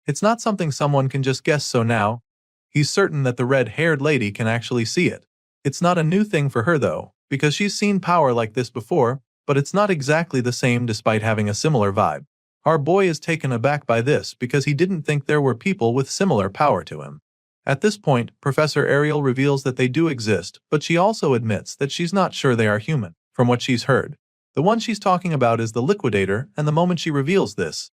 It's not something someone can just guess, so now, he's certain that the red-haired lady can actually see it. It's not a new thing for her though, because she's seen power like this before, but it's not exactly the same despite having a similar vibe. Our boy is taken aback by this because he didn't think there were people with similar power to him. At this point, Professor Ariel reveals that they do exist, but she also admits that she's not sure they are human, from what she's heard. The one she's talking about is the Liquidator, and the moment she reveals this,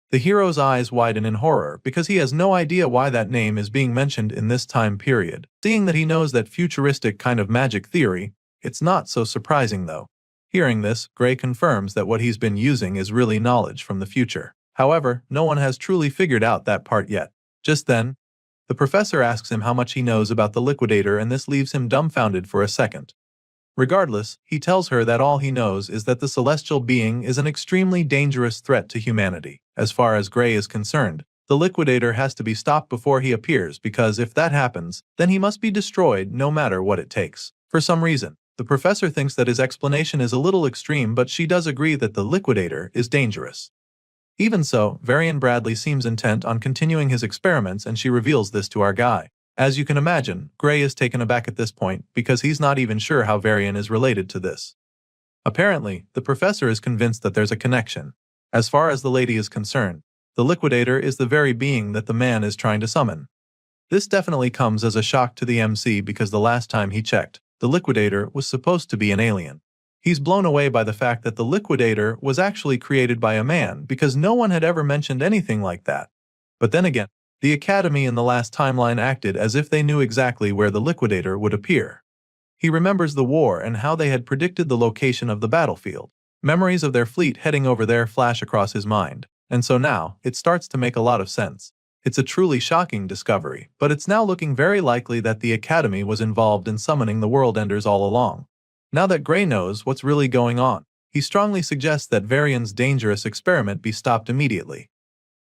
The hero's eyes widen in horror because he has no idea why that name is being mentioned in this time period. Seeing that he knows that futuristic kind of magic theory, it's not so surprising though. Hearing this, Gray confirms that what he's been using is really knowledge from the future. However, no one has truly figured out that part yet. Just then, the professor asks him how much he knows about the liquidator, and this leaves him dumbfounded for a second. Regardless, he tells her that all he knows is that the celestial being is an extremely dangerous threat to humanity. As far as Gray is concerned, the liquidator has to be stopped before he appears, because if that happens, then he must be destroyed no matter what it takes. For some reason, the professor thinks that his explanation is a little extreme, but she does agree that the liquidator is dangerous. Even so, Varian Bradley seems intent on continuing his experiments, and she reveals this to our guy. As you can imagine, Gray is taken aback at this point because he's not even sure how Varian is related to this. Apparently, the professor is convinced that there's a connection. As far as the lady is concerned, the liquidator is the very being that the man is trying to summon. This definitely comes as a shock to the MC because the last time he checked, the liquidator was supposed to be an alien. He's blown away by the fact that the liquidator was actually created by a man because no one had ever mentioned anything like that. But then again, the Academy in the last timeline acted as if they knew exactly where the liquidator would appear. He remembers the war and how they had predicted the location of the battlefield. Memories of their fleet heading over there flash across his mind, and so now, it starts to make a lot of sense. It's a truly shocking discovery, but it's now looking very likely that the Academy was involved in summoning the World Enders all along. Now that Gray knows what's really going on, he strongly suggests that Varian's dangerous experiment be stopped immediately.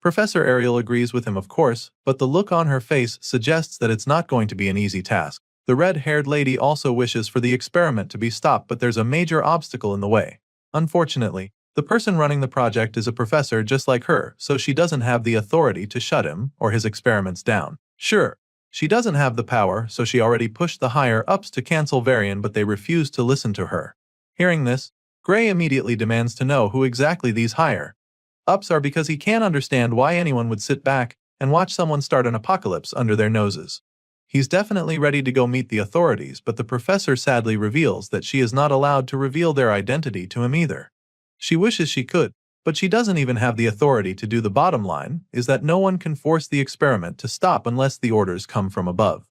Professor Ariel agrees with him, of course, but the look on her face suggests that it's not going to be an easy task. The red-haired lady also wishes for the experiment to be stopped, but there's a major obstacle in the way. Unfortunately, the person running the project is a professor just like her, so she doesn't have the authority to shut him or his experiments down. Sure, she doesn't have the power, so she already pushed the higher-ups to cancel Varian, but they refuse to listen to her. Hearing this, Gray immediately demands to know who exactly these higher-ups are because he can't understand why anyone would sit back and watch someone start an apocalypse under their noses. He's definitely ready to go meet the authorities, but the professor sadly reveals that she is not allowed to reveal their identity to him either. She wishes she could, but she doesn't even have the authority to do. The bottom line is that no one can force the experiment to stop unless the orders come from above.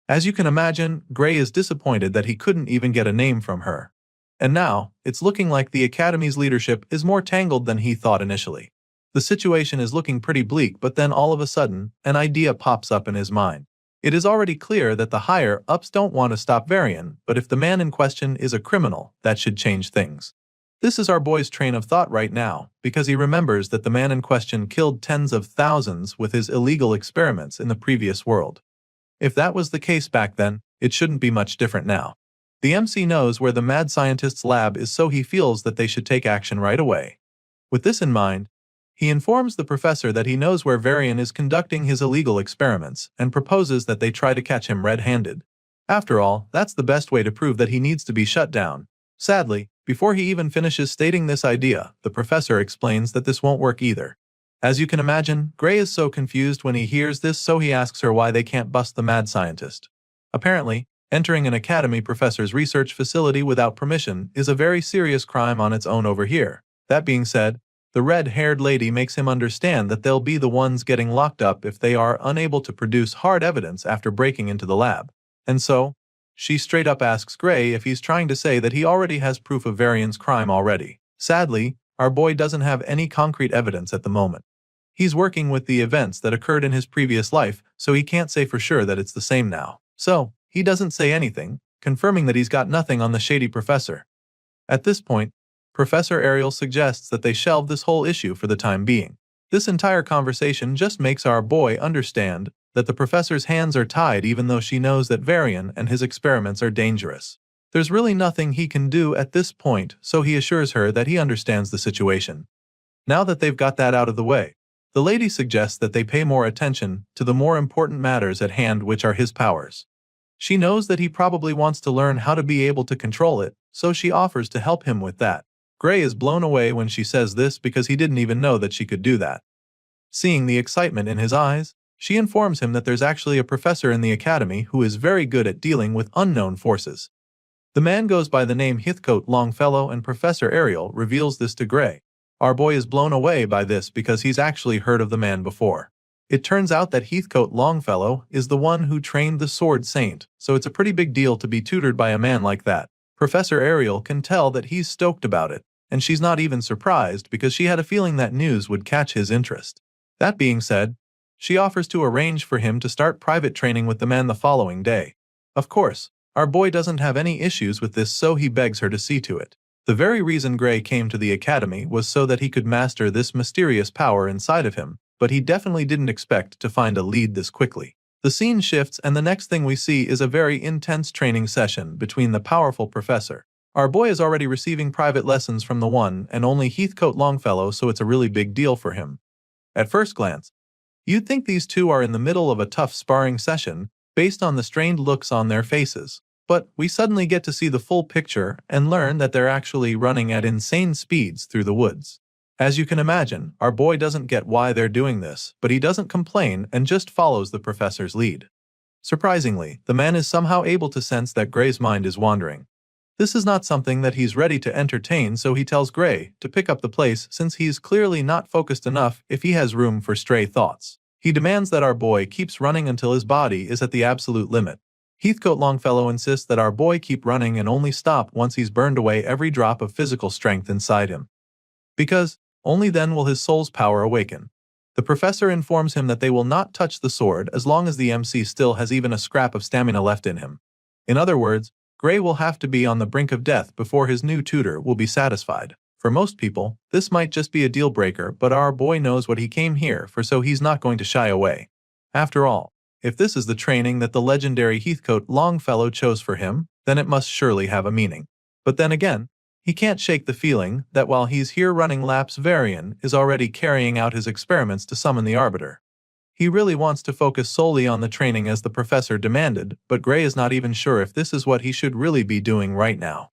As you can imagine, Gray is disappointed that he couldn't even get a name from her. And now, it's looking like the Academy's leadership is more tangled than he thought initially. The situation is looking pretty bleak, but then all of a sudden, an idea pops up in his mind. It is already clear that the higher-ups don't want to stop Varian, but if the man in question is a criminal, that should change things. This is our boy's train of thought right now, because he remembers that the man in question killed tens of thousands with his illegal experiments in the previous world. If that was the case back then, it shouldn't be much different now. The MC knows where the mad scientist's lab is, so he feels that they should take action right away. With this in mind, he informs the professor that he knows where Varian is conducting his illegal experiments and proposes that they try to catch him red-handed. After all, that's the best way to prove that he needs to be shut down. Sadly, before he even finishes stating this idea, the professor explains that this won't work either. As you can imagine, Gray is so confused when he hears this, so he asks her why they can't bust the mad scientist. Apparently, entering an academy professor's research facility without permission is a very serious crime on its own over here. That being said, the red-haired lady makes him understand that they'll be the ones getting locked up if they are unable to produce hard evidence after breaking into the lab. And so, she straight up asks Gray if he's trying to say that he already has proof of Varian's crime already. Sadly, our boy doesn't have any concrete evidence at the moment. He's working with the events that occurred in his previous life, so he can't say for sure that it's the same now. So, he doesn't say anything, confirming that he's got nothing on the shady professor. At this point, Professor Ariel suggests that they shelve this whole issue for the time being. This entire conversation just makes our boy understand that the professor's hands are tied, even though she knows that Varian and his experiments are dangerous. There's really nothing he can do at this point, so he assures her that he understands the situation. Now that they've got that out of the way, the lady suggests that they pay more attention to the more important matters at hand, which are his powers. She knows that he probably wants to learn how to be able to control it, so she offers to help him with that. Gray is blown away when she says this because he didn't even know that she could do that. Seeing the excitement in his eyes, she informs him that there's actually a professor in the academy who is very good at dealing with unknown forces. The man goes by the name Heathcote Longfellow, and Professor Ariel reveals this to Gray. Our boy is blown away by this because he's actually heard of the man before. It turns out that Heathcote Longfellow is the one who trained the Sword Saint, so it's a pretty big deal to be tutored by a man like that. Professor Ariel can tell that he's stoked about it, and she's not even surprised because she had a feeling that news would catch his interest. That being said, she offers to arrange for him to start private training with the man the following day. Of course, our boy doesn't have any issues with this, so he begs her to see to it. The very reason Gray came to the academy was so that he could master this mysterious power inside of him, but he definitely didn't expect to find a lead this quickly. The scene shifts and the next thing we see is a very intense training session between the powerful professor. Our boy is already receiving private lessons from the one and only Heathcote Longfellow, so it's a really big deal for him. At first glance, you'd think these two are in the middle of a tough sparring session based on the strained looks on their faces. But we suddenly get to see the full picture and learn that they're actually running at insane speeds through the woods. As you can imagine, our boy doesn't get why they're doing this, but he doesn't complain and just follows the professor's lead. Surprisingly, the man is somehow able to sense that Gray's mind is wandering. This is not something that he's ready to entertain, so he tells Gray to pick up the pace since he's clearly not focused enough if he has room for stray thoughts. He demands that our boy keeps running until his body is at the absolute limit. Heathcote Longfellow insists that our boy keep running and only stop once he's burned away every drop of physical strength inside him. Because only then will his soul's power awaken. The professor informs him that they will not touch the sword as long as the MC still has even a scrap of stamina left in him. In other words, Gray will have to be on the brink of death before his new tutor will be satisfied. For most people, this might just be a deal breaker, but our boy knows what he came here for, so he's not going to shy away. After all, if this is the training that the legendary Heathcote Longfellow chose for him, then it must surely have a meaning. But then again, he can't shake the feeling that while he's here running laps, Varian is already carrying out his experiments to summon the Arbiter. He really wants to focus solely on the training as the professor demanded, but Gray is not even sure if this is what he should really be doing right now.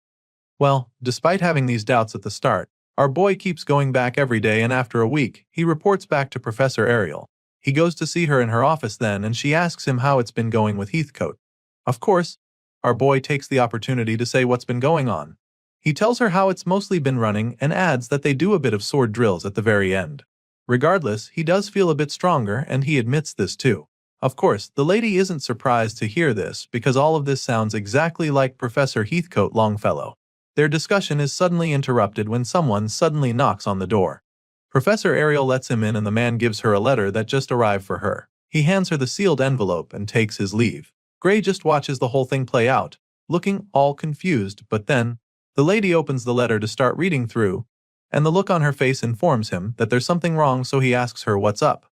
Well, despite having these doubts at the start, our boy keeps going back every day, and after a week, he reports back to Professor Ariel. He goes to see her in her office then, and she asks him how it's been going with Heathcote. Of course, our boy takes the opportunity to say what's been going on. He tells her how it's mostly been running and adds that they do a bit of sword drills at the very end. Regardless, he does feel a bit stronger, and he admits this too. Of course, the lady isn't surprised to hear this because all of this sounds exactly like Professor Heathcote Longfellow. Their discussion is suddenly interrupted when someone suddenly knocks on the door. Professor Ariel lets him in and the man gives her a letter that just arrived for her. He hands her the sealed envelope and takes his leave. Gray just watches the whole thing play out, looking all confused, but then the lady opens the letter to start reading through, and the look on her face informs him that there's something wrong, so he asks her what's up.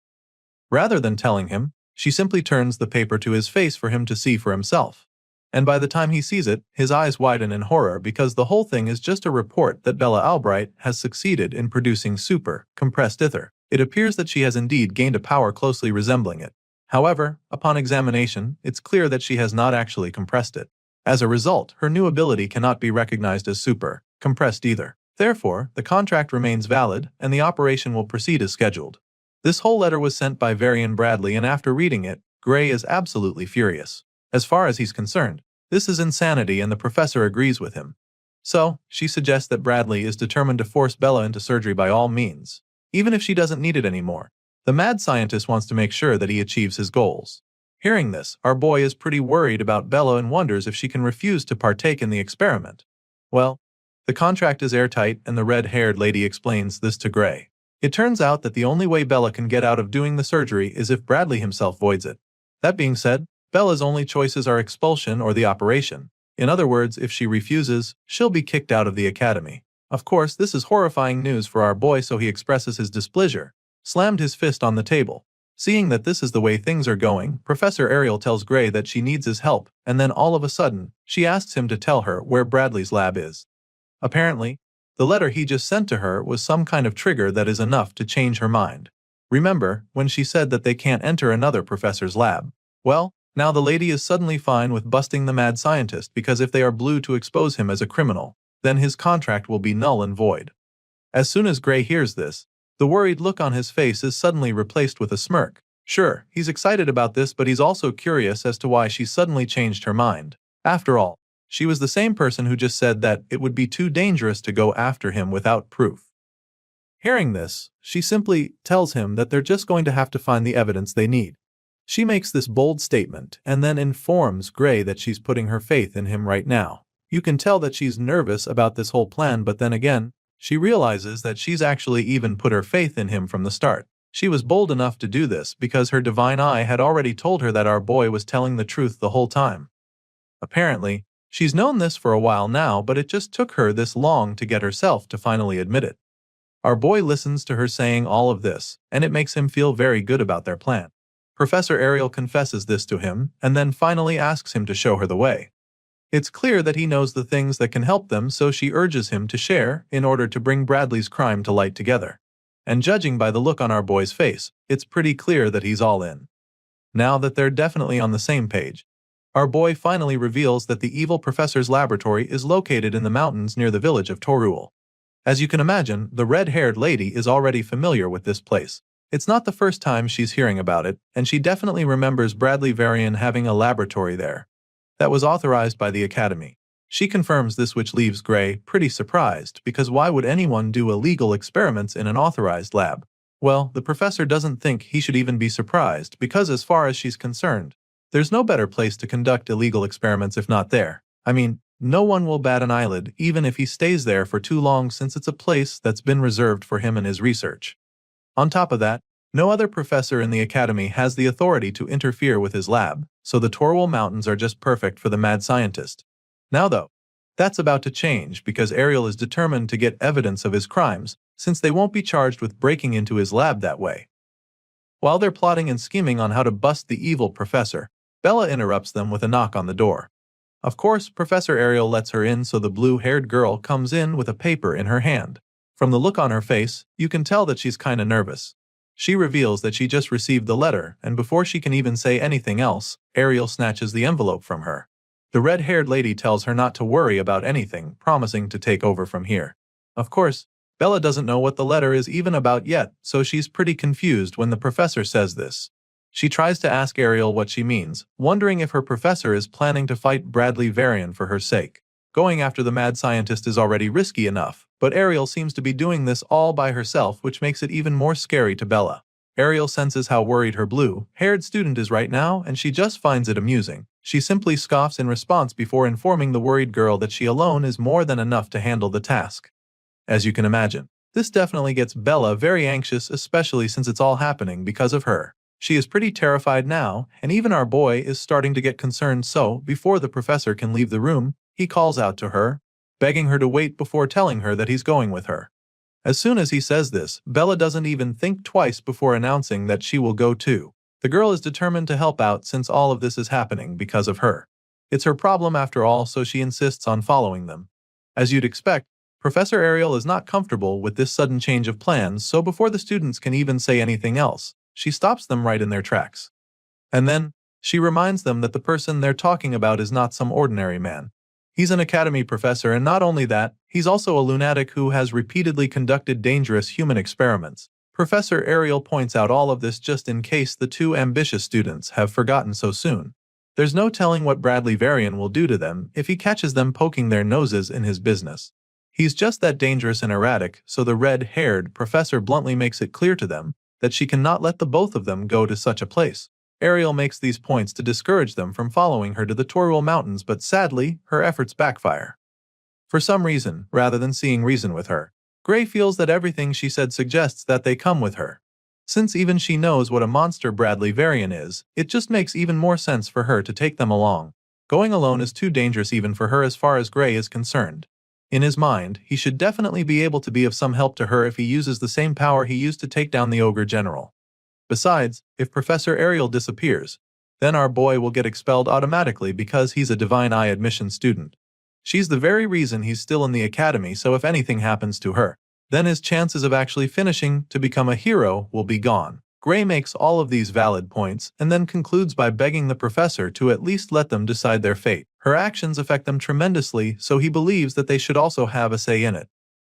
Rather than telling him, she simply turns the paper to his face for him to see for himself. And by the time he sees it, his eyes widen in horror because the whole thing is just a report that Bella Albright has succeeded in producing super compressed ether. It appears that she has indeed gained a power closely resembling it. However, upon examination, it's clear that she has not actually compressed it. As a result, her new ability cannot be recognized as super compressed either. Therefore, the contract remains valid and the operation will proceed as scheduled. This whole letter was sent by Varian Bradley, and after reading it, Gray is absolutely furious. As far as he's concerned, this is insanity, and the professor agrees with him. So, she suggests that Bradley is determined to force Bella into surgery by all means, even if she doesn't need it anymore. The mad scientist wants to make sure that he achieves his goals. Hearing this, our boy is pretty worried about Bella and wonders if she can refuse to partake in the experiment. Well, the contract is airtight, and the red-haired lady explains this to Gray. It turns out that the only way Bella can get out of doing the surgery is if Bradley himself voids it. That being said, Bella's only choices are expulsion or the operation. In other words, if she refuses, she'll be kicked out of the academy. Of course, this is horrifying news for our boy, so he expresses his displeasure, slammed his fist on the table. Seeing that this is the way things are going, Professor Ariel tells Gray that she needs his help, and then all of a sudden, she asks him to tell her where Bradley's lab is. Apparently, the letter he just sent to her was some kind of trigger that is enough to change her mind. Remember when she said that they can't enter another professor's lab? Well, now the lady is suddenly fine with busting the mad scientist because if they are blue to expose him as a criminal, then his contract will be null and void. As soon as Gray hears this, the worried look on his face is suddenly replaced with a smirk. Sure, he's excited about this, but he's also curious as to why she suddenly changed her mind. After all, she was the same person who just said that it would be too dangerous to go after him without proof. Hearing this, she simply tells him that they're just going to have to find the evidence they need. She makes this bold statement and then informs Gray that she's putting her faith in him right now. You can tell that she's nervous about this whole plan, but then again, she realizes that she's actually even put her faith in him from the start. She was bold enough to do this because her divine eye had already told her that our boy was telling the truth the whole time. Apparently, she's known this for a while now, but it just took her this long to get herself to finally admit it. Our boy listens to her saying all of this, and it makes him feel very good about their plan. Professor Ariel confesses this to him, and then finally asks him to show her the way. It's clear that he knows the things that can help them, so she urges him to share in order to bring Bradley's crime to light together. And judging by the look on our boy's face, it's pretty clear that he's all in. Now that they're definitely on the same page, our boy finally reveals that the evil professor's laboratory is located in the mountains near the village of Torul. As you can imagine, the red-haired lady is already familiar with this place. It's not the first time she's hearing about it, and she definitely remembers Bradley Varian having a laboratory there that was authorized by the Academy. She confirms this, which leaves Gray pretty surprised, because why would anyone do illegal experiments in an authorized lab? Well, the professor doesn't think he should even be surprised, because as far as she's concerned, there's no better place to conduct illegal experiments if not there. I mean, no one will bat an eyelid even if he stays there for too long, since it's a place that's been reserved for him and his research. On top of that, no other professor in the Academy has the authority to interfere with his lab, so the Torwell Mountains are just perfect for the mad scientist. Now though, that's about to change because Ariel is determined to get evidence of his crimes, since they won't be charged with breaking into his lab that way. While they're plotting and scheming on how to bust the evil professor, Bella interrupts them with a knock on the door. Of course, Professor Ariel lets her in, so the blue-haired girl comes in with a paper in her hand. From the look on her face, you can tell that she's kinda nervous. She reveals that she just received the letter, and before she can even say anything else, Ariel snatches the envelope from her. The red-haired lady tells her not to worry about anything, promising to take over from here. Of course, Bella doesn't know what the letter is even about yet, so she's pretty confused when the professor says this. She tries to ask Ariel what she means, wondering if her professor is planning to fight Bradley Varian for her sake. Going after the mad scientist is already risky enough, but Ariel seems to be doing this all by herself, which makes it even more scary to Bella. Ariel senses how worried her blue-haired student is right now, and she just finds it amusing. She simply scoffs in response before informing the worried girl that she alone is more than enough to handle the task. As you can imagine, this definitely gets Bella very anxious, especially since it's all happening because of her. She is pretty terrified now, and even our boy is starting to get concerned, so before the professor can leave the room, he calls out to her, begging her to wait before telling her that he's going with her. As soon as he says this, Bella doesn't even think twice before announcing that she will go too. The girl is determined to help out since all of this is happening because of her. It's her problem after all, so she insists on following them. As you'd expect, Professor Ariel is not comfortable with this sudden change of plans, so before the students can even say anything else, she stops them right in their tracks. And then, she reminds them that the person they're talking about is not some ordinary man. He's an academy professor, and not only that, he's also a lunatic who has repeatedly conducted dangerous human experiments. Professor Ariel points out all of this just in case the two ambitious students have forgotten so soon. There's no telling what Bradley Varian will do to them if he catches them poking their noses in his business. He's just that dangerous and erratic, so the red-haired professor bluntly makes it clear to them that she cannot let the both of them go to such a place. Ariel makes these points to discourage them from following her to the Torul Mountains, but sadly, her efforts backfire. For some reason, rather than seeing reason with her, Gray feels that everything she said suggests that they come with her. Since even she knows what a monster Bradley Varian is, it just makes even more sense for her to take them along. Going alone is too dangerous even for her as far as Gray is concerned. In his mind, he should definitely be able to be of some help to her if he uses the same power he used to take down the ogre general. Besides, if Professor Ariel disappears, then our boy will get expelled automatically because he's a Divine Eye admission student. She's the very reason he's still in the academy, so if anything happens to her, then his chances of actually finishing to become a hero will be gone. Gray makes all of these valid points and then concludes by begging the professor to at least let them decide their fate. Her actions affect them tremendously, so he believes that they should also have a say in it.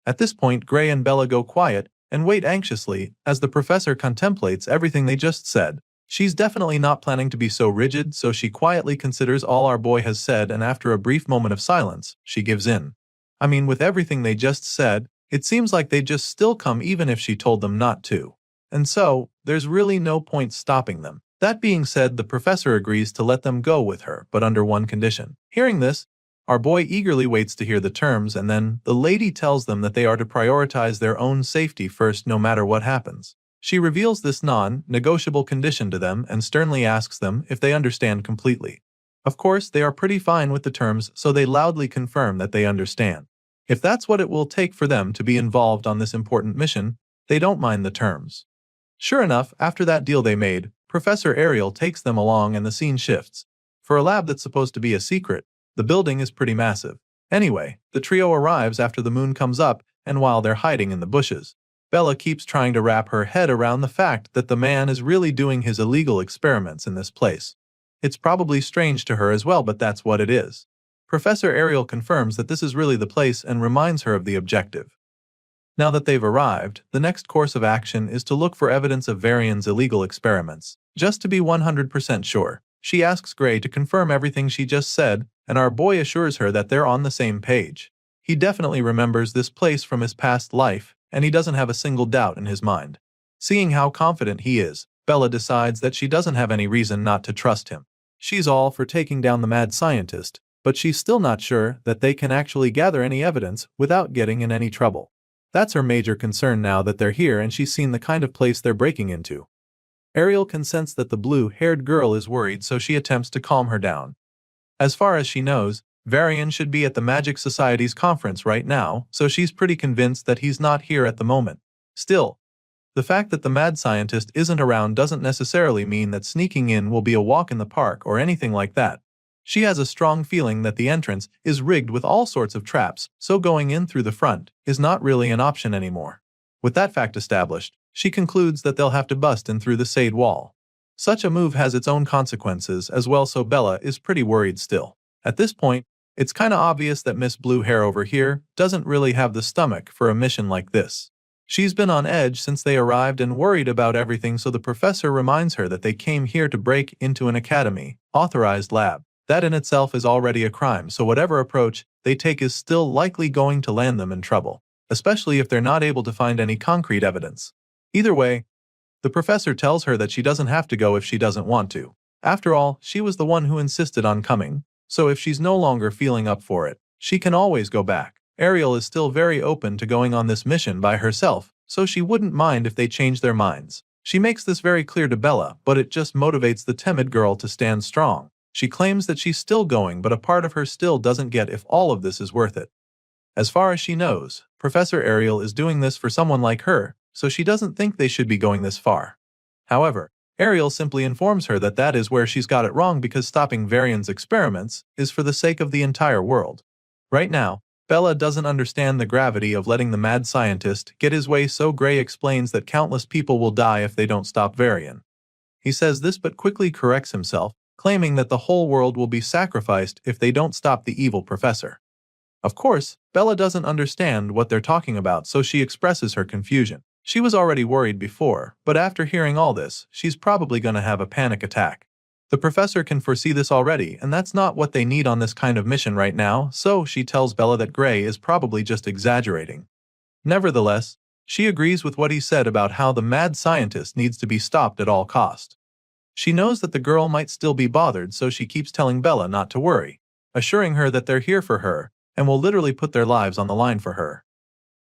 At this point, Gray and Bella go quiet and wait anxiously as the professor contemplates everything they just said. She's definitely not planning to be so rigid, so she quietly considers all our boy has said, and after a brief moment of silence, she gives in. I mean, with everything they just said, It seems like they'd just still come even if she told them not to. And so, there's really no point stopping them. That being said, the professor agrees to let them go with her, but under one condition. Hearing this, our boy eagerly waits to hear the terms, and then the lady tells them that they are to prioritize their own safety first no matter what happens. She reveals this non-negotiable condition to them and sternly asks them if they understand completely. Of course, they are pretty fine with the terms, so they loudly confirm that they understand. If that's what it will take for them to be involved on this important mission, they don't mind the terms. Sure enough, after that deal they made, Professor Ariel takes them along and the scene shifts. For a lab that's supposed to be a secret, the building is pretty massive. Anyway, the trio arrives after the moon comes up, and while they're hiding in the bushes, Bella keeps trying to wrap her head around the fact that the man is really doing his illegal experiments in this place. It's probably strange to her as well, but that's what it is. Professor Ariel confirms that this is really the place and reminds her of the objective. Now that they've arrived, the next course of action is to look for evidence of Varian's illegal experiments. Just to be 100% sure, she asks Gray to confirm everything she just said, and our boy assures her that they're on the same page. He definitely remembers this place from his past life, and he doesn't have a single doubt in his mind. Seeing how confident he is, Bella decides that she doesn't have any reason not to trust him. She's all for taking down the mad scientist, but she's still not sure that they can actually gather any evidence without getting in any trouble. That's her major concern now that they're here and she's seen the kind of place they're breaking into. Ariel can sense that the blue-haired girl is worried, so she attempts to calm her down. As far as she knows, Varian should be at the Magic Society's conference right now, so she's pretty convinced that he's not here at the moment. Still, the fact that the mad scientist isn't around doesn't necessarily mean that sneaking in will be a walk in the park or anything like that. She has a strong feeling that the entrance is rigged with all sorts of traps, so going in through the front is not really an option anymore. With that fact established, she concludes that they'll have to bust in through the side wall. Such a move has its own consequences as well, so Bella is pretty worried still. At this point, it's kinda obvious that Miss Blue Hair over here doesn't really have the stomach for a mission like this. She's been on edge since they arrived and worried about everything, so the professor reminds her that they came here to break into an academy-authorized lab. That in itself is already a crime, so whatever approach they take is still likely going to land them in trouble, especially if they're not able to find any concrete evidence. Either way, the professor tells her that she doesn't have to go if she doesn't want to. After all, she was the one who insisted on coming, so if she's no longer feeling up for it, she can always go back. Ariel is still very open to going on this mission by herself, so she wouldn't mind if they change their minds. She makes this very clear to Bella, but it just motivates the timid girl to stand strong. She claims that she's still going, but a part of her still doesn't get if all of this is worth it. As far as she knows, Professor Ariel is doing this for someone like her, so she doesn't think they should be going this far. However, Ariel simply informs her that that is where she's got it wrong, because stopping Varian's experiments is for the sake of the entire world. Right now, Bella doesn't understand the gravity of letting the mad scientist get his way, so Gray explains that countless people will die if they don't stop Varian. He says this but quickly corrects himself, claiming that the whole world will be sacrificed if they don't stop the evil professor. Of course, Bella doesn't understand what they're talking about, so she expresses her confusion. She was already worried before, but after hearing all this, she's probably gonna have a panic attack. The professor can foresee this already, and that's not what they need on this kind of mission right now, so she tells Bella that Gray is probably just exaggerating. Nevertheless, she agrees with what he said about how the mad scientist needs to be stopped at all cost. She knows that the girl might still be bothered, so she keeps telling Bella not to worry, assuring her that they're here for her and will literally put their lives on the line for her.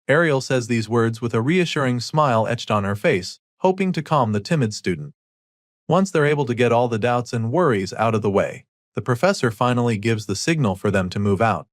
Ariel says these words with a reassuring smile etched on her face, hoping to calm the timid student. Once they're able to get all the doubts and worries out of the way, the professor finally gives the signal for them to move out.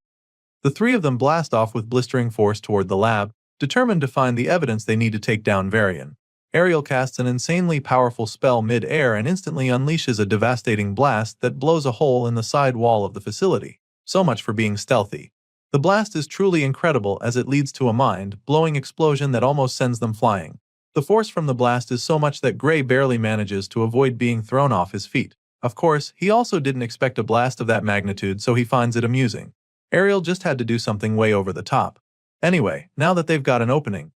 The three of them blast off with blistering force toward the lab, determined to find the evidence they need to take down Varian. Ariel casts an insanely powerful spell mid-air and instantly unleashes a devastating blast that blows a hole in the side wall of the facility. So much for being stealthy. The blast is truly incredible as it leads to a mind-blowing explosion that almost sends them flying. The force from the blast is so much that Gray barely manages to avoid being thrown off his feet. Of course, he also didn't expect a blast of that magnitude, so he finds it amusing. Ariel just had to do something way over the top. Anyway, now that they've got an opening,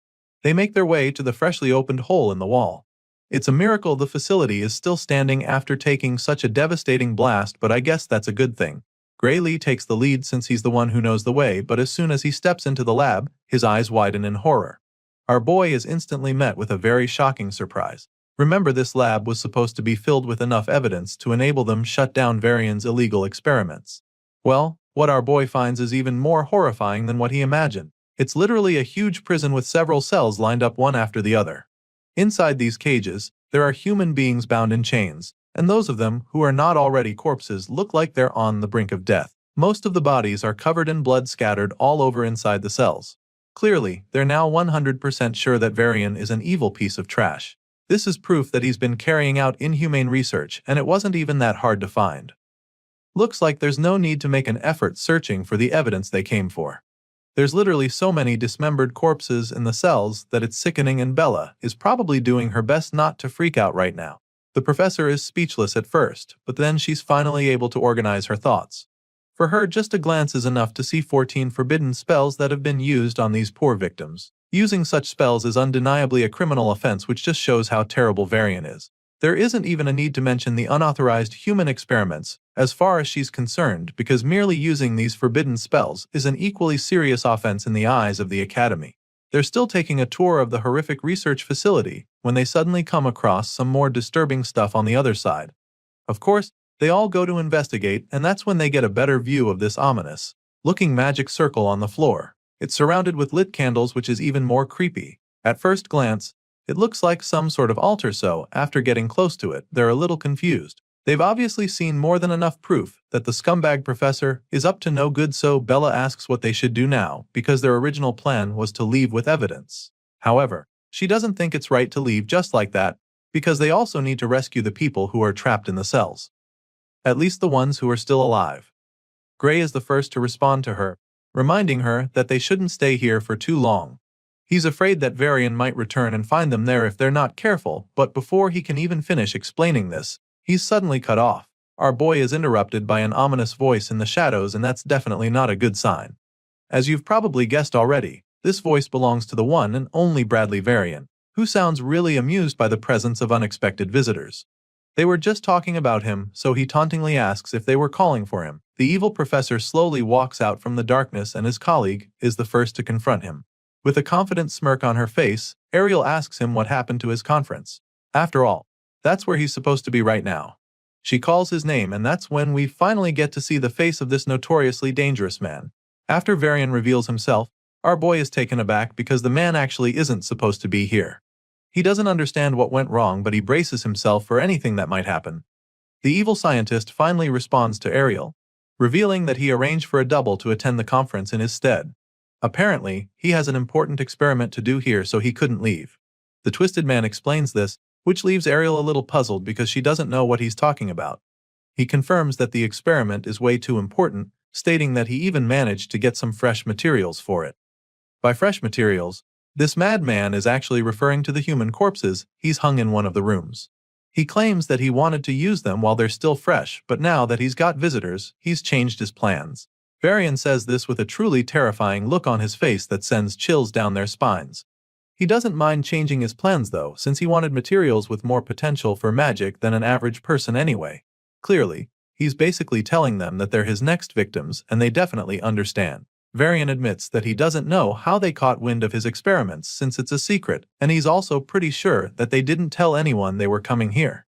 they make their way to the freshly opened hole in the wall. It's a miracle the facility is still standing after taking such a devastating blast, but I guess that's a good thing. Lee takes the lead since he's the one who knows the way, but as soon as he steps into the lab, his eyes widen in horror. Our boy is instantly met with a very shocking surprise. Remember, this lab was supposed to be filled with enough evidence to enable them shut down Varian's illegal experiments. Well, what our boy finds is even more horrifying than what he imagined. It's literally a huge prison with several cells lined up one after the other. Inside these cages, there are human beings bound in chains, and those of them who are not already corpses look like they're on the brink of death. Most of the bodies are covered in blood scattered all over inside the cells. Clearly, they're now 100% sure that Varian is an evil piece of trash. This is proof that he's been carrying out inhumane research, and it wasn't even that hard to find. Looks like there's no need to make an effort searching for the evidence they came for. There's literally so many dismembered corpses in the cells that it's sickening, and Bella is probably doing her best not to freak out right now. The professor is speechless at first, but then she's finally able to organize her thoughts. For her, just a glance is enough to see 14 forbidden spells that have been used on these poor victims. Using such spells is undeniably a criminal offense, which just shows how terrible Varian is. There isn't even a need to mention the unauthorized human experiments, as far as she's concerned, because merely using these forbidden spells is an equally serious offense in the eyes of the Academy. They're still taking a tour of the horrific research facility when they suddenly come across some more disturbing stuff on the other side. Of course, they all go to investigate, and that's when they get a better view of this ominous-looking magic circle on the floor. It's surrounded with lit candles, which is even more creepy. At first glance, it looks like some sort of altar, so after getting close to it, they're a little confused. They've obviously seen more than enough proof that the scumbag professor is up to no good, so Bella asks what they should do now, because their original plan was to leave with evidence. However, she doesn't think it's right to leave just like that, because they also need to rescue the people who are trapped in the cells. At least the ones who are still alive. Gray is the first to respond to her, reminding her that they shouldn't stay here for too long. He's afraid that Varian might return and find them there if they're not careful, but before he can even finish explaining this, he's suddenly cut off. Our boy is interrupted by an ominous voice in the shadows, and that's definitely not a good sign. As you've probably guessed already, this voice belongs to the one and only Bradley Varian, who sounds really amused by the presence of unexpected visitors. They were just talking about him, so he tauntingly asks if they were calling for him. The evil professor slowly walks out from the darkness, and his colleague is the first to confront him. With a confident smirk on her face, Ariel asks him what happened to his conference. After all, that's where he's supposed to be right now. She calls his name, and that's when we finally get to see the face of this notoriously dangerous man. After Varian reveals himself, our boy is taken aback because the man actually isn't supposed to be here. He doesn't understand what went wrong, but he braces himself for anything that might happen. The evil scientist finally responds to Ariel, revealing that he arranged for a double to attend the conference in his stead. Apparently, he has an important experiment to do here, so he couldn't leave. The Twisted Man explains this, which leaves Ariel a little puzzled because she doesn't know what he's talking about. He confirms that the experiment is way too important, stating that he even managed to get some fresh materials for it. By fresh materials, this madman is actually referring to the human corpses he's hung in one of the rooms. He claims that he wanted to use them while they're still fresh, but now that he's got visitors, he's changed his plans. Varian says this with a truly terrifying look on his face that sends chills down their spines. He doesn't mind changing his plans though, since he wanted materials with more potential for magic than an average person anyway. Clearly, he's basically telling them that they're his next victims, and they definitely understand. Varian admits that he doesn't know how they caught wind of his experiments since it's a secret, and he's also pretty sure that they didn't tell anyone they were coming here.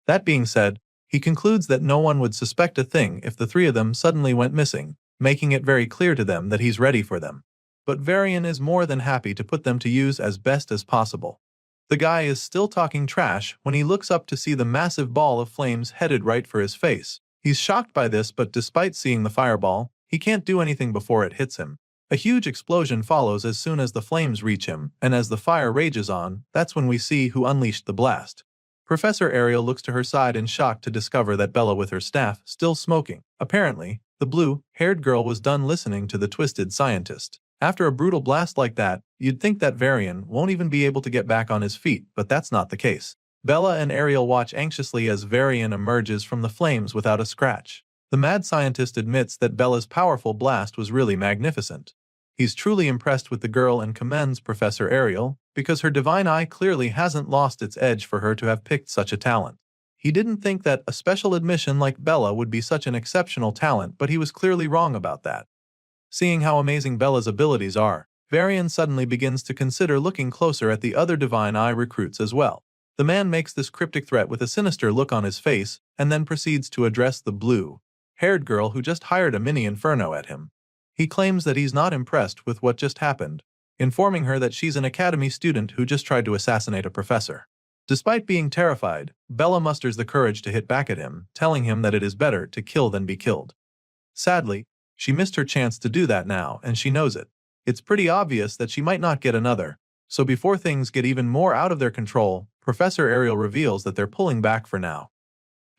That being said, he concludes that no one would suspect a thing if the three of them suddenly went missing, making it very clear to them that he's ready for them. But Varian is more than happy to put them to use as best as possible. The guy is still talking trash when he looks up to see the massive ball of flames headed right for his face. He's shocked by this, but despite seeing the fireball, he can't do anything before it hits him. A huge explosion follows as soon as the flames reach him, and as the fire rages on, that's when we see who unleashed the blast. Professor Ariel looks to her side in shock to discover that Bella with her staff still smoking. Apparently, the blue-haired girl was done listening to the twisted scientist. After a brutal blast like that, you'd think that Varian won't even be able to get back on his feet, but that's not the case. Bella and Ariel watch anxiously as Varian emerges from the flames without a scratch. The mad scientist admits that Bella's powerful blast was really magnificent. He's truly impressed with the girl and commends Professor Ariel, because her divine eye clearly hasn't lost its edge for her to have picked such a talent. He didn't think that a special admission like Bella would be such an exceptional talent, but he was clearly wrong about that. Seeing how amazing Bella's abilities are, Varian suddenly begins to consider looking closer at the other Divine Eye recruits as well. The man makes this cryptic threat with a sinister look on his face, and then proceeds to address the blue-haired girl who just hired a mini inferno at him. He claims that he's not impressed with what just happened, informing her that she's an academy student who just tried to assassinate a professor. Despite being terrified, Bella musters the courage to hit back at him, telling him that it is better to kill than be killed. Sadly, she missed her chance to do that now, and she knows it. It's pretty obvious that she might not get another, so before things get even more out of their control, Professor Ariel reveals that they're pulling back for now.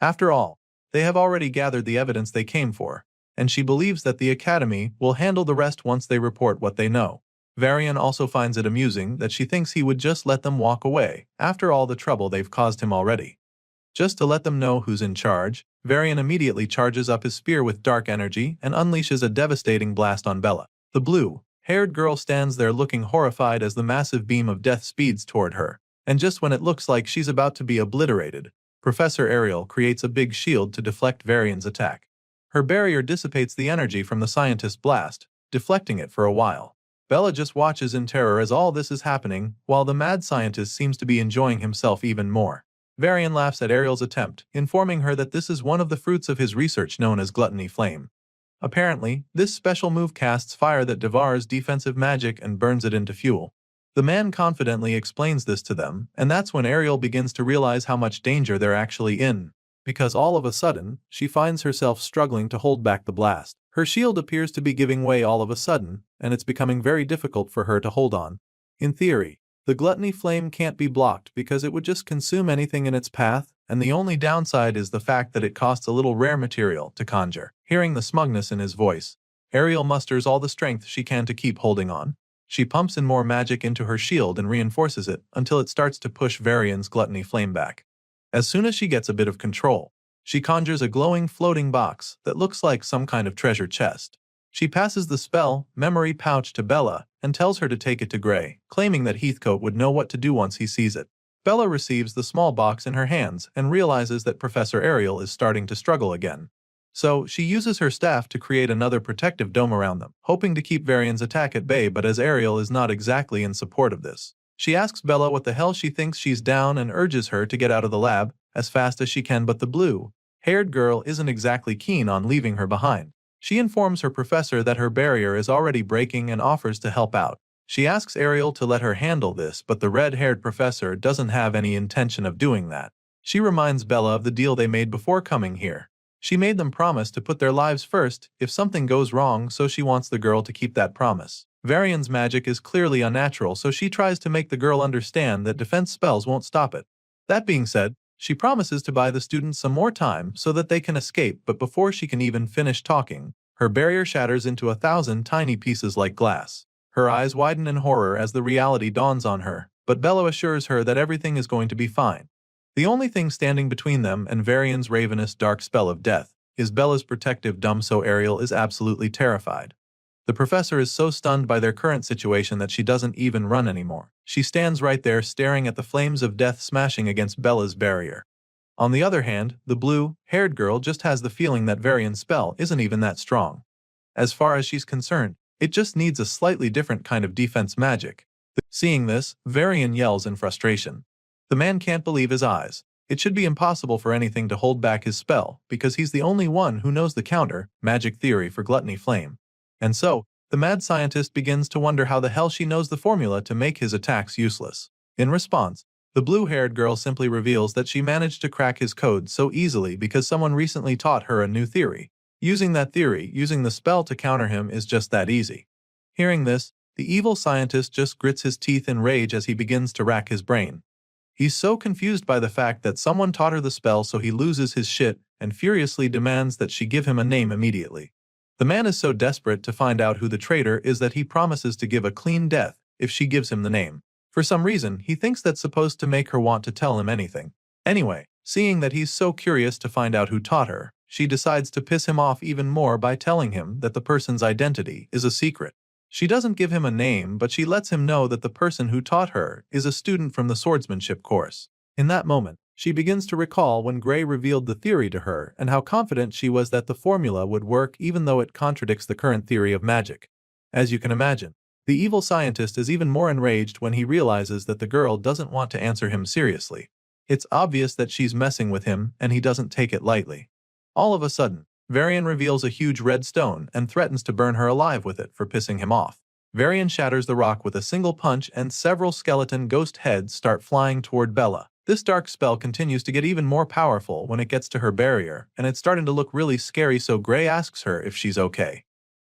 After all, they have already gathered the evidence they came for, and she believes that the Academy will handle the rest once they report what they know. Varian also finds it amusing that she thinks he would just let them walk away, after all the trouble they've caused him already. Just to let them know who's in charge, Varian immediately charges up his spear with dark energy and unleashes a devastating blast on Bella. The blue-haired girl stands there looking horrified as the massive beam of death speeds toward her, and just when it looks like she's about to be obliterated, Professor Ariel creates a big shield to deflect Varian's attack. Her barrier dissipates the energy from the scientist's blast, deflecting it for a while. Bella just watches in terror as all this is happening, while the mad scientist seems to be enjoying himself even more. Varian laughs at Ariel's attempt, informing her that this is one of the fruits of his research known as gluttony flame. Apparently, this special move casts fire that devours defensive magic and burns it into fuel. The man confidently explains this to them, and that's when Ariel begins to realize how much danger they're actually in, because all of a sudden, she finds herself struggling to hold back the blast. Her shield appears to be giving way all of a sudden, and it's becoming very difficult for her to hold on. In theory, the gluttony flame can't be blocked because it would just consume anything in its path, and the only downside is the fact that it costs a little rare material to conjure. Hearing the smugness in his voice, Ariel musters all the strength she can to keep holding on. She pumps in more magic into her shield and reinforces it until it starts to push Varian's gluttony flame back. As soon as she gets a bit of control, she conjures a glowing floating box that looks like some kind of treasure chest. She passes the spell memory pouch to Bella and tells her to take it to Gray, claiming that Heathcote would know what to do once he sees it. Bella receives the small box in her hands and realizes that Professor Ariel is starting to struggle again. So, she uses her staff to create another protective dome around them, hoping to keep Varian's attack at bay, but as Ariel is not exactly in support of this, she asks Bella what the hell she thinks she's down and urges her to get out of the lab as fast as she can, but the blue-haired girl isn't exactly keen on leaving her behind. She informs her professor that her barrier is already breaking and offers to help out. She asks Ariel to let her handle this, but the red-haired professor doesn't have any intention of doing that. She reminds Bella of the deal they made before coming here. She made them promise to put their lives first if something goes wrong, so she wants the girl to keep that promise. Varian's magic is clearly unnatural, so she tries to make the girl understand that defense spells won't stop it. That being said, she promises to buy the students some more time so that they can escape, but before she can even finish talking, her barrier shatters into 1,000 tiny pieces like glass. Her eyes widen in horror as the reality dawns on her, but Bella assures her that everything is going to be fine. The only thing standing between them and Varian's ravenous dark spell of death is Bella's protective dome, so Ariel is absolutely terrified. The professor is so stunned by their current situation that she doesn't even run anymore. She stands right there staring at the flames of death smashing against Bella's barrier. On the other hand, the blue-haired girl just has the feeling that Varian's spell isn't even that strong. As far as she's concerned, it just needs a slightly different kind of defense magic. Seeing this, Varian yells in frustration. The man can't believe his eyes. It should be impossible for anything to hold back his spell, because he's the only one who knows the counter-magic theory for gluttony flame. And so, the mad scientist begins to wonder how the hell she knows the formula to make his attacks useless. In response, the blue-haired girl simply reveals that she managed to crack his code so easily because someone recently taught her a new theory. Using that theory, using the spell to counter him, is just that easy. Hearing this, the evil scientist just grits his teeth in rage as he begins to rack his brain. He's so confused by the fact that someone taught her the spell, so he loses his shit and furiously demands that she give him a name immediately. The man is so desperate to find out who the traitor is that he promises to give a clean death if she gives him the name. For some reason, he thinks that's supposed to make her want to tell him anything. Anyway, seeing that he's so curious to find out who taught her, she decides to piss him off even more by telling him that the person's identity is a secret. She doesn't give him a name, but she lets him know that the person who taught her is a student from the swordsmanship course. In that moment, She begins to recall when Gray revealed the theory to her and how confident she was that the formula would work even though it contradicts the current theory of magic. As you can imagine, the evil scientist is even more enraged when he realizes that the girl doesn't want to answer him seriously. It's obvious that she's messing with him and he doesn't take it lightly. All of a sudden, Varian reveals a huge red stone and threatens to burn her alive with it for pissing him off. Varian shatters the rock with a single punch and several skeleton ghost heads start flying toward Bella. This dark spell continues to get even more powerful when it gets to her barrier, and it's starting to look really scary, so Gray asks her if she's okay.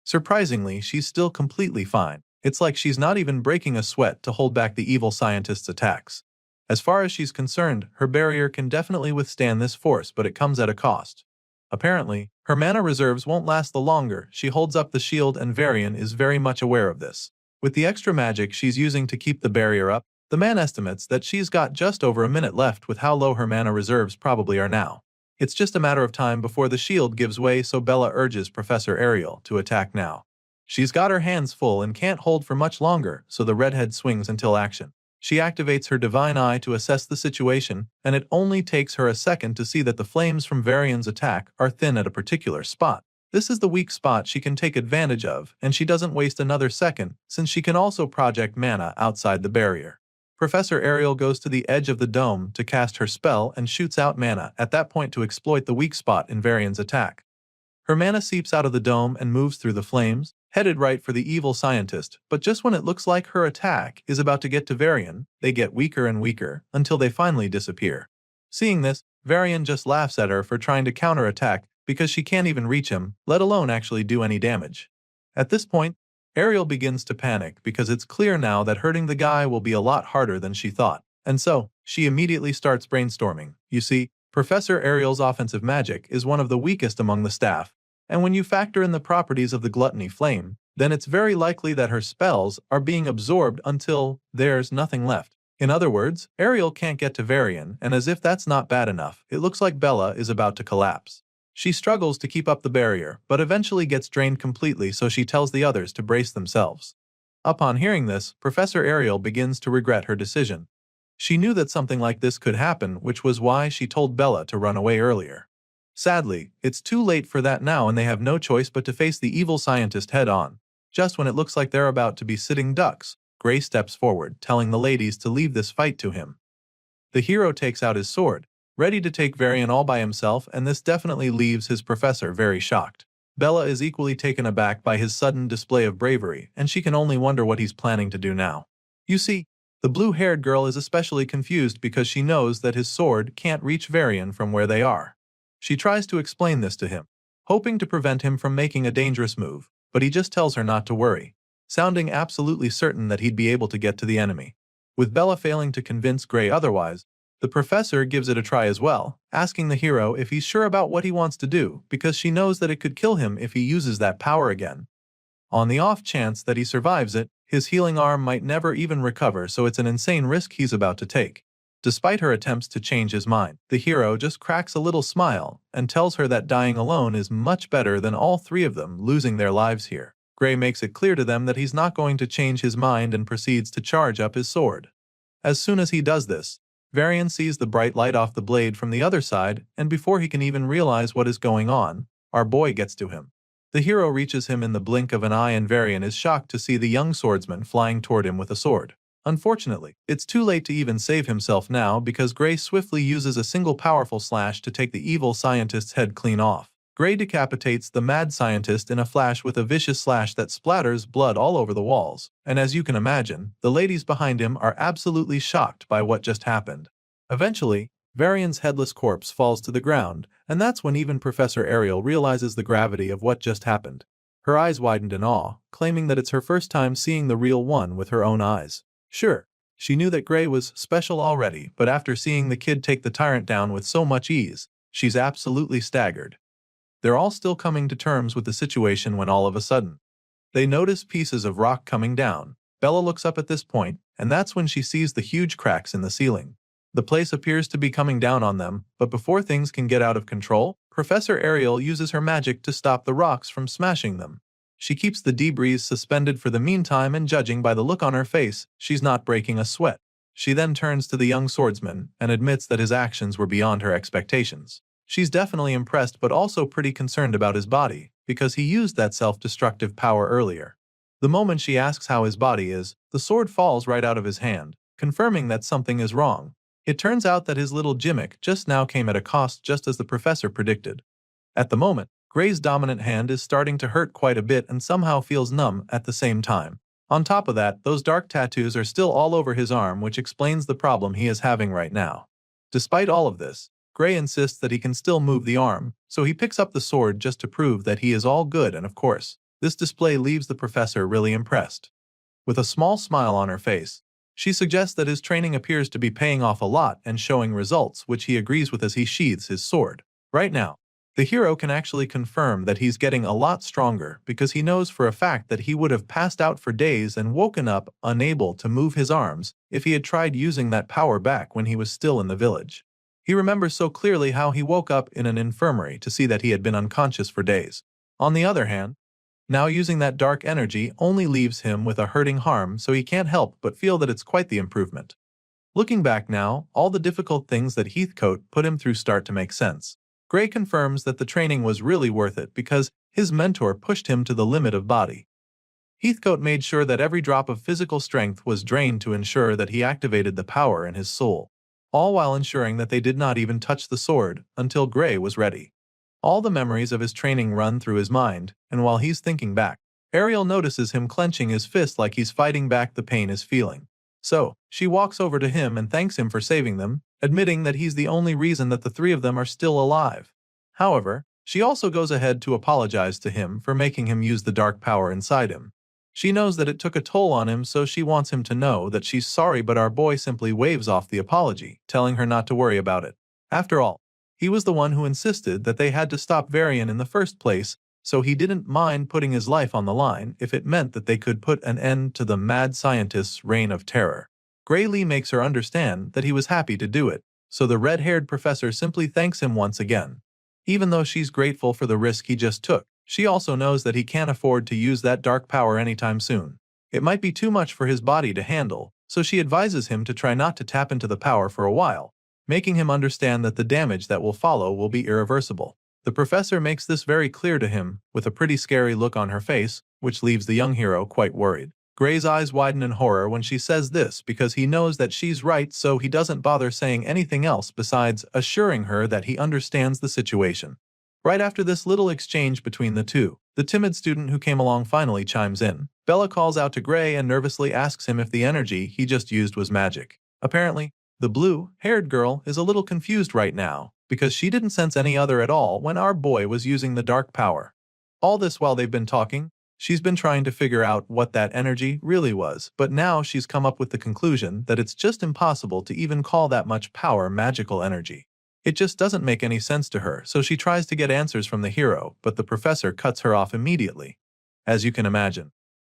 Surprisingly, she's still completely fine. It's like she's not even breaking a sweat to hold back the evil scientist's attacks. As far as she's concerned, her barrier can definitely withstand this force, but it comes at a cost. Apparently, her mana reserves won't last the longer. She holds up the shield and Varian is very much aware of this. With the extra magic she's using to keep the barrier up, the man estimates that she's got just over a minute left with how low her mana reserves probably are now. It's just a matter of time before the shield gives way, so Bella urges Professor Ariel to attack now. She's got her hands full and can't hold for much longer, so the redhead swings until action. She activates her divine eye to assess the situation, and it only takes her a second to see that the flames from Varian's attack are thin at a particular spot. This is the weak spot she can take advantage of, and she doesn't waste another second, since she can also project mana outside the barrier. Professor Ariel goes to the edge of the dome to cast her spell and shoots out mana at that point to exploit the weak spot in Varian's attack. Her mana seeps out of the dome and moves through the flames, headed right for the evil scientist, but just when it looks like her attack is about to get to Varian, they get weaker and weaker until they finally disappear. Seeing this, Varian just laughs at her for trying to counterattack because she can't even reach him, let alone actually do any damage. At this point, Ariel begins to panic because it's clear now that hurting the guy will be a lot harder than she thought, and so she immediately starts brainstorming. You see, Professor Ariel's offensive magic is one of the weakest among the staff, and when you factor in the properties of the gluttony flame, then it's very likely that her spells are being absorbed until there's nothing left. In other words, Ariel can't get to Varian, and as if that's not bad enough, it looks like Bella is about to collapse. She struggles to keep up the barrier, but eventually gets drained completely, so she tells the others to brace themselves. Upon hearing this, Professor Ariel begins to regret her decision. She knew that something like this could happen, which was why she told Bella to run away earlier. Sadly, it's too late for that now, and they have no choice but to face the evil scientist head-on. Just when it looks like they're about to be sitting ducks, Gray steps forward, telling the ladies to leave this fight to him. The hero takes out his sword, ready to take Varian all by himself, and this definitely leaves his professor very shocked. Bella is equally taken aback by his sudden display of bravery, and she can only wonder what he's planning to do now. You see, the blue-haired girl is especially confused because she knows that his sword can't reach Varian from where they are. She tries to explain this to him, hoping to prevent him from making a dangerous move, but he just tells her not to worry, sounding absolutely certain that he'd be able to get to the enemy. With Bella failing to convince Gray otherwise, the professor gives it a try as well, asking the hero if he's sure about what he wants to do, because she knows that it could kill him if he uses that power again. On the off chance that he survives it, his healing arm might never even recover, so it's an insane risk he's about to take. Despite her attempts to change his mind, the hero just cracks a little smile and tells her that dying alone is much better than all three of them losing their lives here. Gray makes it clear to them that he's not going to change his mind and proceeds to charge up his sword. As soon as he does this, Varian sees the bright light off the blade from the other side, and before he can even realize what is going on, our boy gets to him. The hero reaches him in the blink of an eye, and Varian is shocked to see the young swordsman flying toward him with a sword. Unfortunately, it's too late to even save himself now because Gray swiftly uses a single powerful slash to take the evil scientist's head clean off. Gray decapitates the mad scientist in a flash with a vicious slash that splatters blood all over the walls, and as you can imagine, the ladies behind him are absolutely shocked by what just happened. Eventually, Varian's headless corpse falls to the ground, and that's when even Professor Ariel realizes the gravity of what just happened. Her eyes widened in awe, claiming that it's her first time seeing the real one with her own eyes. Sure, she knew that Gray was special already, but after seeing the kid take the tyrant down with so much ease, she's absolutely staggered. They're all still coming to terms with the situation when all of a sudden, they notice pieces of rock coming down. Bella looks up at this point, and that's when she sees the huge cracks in the ceiling. The place appears to be coming down on them, but before things can get out of control, Professor Ariel uses her magic to stop the rocks from smashing them. She keeps the debris suspended for the meantime, and judging by the look on her face, she's not breaking a sweat. She then turns to the young swordsman and admits that his actions were beyond her expectations. She's definitely impressed but also pretty concerned about his body, because he used that self-destructive power earlier. The moment she asks how his body is, the sword falls right out of his hand, confirming that something is wrong. It turns out that his little gimmick just now came at a cost, just as the professor predicted. At the moment, Gray's dominant hand is starting to hurt quite a bit and somehow feels numb at the same time. On top of that, those dark tattoos are still all over his arm, which explains the problem he is having right now. Despite all of this, Gray insists that he can still move the arm, so he picks up the sword just to prove that he is all good, and of course, this display leaves the professor really impressed. With a small smile on her face, she suggests that his training appears to be paying off a lot and showing results, which he agrees with as he sheathes his sword. Right now, the hero can actually confirm that he's getting a lot stronger because he knows for a fact that he would have passed out for days and woken up unable to move his arms if he had tried using that power back when he was still in the village. He remembers so clearly how he woke up in an infirmary to see that he had been unconscious for days. On the other hand, now using that dark energy only leaves him with a hurting harm, so he can't help but feel that it's quite the improvement. Looking back now, all the difficult things that Heathcote put him through start to make sense. Gray confirms that the training was really worth it because his mentor pushed him to the limit of body. Heathcote made sure that every drop of physical strength was drained to ensure that he activated the power in his soul, all while ensuring that they did not even touch the sword until Gray was ready. All the memories of his training run through his mind, and while he's thinking back, Ariel notices him clenching his fist like he's fighting back the pain he's feeling. So, she walks over to him and thanks him for saving them, admitting that he's the only reason that the three of them are still alive. However, she also goes ahead to apologize to him for making him use the dark power inside him. She knows that it took a toll on him, so she wants him to know that she's sorry, but our boy simply waves off the apology, telling her not to worry about it. After all, he was the one who insisted that they had to stop Varian in the first place, so he didn't mind putting his life on the line if it meant that they could put an end to the mad scientist's reign of terror. Gray Lee makes her understand that he was happy to do it, so the red-haired professor simply thanks him once again. Even though she's grateful for the risk he just took, she also knows that he can't afford to use that dark power anytime soon. It might be too much for his body to handle, so she advises him to try not to tap into the power for a while, making him understand that the damage that will follow will be irreversible. The professor makes this very clear to him, with a pretty scary look on her face, which leaves the young hero quite worried. Gray's eyes widen in horror when she says this because he knows that she's right, so he doesn't bother saying anything else besides assuring her that he understands the situation. Right after this little exchange between the two, the timid student who came along finally chimes in. Bella calls out to Gray and nervously asks him if the energy he just used was magic. Apparently, the blue-haired girl is a little confused right now, because she didn't sense any other at all when our boy was using the dark power. All this while they've been talking, she's been trying to figure out what that energy really was, but now she's come up with the conclusion that it's just impossible to even call that much power magical energy. It just doesn't make any sense to her, so she tries to get answers from the hero, but the professor cuts her off immediately. As you can imagine,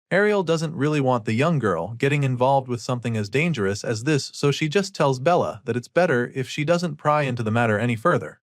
Ariel doesn't really want the young girl getting involved with something as dangerous as this, so she just tells Bella that it's better if she doesn't pry into the matter any further.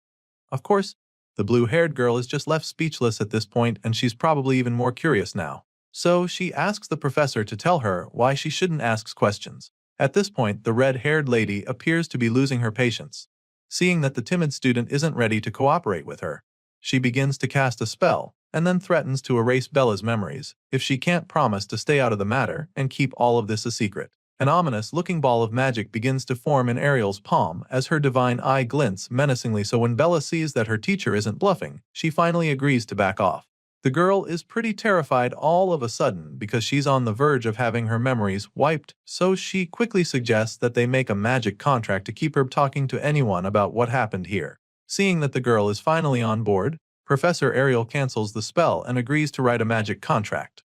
Of course, the blue-haired girl is just left speechless at this point, and she's probably even more curious now. So she asks the professor to tell her why she shouldn't ask questions. At this point, the red-haired lady appears to be losing her patience. Seeing that the timid student isn't ready to cooperate with her, she begins to cast a spell, and then threatens to erase Bella's memories if she can't promise to stay out of the matter and keep all of this a secret. An ominous-looking ball of magic begins to form in Ariel's palm as her divine eye glints menacingly, so when Bella sees that her teacher isn't bluffing, she finally agrees to back off. The girl is pretty terrified all of a sudden because she's on the verge of having her memories wiped, so she quickly suggests that they make a magic contract to keep her talking to anyone about what happened here. Seeing that the girl is finally on board, Professor Ariel cancels the spell and agrees to write a magic contract.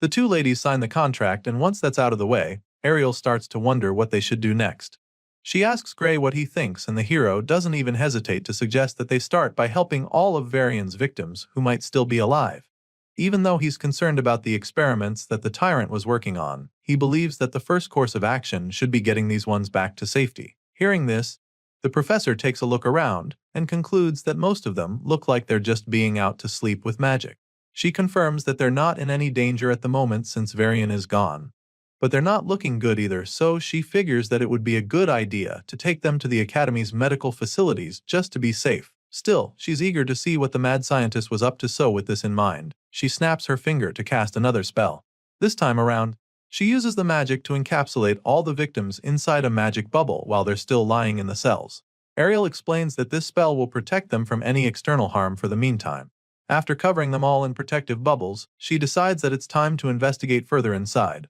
The two ladies sign the contract, and once that's out of the way, Ariel starts to wonder what they should do next. She asks Gray what he thinks, and the hero doesn't even hesitate to suggest that they start by helping all of Varian's victims who might still be alive. Even though he's concerned about the experiments that the tyrant was working on, he believes that the first course of action should be getting these ones back to safety. Hearing this, the professor takes a look around and concludes that most of them look like they're just being out to sleep with magic. She confirms that they're not in any danger at the moment since Varian is gone. but they're not looking good either, so she figures that it would be a good idea to take them to the Academy's medical facilities just to be safe. Still, she's eager to see what the mad scientist was up to, so with this in mind, she snaps her finger to cast another spell. This time around, she uses the magic to encapsulate all the victims inside a magic bubble while they're still lying in the cells. Ariel explains that this spell will protect them from any external harm for the meantime. After covering them all in protective bubbles, she decides that it's time to investigate further inside.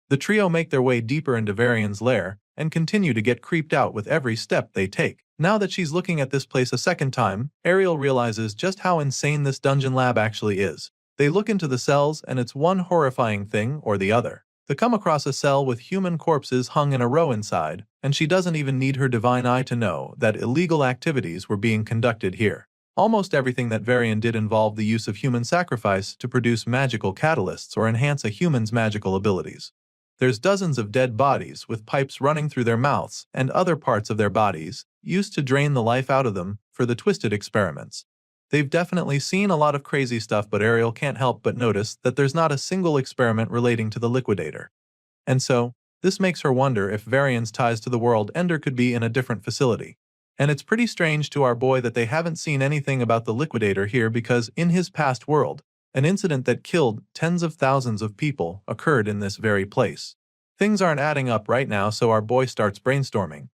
The trio make their way deeper into Varian's lair and continue to get creeped out with every step they take. Now that she's looking at this place a second time, Ariel realizes just how insane this dungeon lab actually is. They look into the cells and it's one horrifying thing or the other. They come across a cell with human corpses hung in a row inside, and she doesn't even need her divine eye to know that illegal activities were being conducted here. Almost everything that Varian did involved the use of human sacrifice to produce magical catalysts or enhance a human's magical abilities. There's dozens of dead bodies with pipes running through their mouths and other parts of their bodies, used to drain the life out of them for the twisted experiments. They've definitely seen a lot of crazy stuff, but Ariel can't help but notice that there's not a single experiment relating to the liquidator. And so, this makes her wonder if Varian's ties to the world Ender could be in a different facility. And it's pretty strange to our boy that they haven't seen anything about the liquidator here, because in his past world, an incident that killed tens of thousands of people occurred in this very place. Things aren't adding up right now, so our boy starts brainstorming.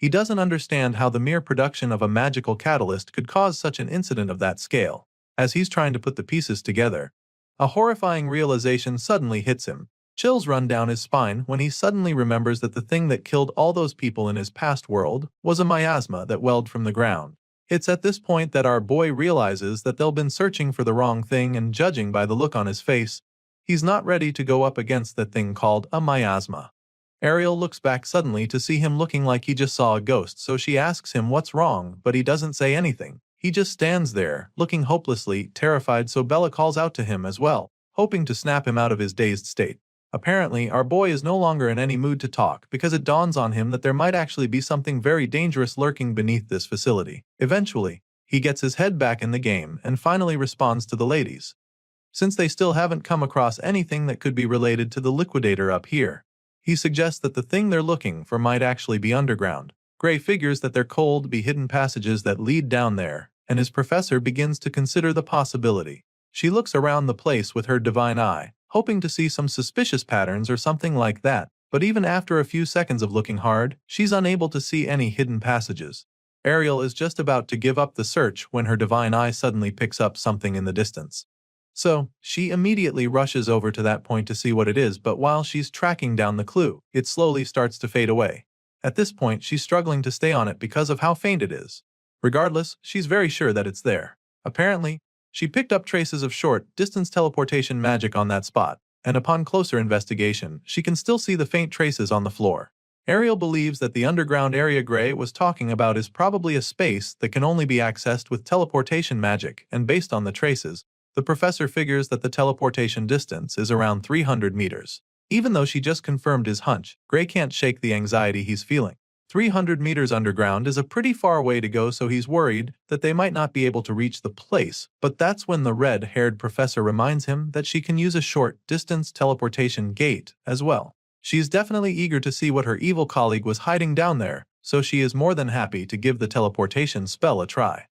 He doesn't understand how the mere production of a magical catalyst could cause such an incident of that scale. As he's trying to put the pieces together, a horrifying realization suddenly hits him. Chills run down his spine when he suddenly remembers that the thing that killed all those people in his past world was a miasma that welled from the ground. It's at this point that our boy realizes that they've been searching for the wrong thing, and judging by the look on his face, he's not ready to go up against that thing called a miasma. Ariel looks back suddenly to see him looking like he just saw a ghost, so she asks him what's wrong, but he doesn't say anything. He just stands there, looking hopelessly terrified, so Bella calls out to him as well, hoping to snap him out of his dazed state. Apparently, our boy is no longer in any mood to talk, because it dawns on him that there might actually be something very dangerous lurking beneath this facility. Eventually, he gets his head back in the game and finally responds to the ladies, since they still haven't come across anything that could be related to the liquidator up here. He suggests that the thing they're looking for might actually be underground. Gray figures that there could be hidden passages that lead down there, and his professor begins to consider the possibility. She looks around the place with her divine eye, hoping to see some suspicious patterns or something like that, but even after a few seconds of looking hard, she's unable to see any hidden passages. Ariel is just about to give up the search when her divine eye suddenly picks up something in the distance. So, she immediately rushes over to that point to see what it is, but while she's tracking down the clue, it slowly starts to fade away. At this point, she's struggling to stay on it because of how faint it is. Regardless, she's very sure that it's there. Apparently, she picked up traces of short-distance teleportation magic on that spot, and upon closer investigation, she can still see the faint traces on the floor. Ariel believes that the underground area Gray was talking about is probably a space that can only be accessed with teleportation magic, and based on the traces, the professor figures that the teleportation distance is around 300 meters. Even though she just confirmed his hunch, Gray can't shake the anxiety he's feeling. 300 meters underground is a pretty far way to go, so he's worried that they might not be able to reach the place, but that's when the red-haired professor reminds him that she can use a short-distance teleportation gate as well. She's definitely eager to see what her evil colleague was hiding down there, so she is more than happy to give the teleportation spell a try.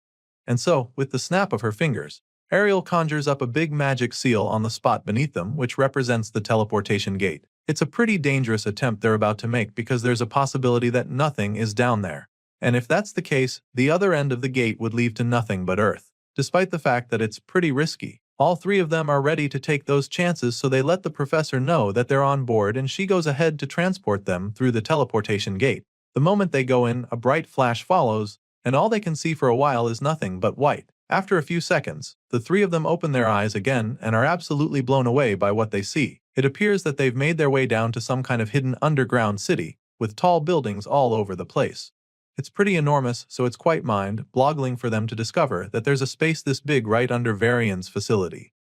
And so, with the snap of her fingers, Ariel conjures up a big magic seal on the spot beneath them, which represents the teleportation gate. It's a pretty dangerous attempt they're about to make, because there's a possibility that nothing is down there. And if that's the case, the other end of the gate would lead to nothing but Earth. Despite the fact that it's pretty risky, all three of them are ready to take those chances, so they let the professor know that they're on board, and she goes ahead to transport them through the teleportation gate. The moment they go in, a bright flash follows, and all they can see for a while is nothing but white. After a few seconds, the three of them open their eyes again and are absolutely blown away by what they see. It appears that they've made their way down to some kind of hidden underground city, with tall buildings all over the place. It's pretty enormous, so it's quite mind-boggling for them to discover that there's a space this big right under Varian's facility.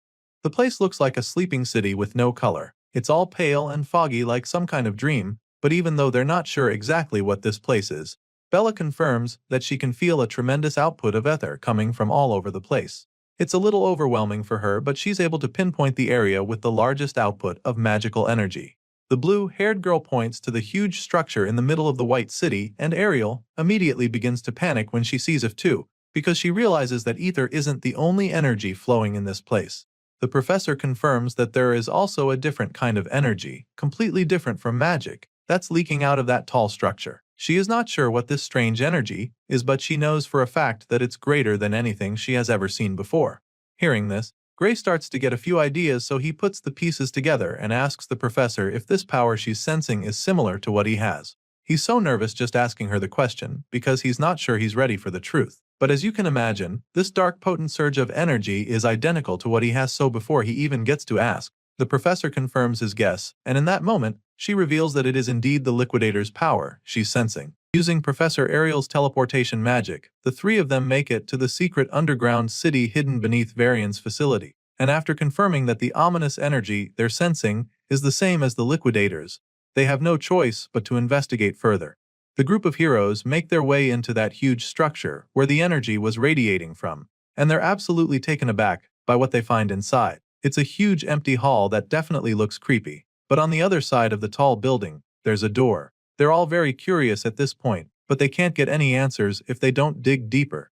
The place looks like a sleeping city with no color. It's all pale and foggy like some kind of dream, but even though they're not sure exactly what this place is, Bella confirms that she can feel a tremendous output of ether coming from all over the place. It's a little overwhelming for her, but she's able to pinpoint the area with the largest output of magical energy. The blue-haired girl points to the huge structure in the middle of the white city, and Ariel immediately begins to panic when she sees it too, because she realizes that ether isn't the only energy flowing in this place. The professor confirms that there is also a different kind of energy, completely different from magic, that's leaking out of that tall structure. She is not sure what this strange energy is, but she knows for a fact that it's greater than anything she has ever seen before. Hearing this, Gray starts to get a few ideas, so he puts the pieces together and asks the professor if this power she's sensing is similar to what he has. He's so nervous just asking her the question because he's not sure he's ready for the truth. But as you can imagine, this dark potent surge of energy is identical to what he has, so before he even gets to ask, the professor confirms his guess, and in that moment, she reveals that it is indeed the liquidator's power she's sensing. Using Professor Ariel's teleportation magic, the three of them make it to the secret underground city hidden beneath Varian's facility. And after confirming that the ominous energy they're sensing is the same as the liquidators, they have no choice but to investigate further. The group of heroes make their way into that huge structure where the energy was radiating from, and they're absolutely taken aback by what they find inside. It's a huge empty hall that definitely looks creepy, but on the other side of the tall building, there's a door. They're all very curious at this point, but they can't get any answers if they don't dig deeper.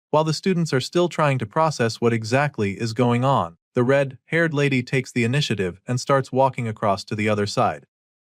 While the students are still trying to process what exactly is going on, the red-haired lady takes the initiative and starts walking across to the other side.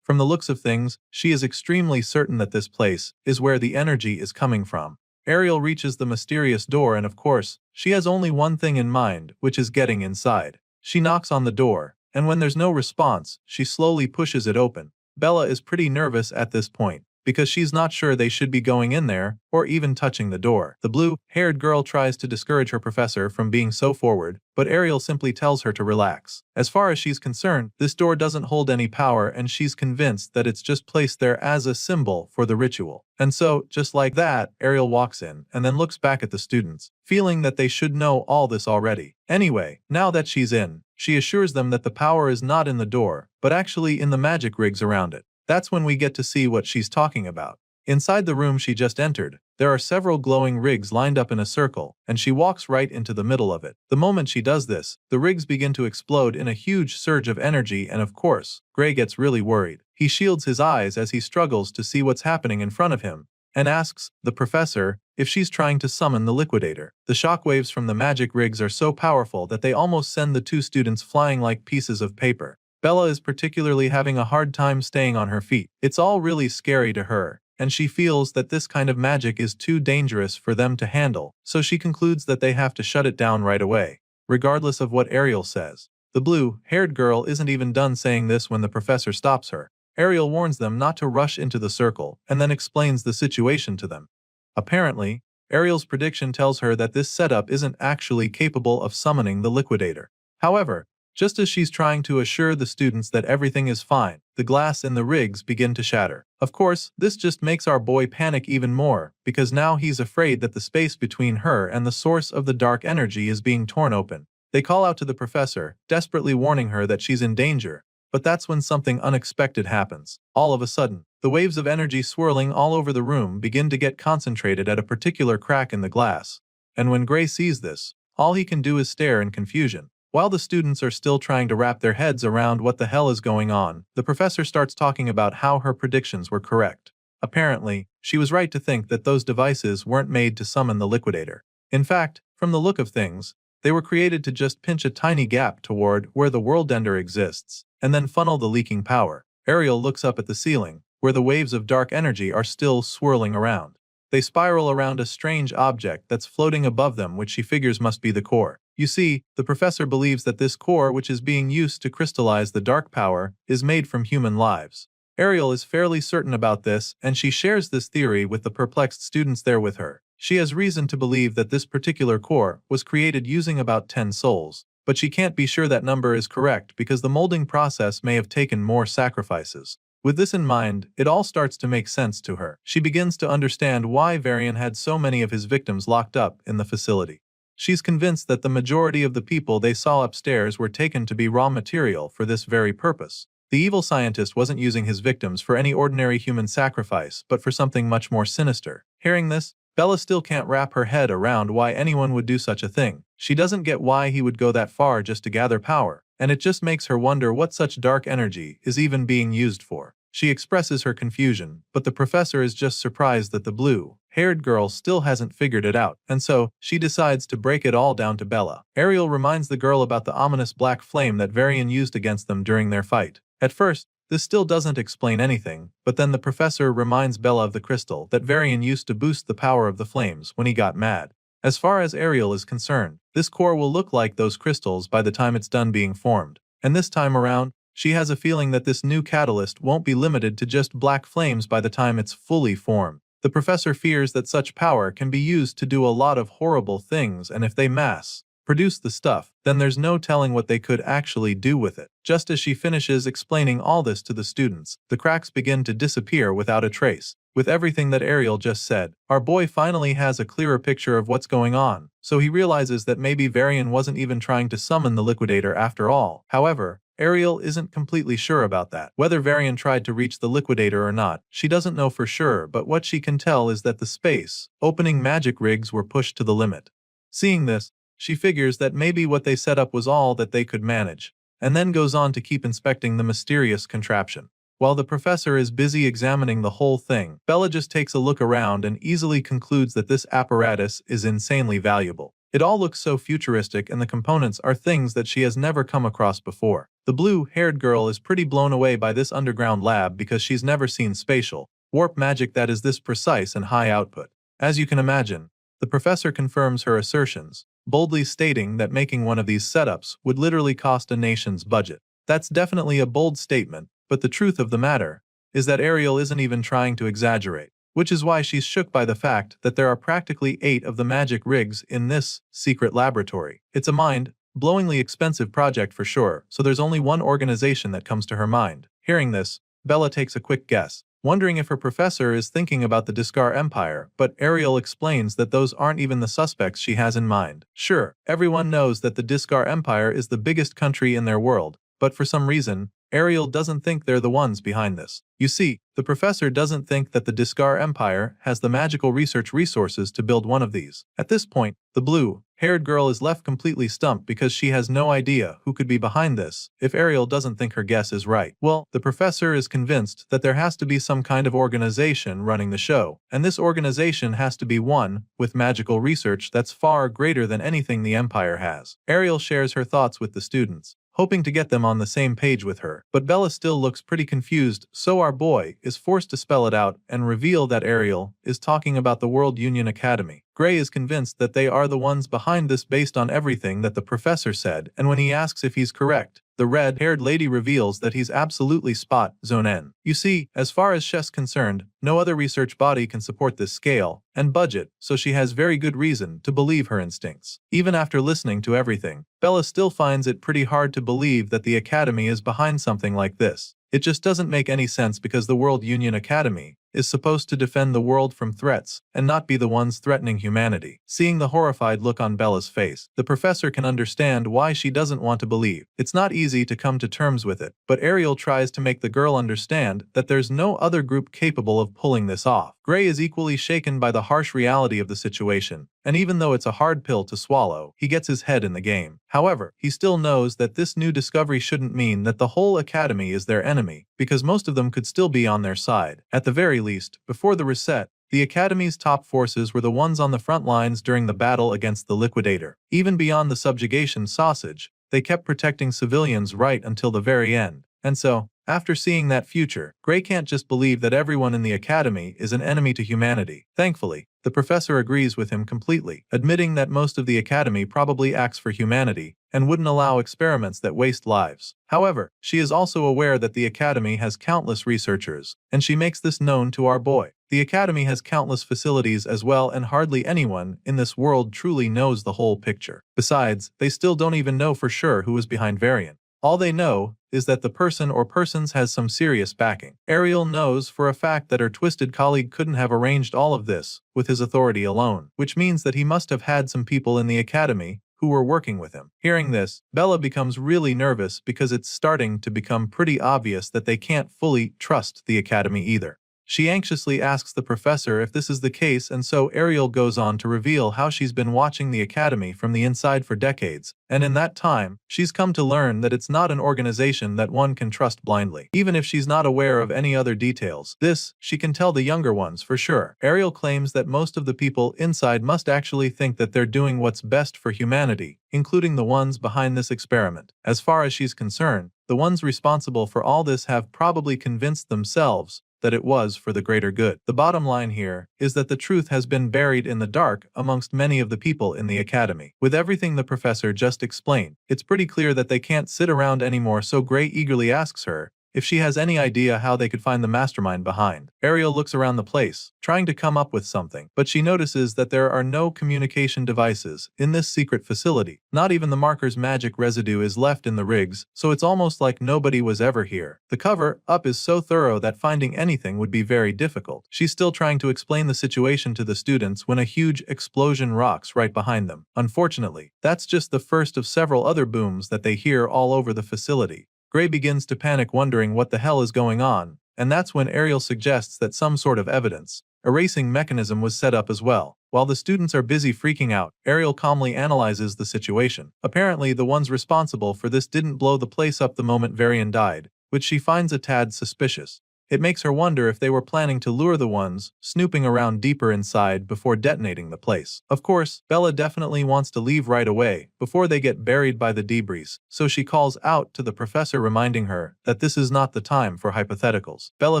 From the looks of things, she is extremely certain that this place is where the energy is coming from. Ariel reaches the mysterious door, and of course, she has only one thing in mind, which is getting inside. She knocks on the door, and when there's no response, she slowly pushes it open. Bella is pretty nervous at this point, because she's not sure they should be going in there, or even touching the door. The blue-haired girl tries to discourage her professor from being so forward, but Ariel simply tells her to relax. As far as she's concerned, this door doesn't hold any power, and she's convinced that it's just placed there as a symbol for the ritual. And so, just like that, Ariel walks in, and then looks back at the students, feeling that they should know all this already. Anyway, now that she's in, she assures them that the power is not in the door, but actually in the magic rigs around it. That's when we get to see what she's talking about. Inside the room she just entered, there are several glowing rigs lined up in a circle, and she walks right into the middle of it. The moment she does this, the rigs begin to explode in a huge surge of energy, and of course, Gray gets really worried. He shields his eyes as he struggles to see what's happening in front of him, and asks the professor if she's trying to summon the liquidator. The shockwaves from the magic rigs are so powerful that they almost send the two students flying like pieces of paper. Bella is particularly having a hard time staying on her feet. It's all really scary to her, and she feels that this kind of magic is too dangerous for them to handle, so she concludes that they have to shut it down right away, regardless of what Ariel says. The blue-haired girl isn't even done saying this when the professor stops her. Ariel warns them not to rush into the circle, and then explains the situation to them. Apparently, Ariel's prediction tells her that this setup isn't actually capable of summoning the liquidator. However, just as she's trying to assure the students that everything is fine, the glass in the rigs begin to shatter. Of course, this just makes our boy panic even more, because now he's afraid that the space between her and the source of the dark energy is being torn open. They call out to the professor, desperately warning her that she's in danger, but that's when something unexpected happens. All of a sudden, the waves of energy swirling all over the room begin to get concentrated at a particular crack in the glass. And when Gray sees this, all he can do is stare in confusion. While the students are still trying to wrap their heads around what the hell is going on, the professor starts talking about how her predictions were correct. Apparently, she was right to think that those devices weren't made to summon the liquidator. In fact, from the look of things, they were created to just pinch a tiny gap toward where the world ender exists, and then funnel the leaking power. Ariel looks up at the ceiling, where the waves of dark energy are still swirling around. They spiral around a strange object that's floating above them, which she figures must be the core. You see, the professor believes that this core, which is being used to crystallize the dark power, is made from human lives. Ariel is fairly certain about this, and she shares this theory with the perplexed students there with her. She has reason to believe that this particular core was created using about 10 souls, but she can't be sure that number is correct because the molding process may have taken more sacrifices. With this in mind, it all starts to make sense to her. She begins to understand why Varian had so many of his victims locked up in the facility. She's convinced that the majority of the people they saw upstairs were taken to be raw material for this very purpose. The evil scientist wasn't using his victims for any ordinary human sacrifice, but for something much more sinister. Hearing this, Bella still can't wrap her head around why anyone would do such a thing. She doesn't get why he would go that far just to gather power. and it just makes her wonder what such dark energy is even being used for. She expresses her confusion, but the professor is just surprised that the blue-haired girl still hasn't figured it out, and so she decides to break it all down to Bella. Ariel reminds the girl about the ominous black flame that Varian used against them during their fight. At first, this still doesn't explain anything, but then the professor reminds Bella of the crystal that Varian used to boost the power of the flames when he got mad. As far as Ariel is concerned, this core will look like those crystals by the time it's done being formed, and this time around, she has a feeling that this new catalyst won't be limited to just black flames by the time it's fully formed. The professor fears that such power can be used to do a lot of horrible things, and if they mass-produce the stuff, then there's no telling what they could actually do with it. Just as she finishes explaining all this to the students, the cracks begin to disappear without a trace. With everything that Ariel just said, our boy finally has a clearer picture of what's going on, so he realizes that maybe Varian wasn't even trying to summon the liquidator after all. However, Ariel isn't completely sure about that. Whether Varian tried to reach the liquidator or not, she doesn't know for sure, but what she can tell is that the space-opening magic rigs were pushed to the limit. Seeing this, she figures that maybe what they set up was all that they could manage, and then goes on to keep inspecting the mysterious contraption. While the professor is busy examining the whole thing, Bella just takes a look around and easily concludes that this apparatus is insanely valuable. It all looks so futuristic, and the components are things that she has never come across before. The blue-haired girl is pretty blown away by this underground lab because she's never seen spatial warp magic that is this precise and high output. As you can imagine, the professor confirms her assertions, boldly stating that making one of these setups would literally cost a nation's budget. That's definitely a bold statement, but the truth of the matter is that Ariel isn't even trying to exaggerate, which is why she's shook by the fact that there are practically 8 of the magic rigs in this secret laboratory. It's a mind-blowingly expensive project for sure, so there's only one organization that comes to her mind. Hearing this, Bella takes a quick guess, wondering if her professor is thinking about the Discar Empire, but Ariel explains that those aren't even the suspects she has in mind. Sure, everyone knows that the Discar Empire is the biggest country in their world, but for some reason, Ariel doesn't think they're the ones behind this. You see, the professor doesn't think that the Discar Empire has the magical research resources to build one of these. At this point, the blue-haired girl is left completely stumped because she has no idea who could be behind this if Ariel doesn't think her guess is right. Well, the professor is convinced that there has to be some kind of organization running the show, and this organization has to be one with magical research that's far greater than anything the Empire has. Ariel shares her thoughts with the students, hoping to get them on the same page with her, but Bella still looks pretty confused, so our boy is forced to spell it out and reveal that Ariel is talking about the World Union Academy. Gray is convinced that they are the ones behind this based on everything that the professor said, and when he asks if he's correct, the red-haired lady reveals that he's absolutely spot on. You see, as far as she's concerned, no other research body can support this scale and budget, so she has very good reason to believe her instincts. Even after listening to everything, Bella still finds it pretty hard to believe that the Academy is behind something like this. It just doesn't make any sense because the World Union Academy is supposed to defend the world from threats and not be the ones threatening humanity. Seeing the horrified look on Bella's face, the professor can understand why she doesn't want to believe. It's not easy to come to terms with it, but Ariel tries to make the girl understand that there's no other group capable of pulling this off. Gray is equally shaken by the harsh reality of the situation, and even though it's a hard pill to swallow, he gets his head in the game. However, he still knows that this new discovery shouldn't mean that the whole academy is their enemy, because most of them could still be on their side. At the very least, before the reset, the Academy's top forces were the ones on the front lines during the battle against the Liquidator. Even beyond the subjugation sausage, they kept protecting civilians right until the very end. And so, after seeing that future, Gray can't just believe that everyone in the Academy is an enemy to humanity. Thankfully, the professor agrees with him completely, admitting that most of the Academy probably acts for humanity and wouldn't allow experiments that waste lives. However, she is also aware that the Academy has countless researchers, and she makes this known to our boy. The Academy has countless facilities as well, and hardly anyone in this world truly knows the whole picture. Besides, they still don't even know for sure who is behind Varian. All they know is that the person or persons has some serious backing. Ariel knows for a fact that her twisted colleague couldn't have arranged all of this with his authority alone, which means that he must have had some people in the Academy who were working with him. Hearing this, Bella becomes really nervous because it's starting to become pretty obvious that they can't fully trust the Academy either. She anxiously asks the professor if this is the case, and so Ariel goes on to reveal how she's been watching the academy from the inside for decades, and in that time, she's come to learn that it's not an organization that one can trust blindly. Even if she's not aware of any other details, this, she can tell the younger ones for sure. Ariel claims that most of the people inside must actually think that they're doing what's best for humanity, including the ones behind this experiment. As far as she's concerned, the ones responsible for all this have probably convinced themselves that it was for the greater good. The bottom line here is that the truth has been buried in the dark amongst many of the people in the academy. With everything the professor just explained, it's pretty clear that they can't sit around anymore, so Gray eagerly asks her if she has any idea how they could find the mastermind behind. Ariel looks around the place, trying to come up with something, but she notices that there are no communication devices in this secret facility. Not even the marker's magic residue is left in the rigs, so it's almost like nobody was ever here. The cover-up is so thorough that finding anything would be very difficult. She's still trying to explain the situation to the students when a huge explosion rocks right behind them. Unfortunately, that's just the first of several other booms that they hear all over the facility. Gray begins to panic, wondering what the hell is going on, and that's when Ariel suggests that some sort of evidence erasing mechanism was set up as well. While the students are busy freaking out, Ariel calmly analyzes the situation. Apparently, the ones responsible for this didn't blow the place up the moment Varian died, which she finds a tad suspicious. It makes her wonder if they were planning to lure the ones snooping around deeper inside before detonating the place. Of course, Bella definitely wants to leave right away before they get buried by the debris, so she calls out to the professor, reminding her that this is not the time for hypotheticals. Bella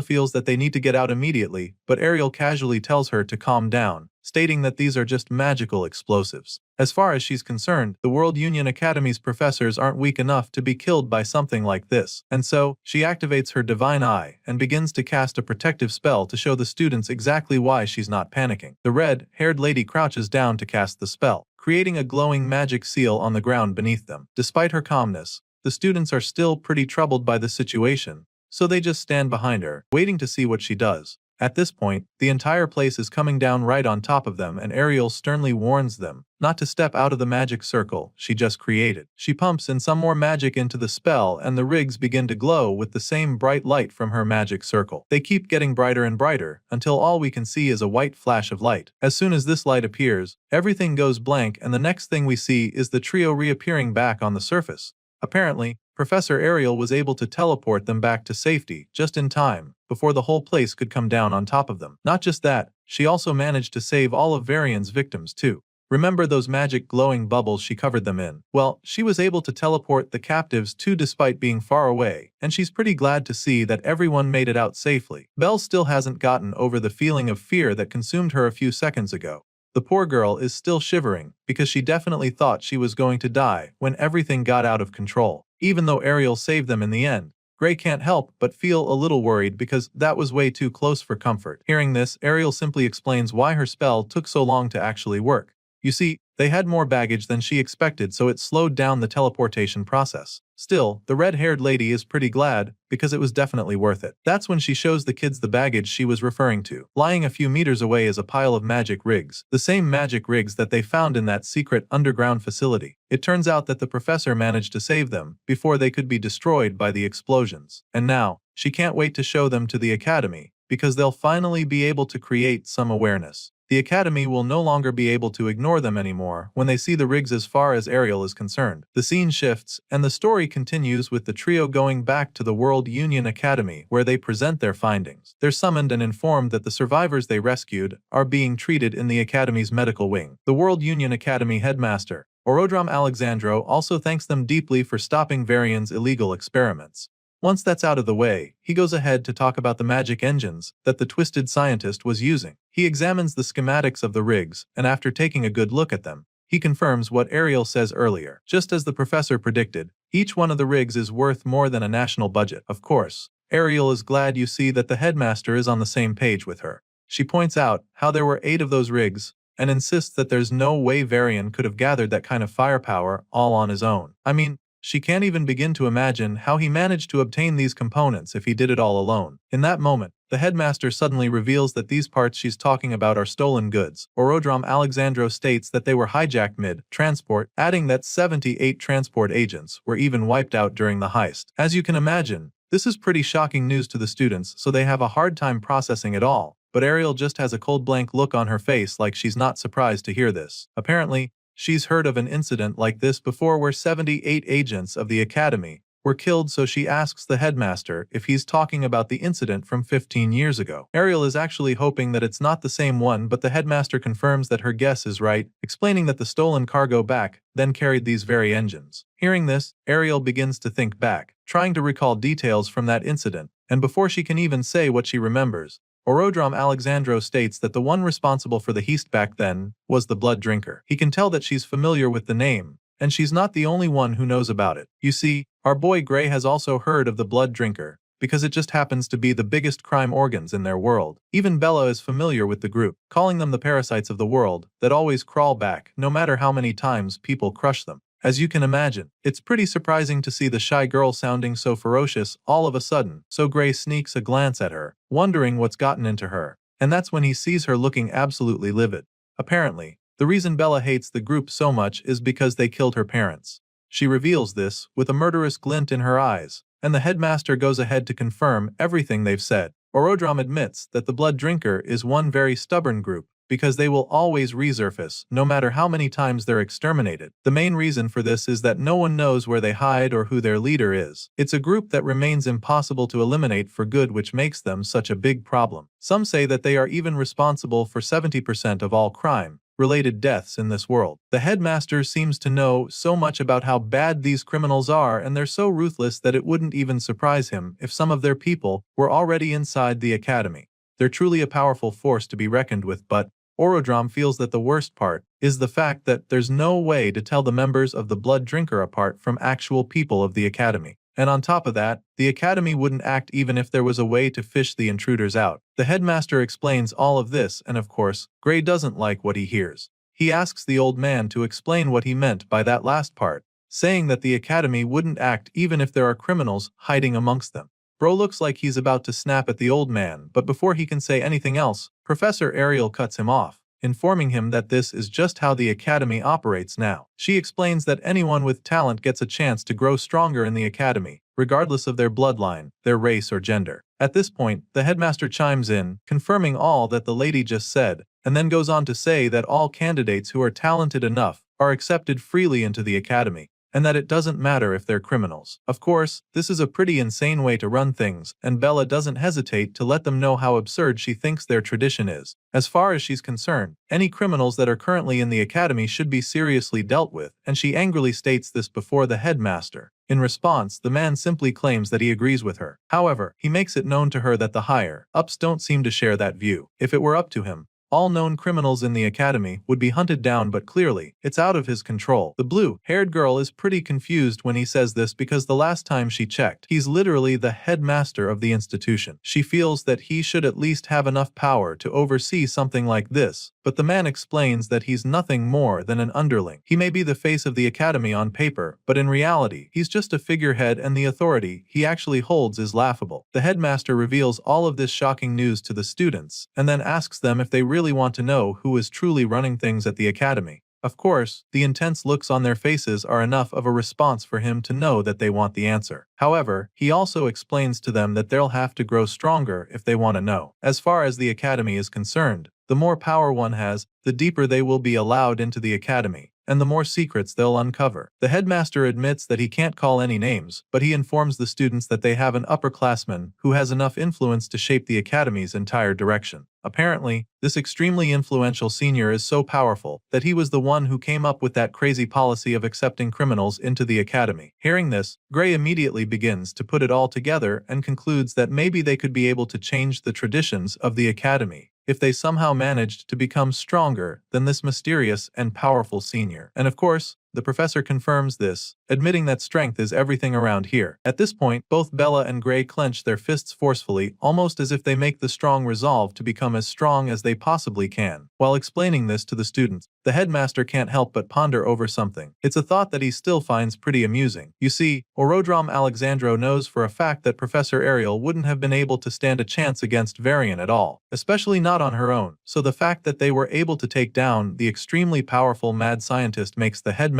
feels that they need to get out immediately, but Ariel casually tells her to calm down, stating that these are just magical explosives. As far as she's concerned, the World Union Academy's professors aren't weak enough to be killed by something like this, and so, she activates her divine eye and begins to cast a protective spell to show the students exactly why she's not panicking. The red-haired lady crouches down to cast the spell, creating a glowing magic seal on the ground beneath them. Despite her calmness, the students are still pretty troubled by the situation, so they just stand behind her, waiting to see what she does. At this point, the entire place is coming down right on top of them, and Ariel sternly warns them not to step out of the magic circle she just created. She pumps in some more magic into the spell, and the rigs begin to glow with the same bright light from her magic circle. They keep getting brighter and brighter, until all we can see is a white flash of light. As soon as this light appears, everything goes blank, and the next thing we see is the trio reappearing back on the surface. Apparently, Professor Ariel was able to teleport them back to safety just in time, before the whole place could come down on top of them. Not just that, she also managed to save all of Varian's victims too. Remember those magic glowing bubbles she covered them in? Well, she was able to teleport the captives too despite being far away, and she's pretty glad to see that everyone made it out safely. Belle still hasn't gotten over the feeling of fear that consumed her a few seconds ago. The poor girl is still shivering, because she definitely thought she was going to die when everything got out of control. Even though Ariel saved them in the end, Gray can't help but feel a little worried because that was way too close for comfort. Hearing this, Ariel simply explains why her spell took so long to actually work. You see, they had more baggage than she expected, so it slowed down the teleportation process. Still, the red-haired lady is pretty glad, because it was definitely worth it. That's when she shows the kids the baggage she was referring to. Lying a few meters away is a pile of magic rigs, the same magic rigs that they found in that secret underground facility. It turns out that the professor managed to save them before they could be destroyed by the explosions. And now, she can't wait to show them to the academy, because they'll finally be able to create some awareness. The Academy will no longer be able to ignore them anymore when they see the rigs as far as Ariel is concerned. The scene shifts, and the story continues with the trio going back to the World Union Academy where they present their findings. They're summoned and informed that the survivors they rescued are being treated in the Academy's medical wing. The World Union Academy headmaster, Orodram Alexandro, also thanks them deeply for stopping Varian's illegal experiments. Once that's out of the way, he goes ahead to talk about the magic engines that the twisted scientist was using. He examines the schematics of the rigs, and after taking a good look at them, he confirms what Ariel says earlier. Just as the professor predicted, each one of the rigs is worth more than a national budget. Of course, Ariel is glad you see that the headmaster is on the same page with her. She points out how there were 8 of those rigs, and insists that there's no way Varian could have gathered that kind of firepower all on his own. I mean, she can't even begin to imagine how he managed to obtain these components if he did it all alone. In that moment, the headmaster suddenly reveals that these parts she's talking about are stolen goods. Orodram Alexandro states that they were hijacked mid-transport, adding that 78 transport agents were even wiped out during the heist. As you can imagine, This is pretty shocking news to the students, so they have a hard time processing it all. But Ariel just has a cold blank look on her face like she's not surprised to hear this. Apparently, she's heard of an incident like this before where 78 agents of the academy were killed, so she asks the headmaster if he's talking about the incident from 15 years ago. Ariel is actually hoping that it's not the same one, but the headmaster confirms that her guess is right, explaining that the stolen cargo back then carried these very engines. Hearing this, Ariel begins to think back, trying to recall details from that incident, and before she can even say what she remembers, Orodrom Alexandro states that the one responsible for the heist back then was the blood drinker. He can tell that she's familiar with the name, and she's not the only one who knows about it. You see, our boy Gray has also heard of the blood drinker, because it just happens to be the biggest crime organs in their world. Even Bella is familiar with the group, calling them the parasites of the world that always crawl back no matter how many times people crush them. As you can imagine, it's pretty surprising to see the shy girl sounding so ferocious all of a sudden, so Gray sneaks a glance at her, wondering what's gotten into her, and that's when he sees her looking absolutely livid. Apparently, the reason Bella hates the group so much is because they killed her parents. She reveals this with a murderous glint in her eyes, and the headmaster goes ahead to confirm everything they've said. Orodrom admits that the blood drinker is one very stubborn group, because they will always resurface, no matter how many times they're exterminated. The main reason for this is that no one knows where they hide or who their leader is. It's a group that remains impossible to eliminate for good, which makes them such a big problem. Some say that they are even responsible for 70% of all crime-related deaths in this world. The headmaster seems to know so much about how bad these criminals are, and they're so ruthless that it wouldn't even surprise him if some of their people were already inside the academy. They're truly a powerful force to be reckoned with, but Orodrom feels that the worst part is the fact that there's no way to tell the members of the blood drinker apart from actual people of the academy. And on top of that, the academy wouldn't act even if there was a way to fish the intruders out. The headmaster explains all of this, and of course, Gray doesn't like what he hears. He asks the old man to explain what he meant by that last part, saying that the academy wouldn't act even if there are criminals hiding amongst them. Bro looks like he's about to snap at the old man, but before he can say anything else, Professor Ariel cuts him off, informing him that this is just how the academy operates now. She explains that anyone with talent gets a chance to grow stronger in the academy, regardless of their bloodline, their race, or gender. At this point, the headmaster chimes in, confirming all that the lady just said, and then goes on to say that all candidates who are talented enough are accepted freely into the academy, and that it doesn't matter if they're criminals. Of course, this is a pretty insane way to run things, and Bella doesn't hesitate to let them know how absurd she thinks their tradition is. As far as she's concerned, any criminals that are currently in the academy should be seriously dealt with, and she angrily states this before the headmaster. In response, the man simply claims that he agrees with her. However, he makes it known to her that the higher-ups don't seem to share that view. If it were up to him, all known criminals in the academy would be hunted down, but clearly, it's out of his control. The blue-haired girl is pretty confused when he says this because the last time she checked, he's literally the headmaster of the institution. She feels that he should at least have enough power to oversee something like this, but the man explains that he's nothing more than an underling. He may be the face of the academy on paper, but in reality, he's just a figurehead, and the authority he actually holds is laughable. The headmaster reveals all of this shocking news to the students, and then asks them if they really want to know who is truly running things at the academy. Of course, the intense looks on their faces are enough of a response for him to know that they want the answer. However, he also explains to them that they'll have to grow stronger if they want to know. As far as the academy is concerned, the more power one has, the deeper they will be allowed into the academy, and the more secrets they'll uncover. The headmaster admits that he can't call any names, but he informs the students that they have an upperclassman who has enough influence to shape the academy's entire direction. Apparently, this extremely influential senior is so powerful that he was the one who came up with that crazy policy of accepting criminals into the academy. Hearing this, Gray immediately begins to put it all together and concludes that maybe they could be able to change the traditions of the academy if they somehow managed to become stronger than this mysterious and powerful senior. And of course, the professor confirms this, admitting that strength is everything around here. At this point, both Bella and Gray clench their fists forcefully, almost as if they make the strong resolve to become as strong as they possibly can. While explaining this to the students, the headmaster can't help but ponder over something. It's a thought that he still finds pretty amusing. You see, Orodrom Alexandro knows for a fact that Professor Ariel wouldn't have been able to stand a chance against Varian at all, especially not on her own. So the fact that they were able to take down the extremely powerful mad scientist makes the headmaster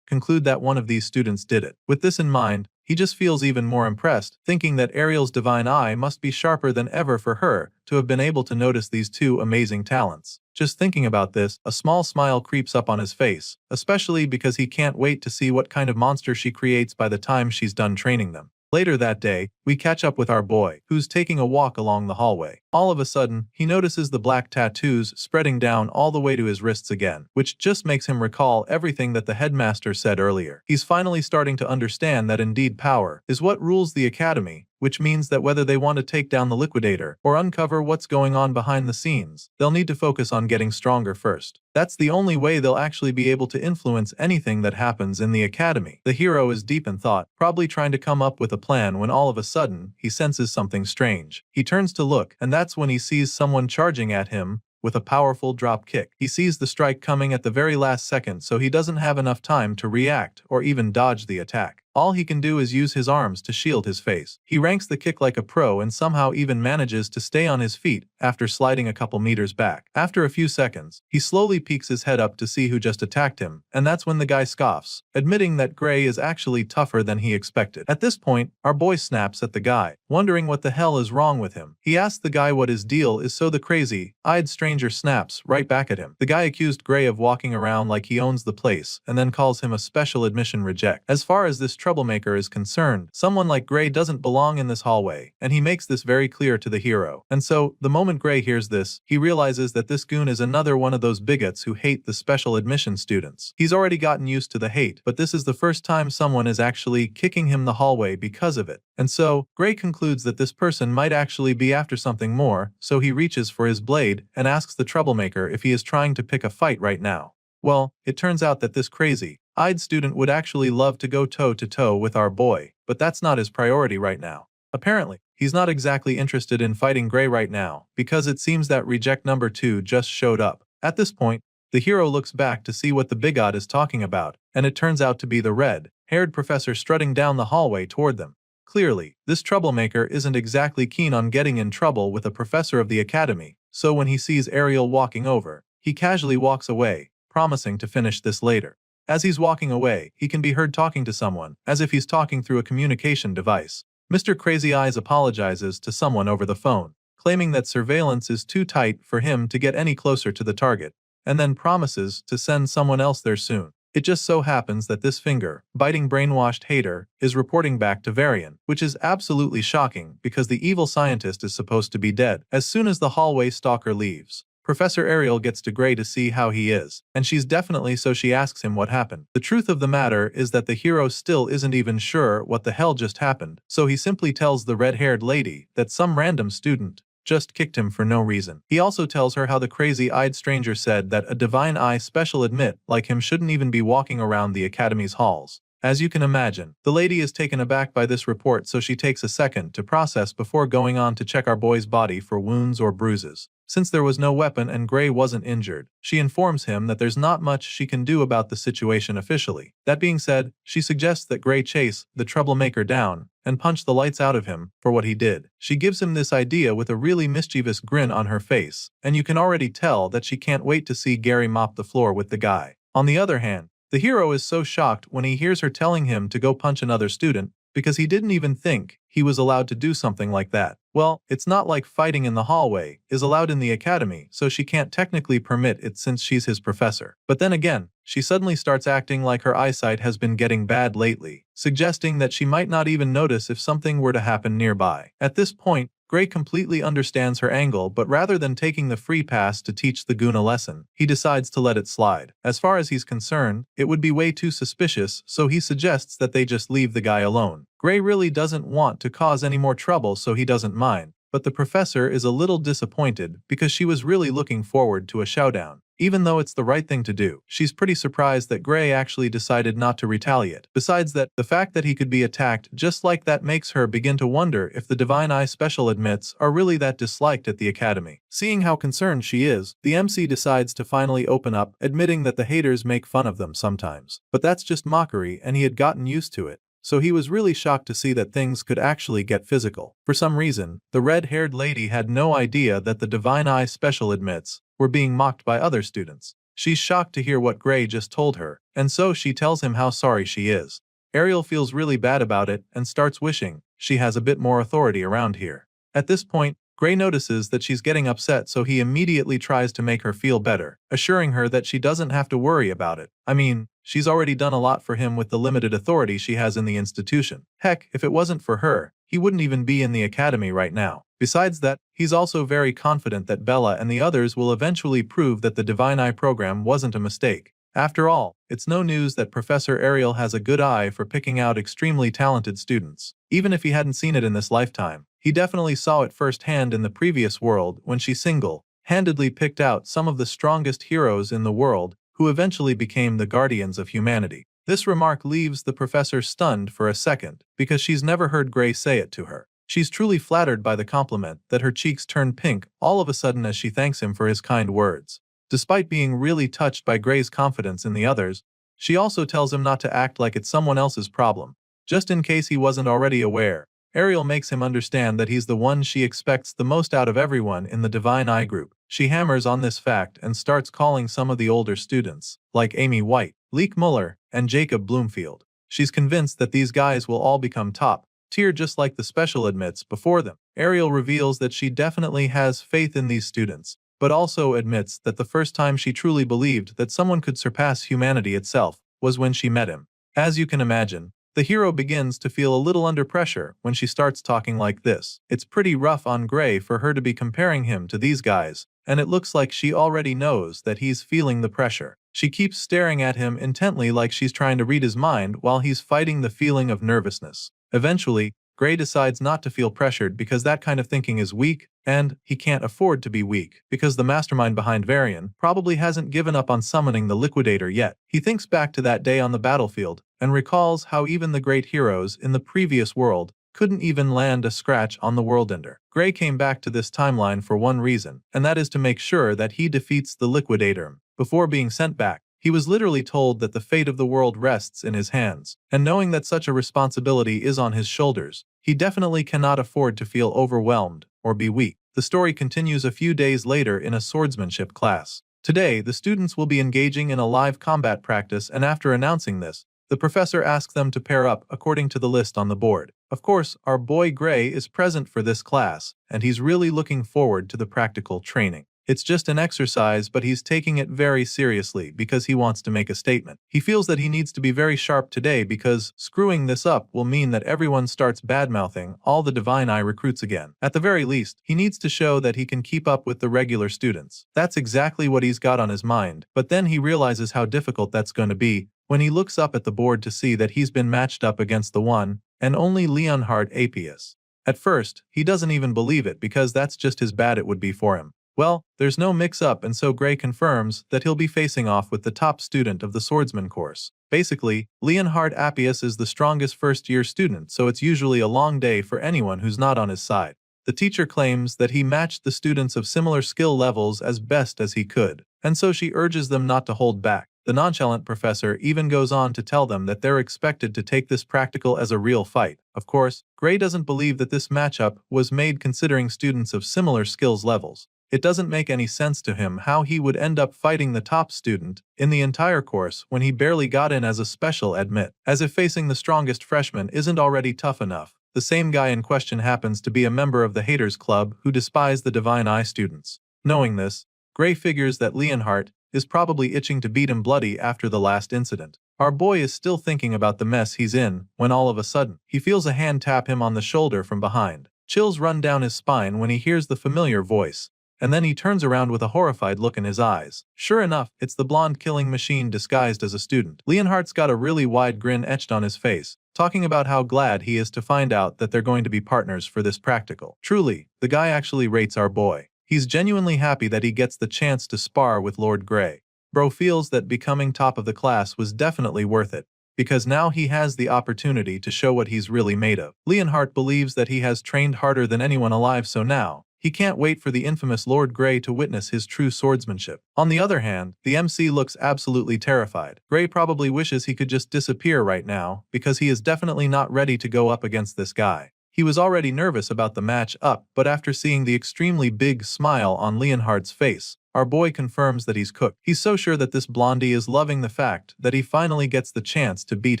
conclude that one of these students did it. With this in mind, he just feels even more impressed, thinking that Ariel's divine eye must be sharper than ever for her to have been able to notice these two amazing talents. Just thinking about this, a small smile creeps up on his face, especially because he can't wait to see what kind of monster she creates by the time she's done training them. Later that day, we catch up with our boy, who's taking a walk along the hallway. All of a sudden, he notices the black tattoos spreading down all the way to his wrists again, which just makes him recall everything that the headmaster said earlier. He's finally starting to understand that indeed power is what rules the academy, which means that whether they want to take down the liquidator or uncover what's going on behind the scenes, they'll need to focus on getting stronger first. That's the only way they'll actually be able to influence anything that happens in the academy. The hero is deep in thought, probably trying to come up with a plan when all of a sudden, he senses something strange. He turns to look, and that's when he sees someone charging at him with a powerful drop kick. He sees the strike coming at the very last second, so he doesn't have enough time to react or even dodge the attack. All he can do is use his arms to shield his face. He ranks the kick like a pro and somehow even manages to stay on his feet after sliding a couple meters back. After a few seconds, he slowly peeks his head up to see who just attacked him, and that's when the guy scoffs, admitting that Gray is actually tougher than he expected. At this point, our boy snaps at the guy, wondering what the hell is wrong with him. He asks the guy what his deal is, so the crazy-eyed stranger snaps right back at him. The guy accused Gray of walking around like he owns the place and then calls him a special admission reject. As far as this troublemaker is concerned, someone like Gray doesn't belong in this hallway, and he makes this very clear to the hero. And so, the moment Gray hears this, he realizes that this goon is another one of those bigots who hate the special admission students. He's already gotten used to the hate, but this is the first time someone is actually kicking him the hallway because of it. And so, Gray concludes that this person might actually be after something more, so he reaches for his blade and asks the troublemaker if he is trying to pick a fight right now. Well, it turns out that this crazy-eyed student would actually love to go toe-to-toe with our boy, but that's not his priority right now. Apparently, he's not exactly interested in fighting Gray right now, because it seems that reject number 2 just showed up. At this point, the hero looks back to see what the bigot is talking about, and it turns out to be the red-haired professor strutting down the hallway toward them. Clearly, this troublemaker isn't exactly keen on getting in trouble with a professor of the academy, so when he sees Ariel walking over, he casually walks away, promising to finish this later. As he's walking away, he can be heard talking to someone, as if he's talking through a communication device. Mr. Crazy Eyes apologizes to someone over the phone, claiming that surveillance is too tight for him to get any closer to the target, and then promises to send someone else there soon. It just so happens that this finger-biting brainwashed hater is reporting back to Varian, which is absolutely shocking because the evil scientist is supposed to be dead. As soon as the hallway stalker leaves, Professor Ariel gets to Gray to see how he is, and she's definitely so she asks him what happened. The truth of the matter is that the hero still isn't even sure what the hell just happened, so he simply tells the red-haired lady that some random student just kicked him for no reason. He also tells her how the crazy-eyed stranger said that a divine eye special admit like him shouldn't even be walking around the academy's halls. As you can imagine, the lady is taken aback by this report, so she takes a second to process before going on to check our boy's body for wounds or bruises. Since there was no weapon and Gray wasn't injured, she informs him that there's not much she can do about the situation officially. That being said, she suggests that Gray chase the troublemaker down and punch the lights out of him for what he did. She gives him this idea with a really mischievous grin on her face, and you can already tell that she can't wait to see Gary mop the floor with the guy. On the other hand, the hero is so shocked when he hears her telling him to go punch another student, because he didn't even think he was allowed to do something like that. Well, it's not like fighting in the hallway is allowed in the academy, so she can't technically permit it since she's his professor. But then again, she suddenly starts acting like her eyesight has been getting bad lately, suggesting that she might not even notice if something were to happen nearby. At this point, Gray completely understands her angle, but rather than taking the free pass to teach the goon a lesson, he decides to let it slide. As far as he's concerned, it would be way too suspicious, so he suggests that they just leave the guy alone. Gray really doesn't want to cause any more trouble, so he doesn't mind, but the professor is a little disappointed because she was really looking forward to a showdown. Even though it's the right thing to do, she's pretty surprised that Gray actually decided not to retaliate. Besides that, the fact that he could be attacked just like that makes her begin to wonder if the Divine Eye special admits are really that disliked at the academy. Seeing how concerned she is, the MC decides to finally open up, admitting that the haters make fun of them sometimes. But that's just mockery, and he had gotten used to it. So he was really shocked to see that things could actually get physical. For some reason, the red-haired lady had no idea that the Divine Eye special admits were being mocked by other students. She's shocked to hear what Gray just told her, and so she tells him how sorry she is. Ariel feels really bad about it and starts wishing she has a bit more authority around here. At this point, Gray notices that she's getting upset, so he immediately tries to make her feel better, assuring her that she doesn't have to worry about it. I mean, she's already done a lot for him with the limited authority she has in the institution. Heck, if it wasn't for her, he wouldn't even be in the academy right now. Besides that, he's also very confident that Bella and the others will eventually prove that the Divine Eye program wasn't a mistake. After all, it's no news that Professor Ariel has a good eye for picking out extremely talented students. Even if he hadn't seen it in this lifetime, he definitely saw it firsthand in the previous world when she single-handedly picked out some of the strongest heroes in the world who eventually became the guardians of humanity. This remark leaves the professor stunned for a second because she's never heard Gray say it to her. She's truly flattered by the compliment that her cheeks turn pink all of a sudden as she thanks him for his kind words. Despite being really touched by Gray's confidence in the others, she also tells him not to act like it's someone else's problem. Just in case he wasn't already aware, Ariel makes him understand that he's the one she expects the most out of everyone in the Divine Eye group. She hammers on this fact and starts calling some of the older students, like Amy White, Leek Muller, and Jacob Bloomfield. She's convinced that these guys will all become top tier just like the special admits before them. Ariel reveals that she definitely has faith in these students, but also admits that the first time she truly believed that someone could surpass humanity itself was when she met him. As you can imagine, the hero begins to feel a little under pressure when she starts talking like this. It's pretty rough on Gray for her to be comparing him to these guys, and it looks like she already knows that he's feeling the pressure. She keeps staring at him intently like she's trying to read his mind while he's fighting the feeling of nervousness. Eventually, Gray decides not to feel pressured because that kind of thinking is weak, and he can't afford to be weak because the mastermind behind Varian probably hasn't given up on summoning the Liquidator yet. He thinks back to that day on the battlefield and recalls how even the great heroes in the previous world couldn't even land a scratch on the Worldender. Gray came back to this timeline for one reason, and that is to make sure that he defeats the Liquidator. Before being sent back, he was literally told that the fate of the world rests in his hands, and knowing that such a responsibility is on his shoulders, he definitely cannot afford to feel overwhelmed or be weak. The story continues a few days later in a swordsmanship class. Today, the students will be engaging in a live combat practice, and after announcing this, the professor asks them to pair up according to the list on the board. Of course, our boy Gray is present for this class, and he's really looking forward to the practical training. It's just an exercise, but he's taking it very seriously because he wants to make a statement. He feels that he needs to be very sharp today because screwing this up will mean that everyone starts badmouthing all the Divine Eye recruits again. At the very least, he needs to show that he can keep up with the regular students. That's exactly what he's got on his mind, but then he realizes how difficult that's going to be when he looks up at the board to see that he's been matched up against the one and only Leonhard Apius. At first, he doesn't even believe it because that's just as bad it would be for him. Well, there's no mix-up, and so Gray confirms that he'll be facing off with the top student of the Swordsman course. Basically, Leonhard Appius is the strongest first-year student, so it's usually a long day for anyone who's not on his side. The teacher claims that he matched the students of similar skill levels as best as he could, and so she urges them not to hold back. The nonchalant professor even goes on to tell them that they're expected to take this practical as a real fight. Of course, Gray doesn't believe that this matchup was made considering students of similar skills levels. It doesn't make any sense to him how he would end up fighting the top student in the entire course when he barely got in as a special admit, as if facing the strongest freshman isn't already tough enough. The same guy in question happens to be a member of the Haters Club who despise the Divine Eye students. Knowing this, Gray figures that Leonhardt is probably itching to beat him bloody after the last incident. Our boy is still thinking about the mess he's in when all of a sudden, he feels a hand tap him on the shoulder from behind. Chills run down his spine when he hears the familiar voice, and then he turns around with a horrified look in his eyes. Sure enough, it's the blonde killing machine disguised as a student. Leonhardt's got a really wide grin etched on his face, talking about how glad he is to find out that they're going to be partners for this practical. Truly, the guy actually rates our boy. He's genuinely happy that he gets the chance to spar with Lord Gray. Bro feels that becoming top of the class was definitely worth it, because now he has the opportunity to show what he's really made of. Leonhardt believes that he has trained harder than anyone alive, so now he can't wait for the infamous Lord Gray to witness his true swordsmanship. On the other hand, the MC looks absolutely terrified. Gray probably wishes he could just disappear right now because he is definitely not ready to go up against this guy. He was already nervous about the match up, but after seeing the extremely big smile on Leonhardt's face, our boy confirms that he's cooked. He's so sure that this blondie is loving the fact that he finally gets the chance to beat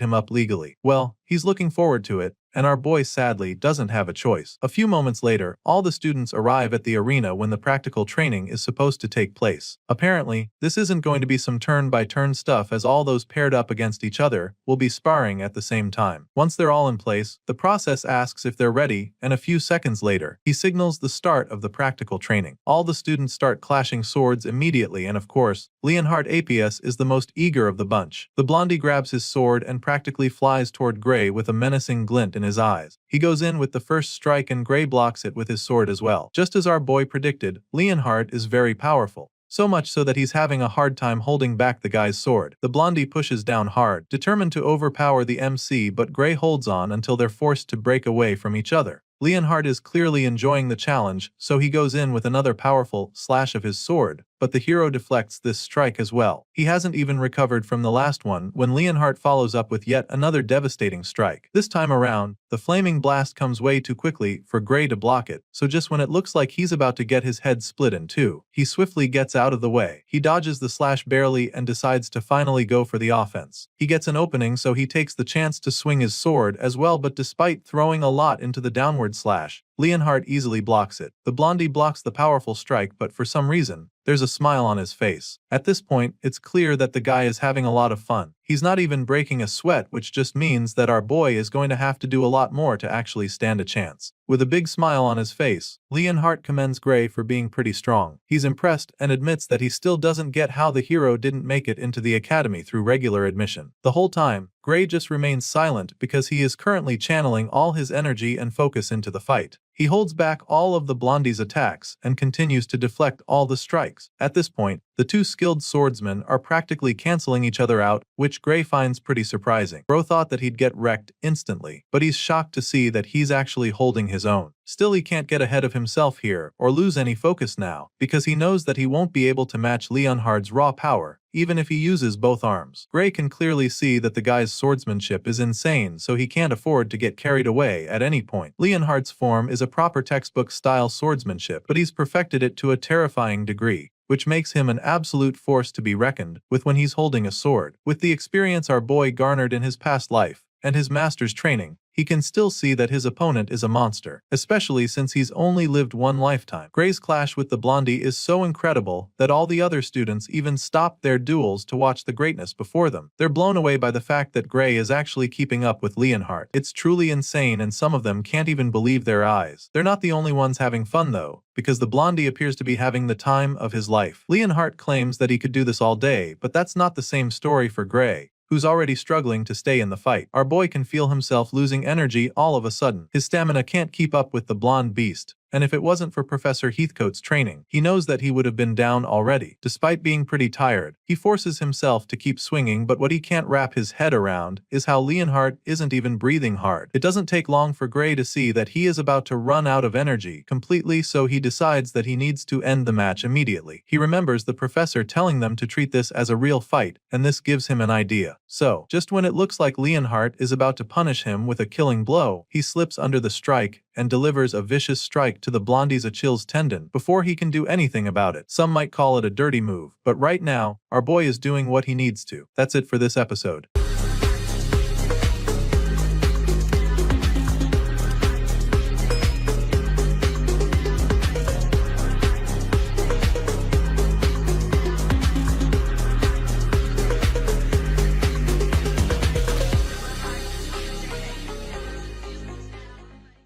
him up legally. Well, he's looking forward to it, and our boy sadly doesn't have a choice. A few moments later, all the students arrive at the arena when the practical training is supposed to take place. Apparently, this isn't going to be some turn-by-turn stuff, as all those paired up against each other will be sparring at the same time. Once they're all in place, the process asks if they're ready, and a few seconds later, he signals the start of the practical training. All the students start clashing swords immediately, and of course, Leonhard Apius is the most eager of the bunch. The blondie grabs his sword and practically flies toward Gray with a menacing glint in his eyes. He goes in with the first strike and Gray blocks it with his sword as well. Just as our boy predicted, Leonhard is very powerful. So much so that he's having a hard time holding back the guy's sword. The blondie pushes down hard, determined to overpower the MC, but Gray holds on until they're forced to break away from each other. Leonhard is clearly enjoying the challenge, so he goes in with another powerful slash of his sword, but the hero deflects this strike as well. He hasn't even recovered from the last one when Leonhard follows up with yet another devastating strike. This time around, the flaming blast comes way too quickly for Gray to block it, so just when it looks like he's about to get his head split in two, he swiftly gets out of the way. He dodges the slash barely and decides to finally go for the offense. He gets an opening, so he takes the chance to swing his sword as well, but despite throwing a lot into the downward slash, Leonhard easily blocks it. The blondie blocks the powerful strike, but for some reason, there's a smile on his face. At this point, it's clear that the guy is having a lot of fun. He's not even breaking a sweat, which just means that our boy is going to have to do a lot more to actually stand a chance. With a big smile on his face, Leonhard commends Gray for being pretty strong. He's impressed and admits that he still doesn't get how the hero didn't make it into the academy through regular admission. The whole time, Gray just remains silent because he is currently channeling all his energy and focus into the fight. He holds back all of the blondie's attacks and continues to deflect all the strikes. At this point, the two skilled swordsmen are practically canceling each other out, which Gray finds pretty surprising. Bro thought that he'd get wrecked instantly, but he's shocked to see that he's actually holding his own. Still, he can't get ahead of himself here or lose any focus now, because he knows that he won't be able to match Leonhard's raw power, even if he uses both arms. Gray can clearly see that the guy's swordsmanship is insane, so he can't afford to get carried away at any point. Leonhard's form is a proper textbook-style swordsmanship, but he's perfected it to a terrifying degree, which makes him an absolute force to be reckoned with when he's holding a sword. With the experience our boy garnered in his past life and his master's training, he can still see that his opponent is a monster, especially since he's only lived one lifetime. Gray's clash with the blondie is so incredible that all the other students even stopped their duels to watch the greatness before them. They're blown away by the fact that Gray is actually keeping up with Leonhard. It's truly insane, and some of them can't even believe their eyes. They're not the only ones having fun though, because the blondie appears to be having the time of his life. Leonhard claims that he could do this all day, but that's not the same story for Gray, who's already struggling to stay in the fight. Our boy can feel himself losing energy all of a sudden. His stamina can't keep up with the blonde beast, and if it wasn't for Professor Heathcote's training, he knows that he would have been down already. Despite being pretty tired, he forces himself to keep swinging, but what he can't wrap his head around is how Leonhard isn't even breathing hard. It doesn't take long for Gray to see that he is about to run out of energy completely, so he decides that he needs to end the match immediately. He remembers the professor telling them to treat this as a real fight, and this gives him an idea. So, just when it looks like Leonhard is about to punish him with a killing blow, he slips under the strike and delivers a vicious strike to the blondie's Achilles tendon before he can do anything about it. Some might call it a dirty move, but right now, our boy is doing what he needs to. That's it for this episode.